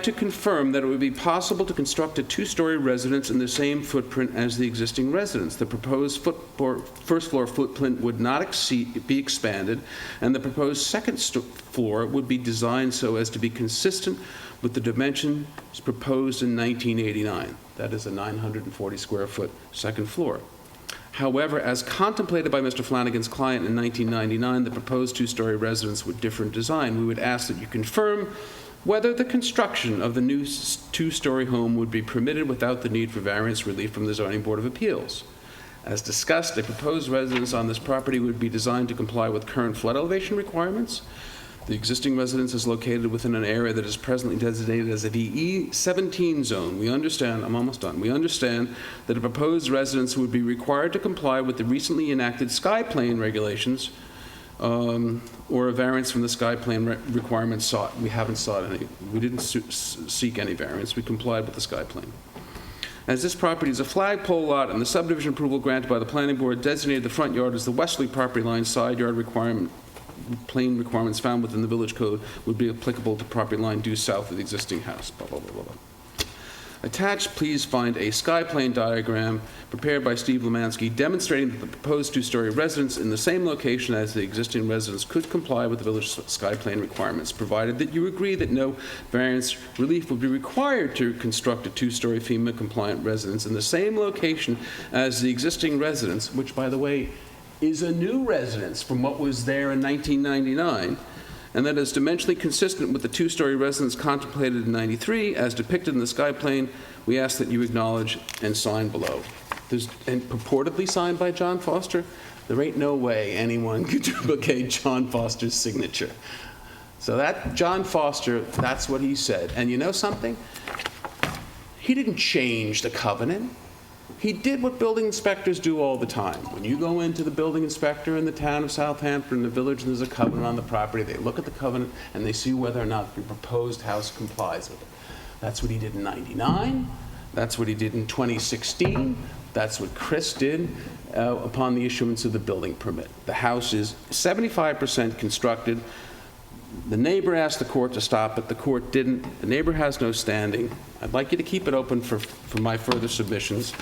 to confirm that it would be possible to construct a two-story residence in the same footprint as the existing residence. The proposed first floor footprint would not be expanded, and the proposed second floor would be designed so as to be consistent with the dimensions proposed in 1989. That is a 940 square foot second floor. However, as contemplated by Mr. Flanagan's client in 1999, the proposed two-story residence would differ in design. We would ask that you confirm whether the construction of the new two-story home would be permitted without the need for variance relief from the Zoning Board of Appeals. As discussed, a proposed residence on this property would be designed to comply with current flood elevation requirements. The existing residence is located within an area that is presently designated as a VE 17 zone. We understand, I'm almost done. We understand that a proposed residence would be required to comply with the recently enacted sky plane regulations or a variance from the sky plane requirements sought. We haven't sought any. We didn't seek any variance. We complied with the sky plane. As this property is a flagpole lot and the subdivision approval granted by the planning board designated the front yard as the westerly property line, side yard plane requirements found within the village code would be applicable to property line due south of the existing house, blah, blah, blah, blah, blah. Attached, please find a sky plane diagram prepared by Steve Lemansky demonstrating that the proposed two-story residence in the same location as the existing residence could comply with the village sky plane requirements, provided that you agree that no variance relief would be required to construct a two-story FEMA-compliant residence in the same location as the existing residence, which, by the way, is a new residence from what was there in 1999, and that is dimensionally consistent with the two-story residence contemplated in 93 as depicted in the sky plane. We ask that you acknowledge and sign below. And purportedly signed by John Foster. There ain't no way anyone could duplicate John Foster's signature. So that John Foster, that's what he said. And you know something? He didn't change the covenant. He did what building inspectors do all the time. When you go into the building inspector in the town of Southampton, the village, and there's a covenant on the property, they look at the covenant and they see whether or not the proposed house complies with it. That's what he did in 99. That's what he did in 2016. That's what Chris did upon the issuance of the building permit. The house is 75% constructed. The neighbor asked the court to stop it. The court didn't. The neighbor has no standing. I'd like you to keep it open for my further submissions,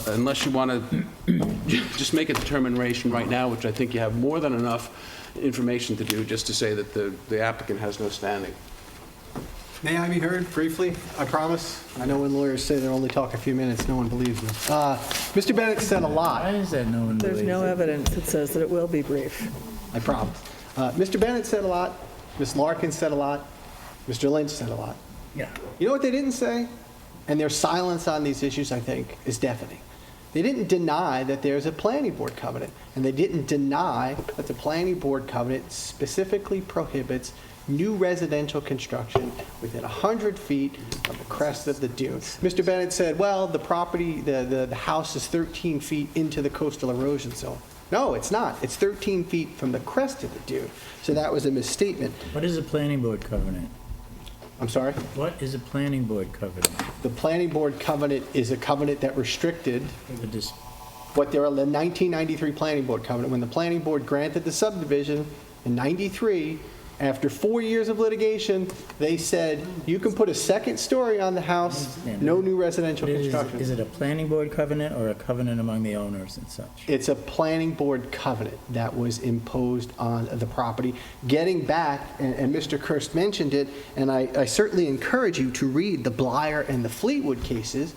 unless you want to just make a determination right now, which I think you have more than enough information to do, just to say that the applicant has no standing. May I be heard briefly? I promise. I know when lawyers say they'll only talk a few minutes, no one believes them. Mr. Bennett said a lot. Why is that no one There's believes no it? evidence that says that it will be brief. I promise. Mr. Bennett said a lot. Ms. Larkin said a lot. Mr. Lynch said a lot. Yeah. You know what they didn't say? And their silence on these issues, I think, is deafening. They didn't deny that there's a planning board covenant, and they didn't deny that the planning board covenant specifically prohibits new residential construction within 100 feet of the crest of the dune. Mr. Bennett said, well, the property, the house is 13 feet into the coastal erosion zone. No, it's not. It's 13 feet from the crest of the dune. So that was a misstatement. What is a planning board covenant? I'm sorry? What is a planning board covenant? The planning board covenant is a covenant that restricted Just what there are the 1993 planning board covenant. When the planning board granted the subdivision in 93, After 4 years of litigation, they said, you can put a second story on the house, no new residential construction. Is it a planning board covenant or a covenant among the owners and such? It's a planning board covenant that was imposed on the property. Getting back, and Mr. Kirst mentioned it, and I certainly encourage you to read the Blyer and the Fleetwood cases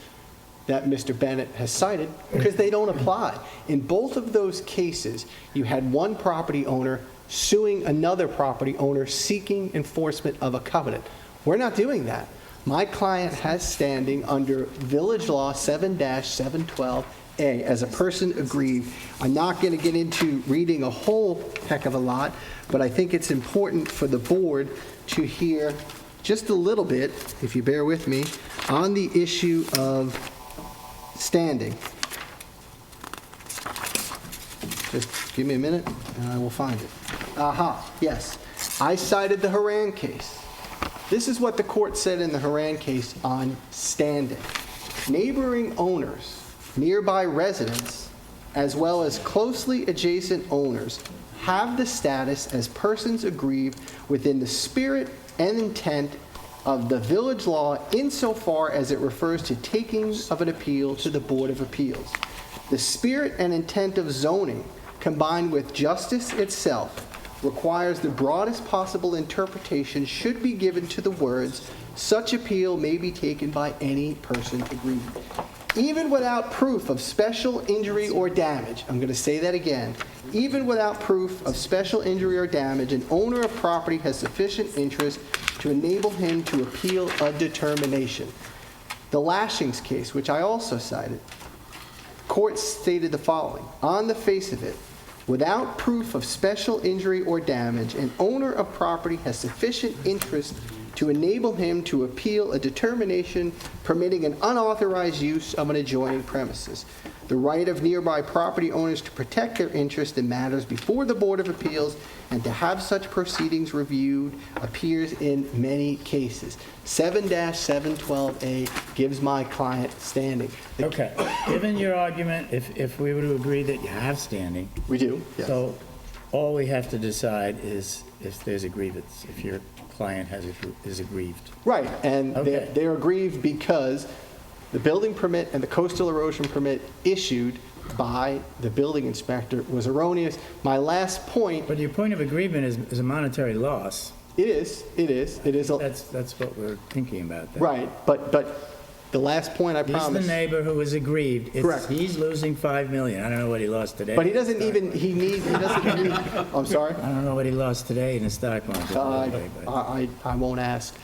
that Mr. Bennett has cited, because they don't apply. In both of those cases, you had one property owner suing another property owner seeking enforcement of a covenant. We're not doing that. My client has standing under Village Law 7-712A as a person aggrieved. I'm not going to get into reading a whole heck of a lot, but I think it's important for the board to hear just a little bit, if you bear with me, on the issue of standing. Just give me a minute and I will find it. Yes. I cited the Haran case. This is what the court said in the Haran case on standing. Neighboring owners, nearby residents, as well as closely adjacent owners have the status as persons aggrieved within the spirit and intent of the village law insofar as it refers to taking of an appeal to the Board of Appeals. The spirit and intent of zoning, combined with justice itself, requires the broadest possible interpretation should be given to the words, such appeal may be taken by any person aggrieved. Even without proof of special injury or damage, I'm going to say that again, even without proof of special injury or damage, an owner of property has sufficient interest to enable him to appeal a determination. The Lashings case, which I also cited, court stated the following: on the face of it, without proof of special injury or damage, an owner of property has sufficient interest to enable him to appeal a determination permitting an unauthorized use of an adjoining premises. The right of nearby property owners to protect their interest in matters before the Board of Appeals and to have such proceedings reviewed appears in many cases. 7-712A gives my client standing. Okay, given your argument, if we were to agree that you have standing. We do, yes. So all we have to decide is if there's a grievance, if your client is aggrieved. Right, and Okay. they're aggrieved because the building permit and the coastal erosion permit issued by the building inspector was erroneous. My last point. But your point of agreement is a monetary loss. It is. That's what we're thinking about. Then. Right, but the last point I promised. He's the neighbor who was aggrieved. Correct. He's losing $5 million. I don't know what he lost today. But he doesn't need, I'm sorry? I don't know what he lost today in the stock market. I won't ask.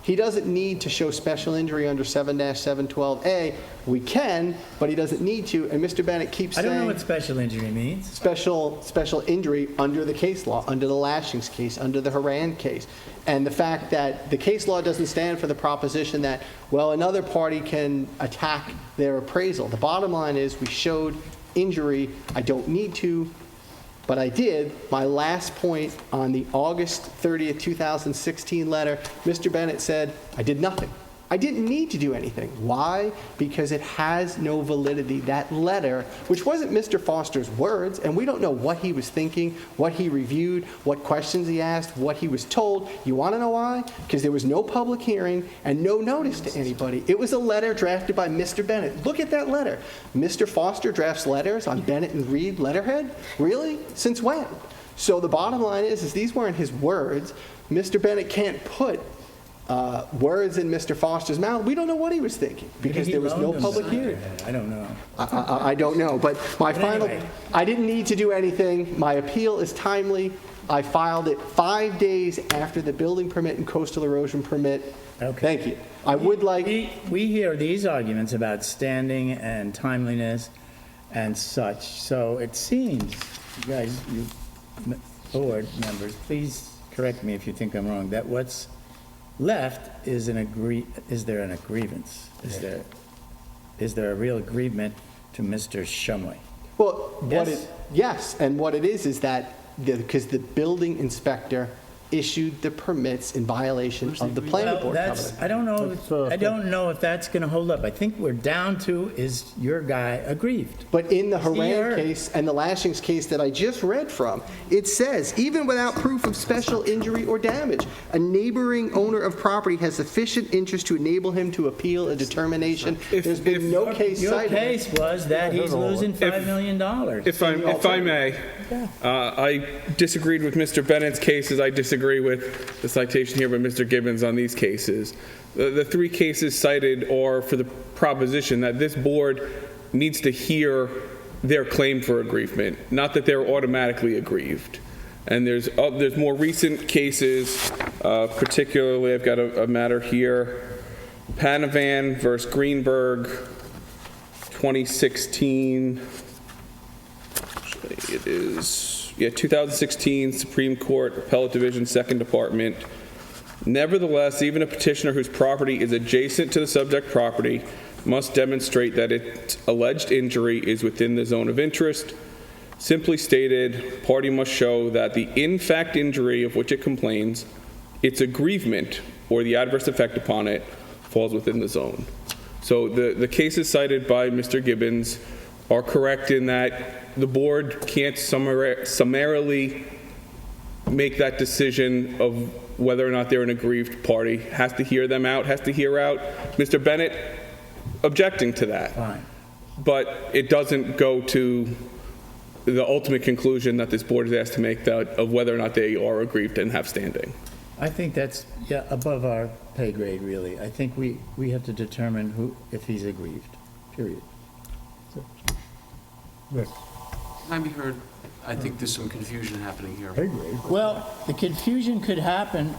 He doesn't need to show special injury under 7-712A. We can, but he doesn't need to. And Mr. Bennett keeps saying. I don't know what special injury means. Special injury under the case law, under the Lashings case, under the Haran case. And the fact that the case law doesn't stand for the proposition that, well, another party can attack their appraisal. The bottom line is we showed injury. I don't need to, but I did. My last point on the August 30th, 2016 letter, Mr. Bennett said, I did nothing. I didn't need to do anything. Why? Because it has no validity. That letter, which wasn't Mr. Foster's words, and we don't know what he was thinking, what he reviewed, what questions he asked, what he was told. You want to know why? Because there was no public hearing and no notice to anybody. It was a letter drafted by Mr. Bennett. Look at that letter. Mr. Foster drafts letters on Bennett and Reed letterhead? Really? Since when? So the bottom line is these weren't his words. Mr. Bennett can't put words in Mr. Foster's mouth. We don't know what he was thinking because there was no public hearing. I don't know. I don't know. But anyway. I didn't need to do anything. My appeal is timely. I filed it 5 days after the building permit and coastal erosion permit. Okay. Thank you. I would like. We hear these arguments about standing and timeliness and such. So it seems, you guys, you board members, please correct me if you think I'm wrong, that what's left is is there an aggrievance? Is there a real aggrievement to Mr. Shumway? Well, Yes? yes, and what it is that because the building inspector issued the permits in violation of the planning Well, board that's, covenant. I don't know if that's going to hold up. I think we're down to, is your guy aggrieved? But in the Haran Here. case and the Lashings case that I just read from, it says, even without proof of special injury or damage, a neighboring owner of property has sufficient interest to enable him to appeal a determination. There's been no case Your cited. case was that he's losing $5 million. If I may, I disagreed with Mr. Bennett's cases. I disagree with the citation here by Mr. Gibbons on these cases. The three cases cited are for the proposition that this board needs to hear their claim for aggrievement, not that they're automatically aggrieved. And there's more recent cases, particularly I've got a matter here, Panavan versus Greenberg, 2016. It is, 2016 Supreme Court Appellate Division, 2nd Department. Nevertheless, even a petitioner whose property is adjacent to the subject property must demonstrate that its alleged injury is within the zone of interest. Simply stated, party must show that the in-fact injury of which it complains, its aggrievement, or the adverse effect upon it, falls within the zone. So the cases cited by Mr. Gibbons are correct in that the board can't summarily make that decision of whether or not they're an aggrieved party. Has to hear them out, has to hear out Mr. Bennett objecting to that. Fine. But it doesn't go to the ultimate conclusion that this board is asked to make of whether or not they are aggrieved and have standing. I think that's, above our pay grade, really. I think we have to determine if he's aggrieved, period. Yes. Can I be heard? I think there's some confusion happening here. Well, the confusion could happen.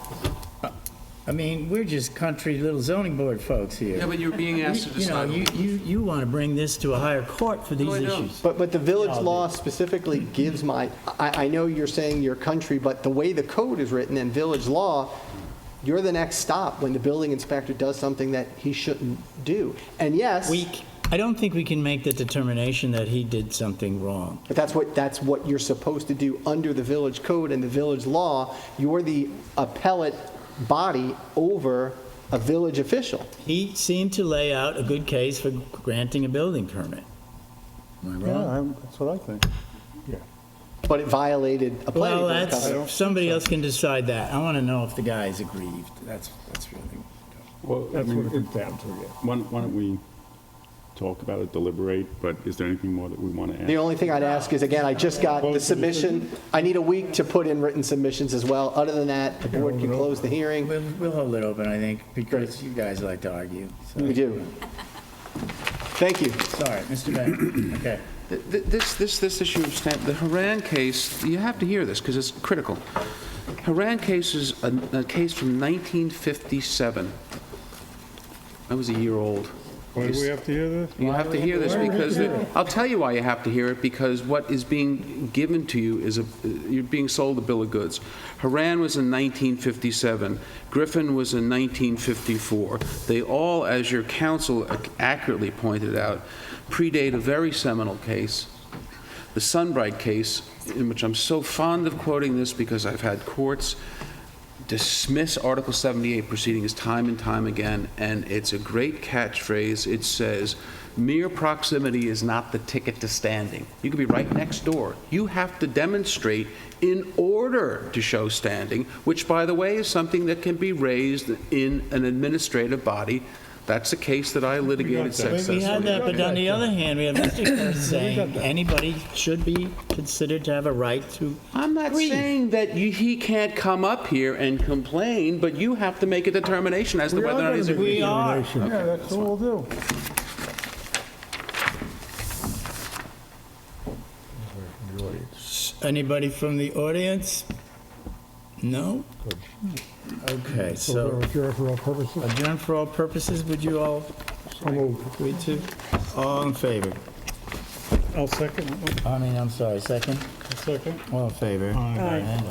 I mean, we're just country little zoning board folks here. Yeah, but you're being asked to You know, decide. you want to bring this to a higher court for these No, I don't. issues. But the village Yeah, law specifically gives I know you're saying your country, but the way the code is written in village law, you're the next stop when the building inspector does something that he shouldn't do. And yes, I don't think we can make the determination that he did something wrong. but that's what you're supposed to do under the village code and the village law. You're the appellate body over a village official. He seemed to lay out a good case for granting a building permit. Am I wrong? That's what I think. But it violated a planning Well, board covenant. somebody else can decide that. I want to know if the guy is aggrieved. That's really. Well, That's what it comes down to, yeah. Why don't we talk about it, deliberate, but is there anything more that we want to add? The only thing I'd ask is, again, I just got the submission. I need a week to put in written submissions as well. Other than that, the board can close the hearing. We'll hold it open, I think, because you guys like to argue. So- We do. Thank you. Sorry, Mr. Bennett. Okay. This issue of the Haran case, you have to hear this because it's critical. Haran case is a case from 1957. I was a year old. Why do we have to hear this? You have to hear this because, I'll tell you why you have to hear it, because what is being given to you is you're being sold a bill of goods. Haran was in 1957. Griffin was in 1954. They all, as your counsel accurately pointed out, predate a very seminal case, the Sunbright case, in which I'm so fond of quoting this because I've had courts dismiss Article 78 proceedings time and time again, and it's a great catchphrase. It says, mere proximity is not the ticket to standing. You could be right next door. You have to demonstrate in order to show standing, which, by the way, is something that can be raised in an administrative body. That's a case that I litigated successfully. We had that, but on the other hand, we have Mr. Kurtz saying anybody should be considered to have a right to. I'm not saying that he can't come up here and complain, but you have to make a determination as to whether or not he's We are. Yeah, that's what we'll do. Anybody from the audience? No? Okay, so Adjourn for all purposes. adjourn for all purposes, would you all So moved. agree to? All in favor? I'll second. I'm sorry, second? Second. All in favor? Aye. And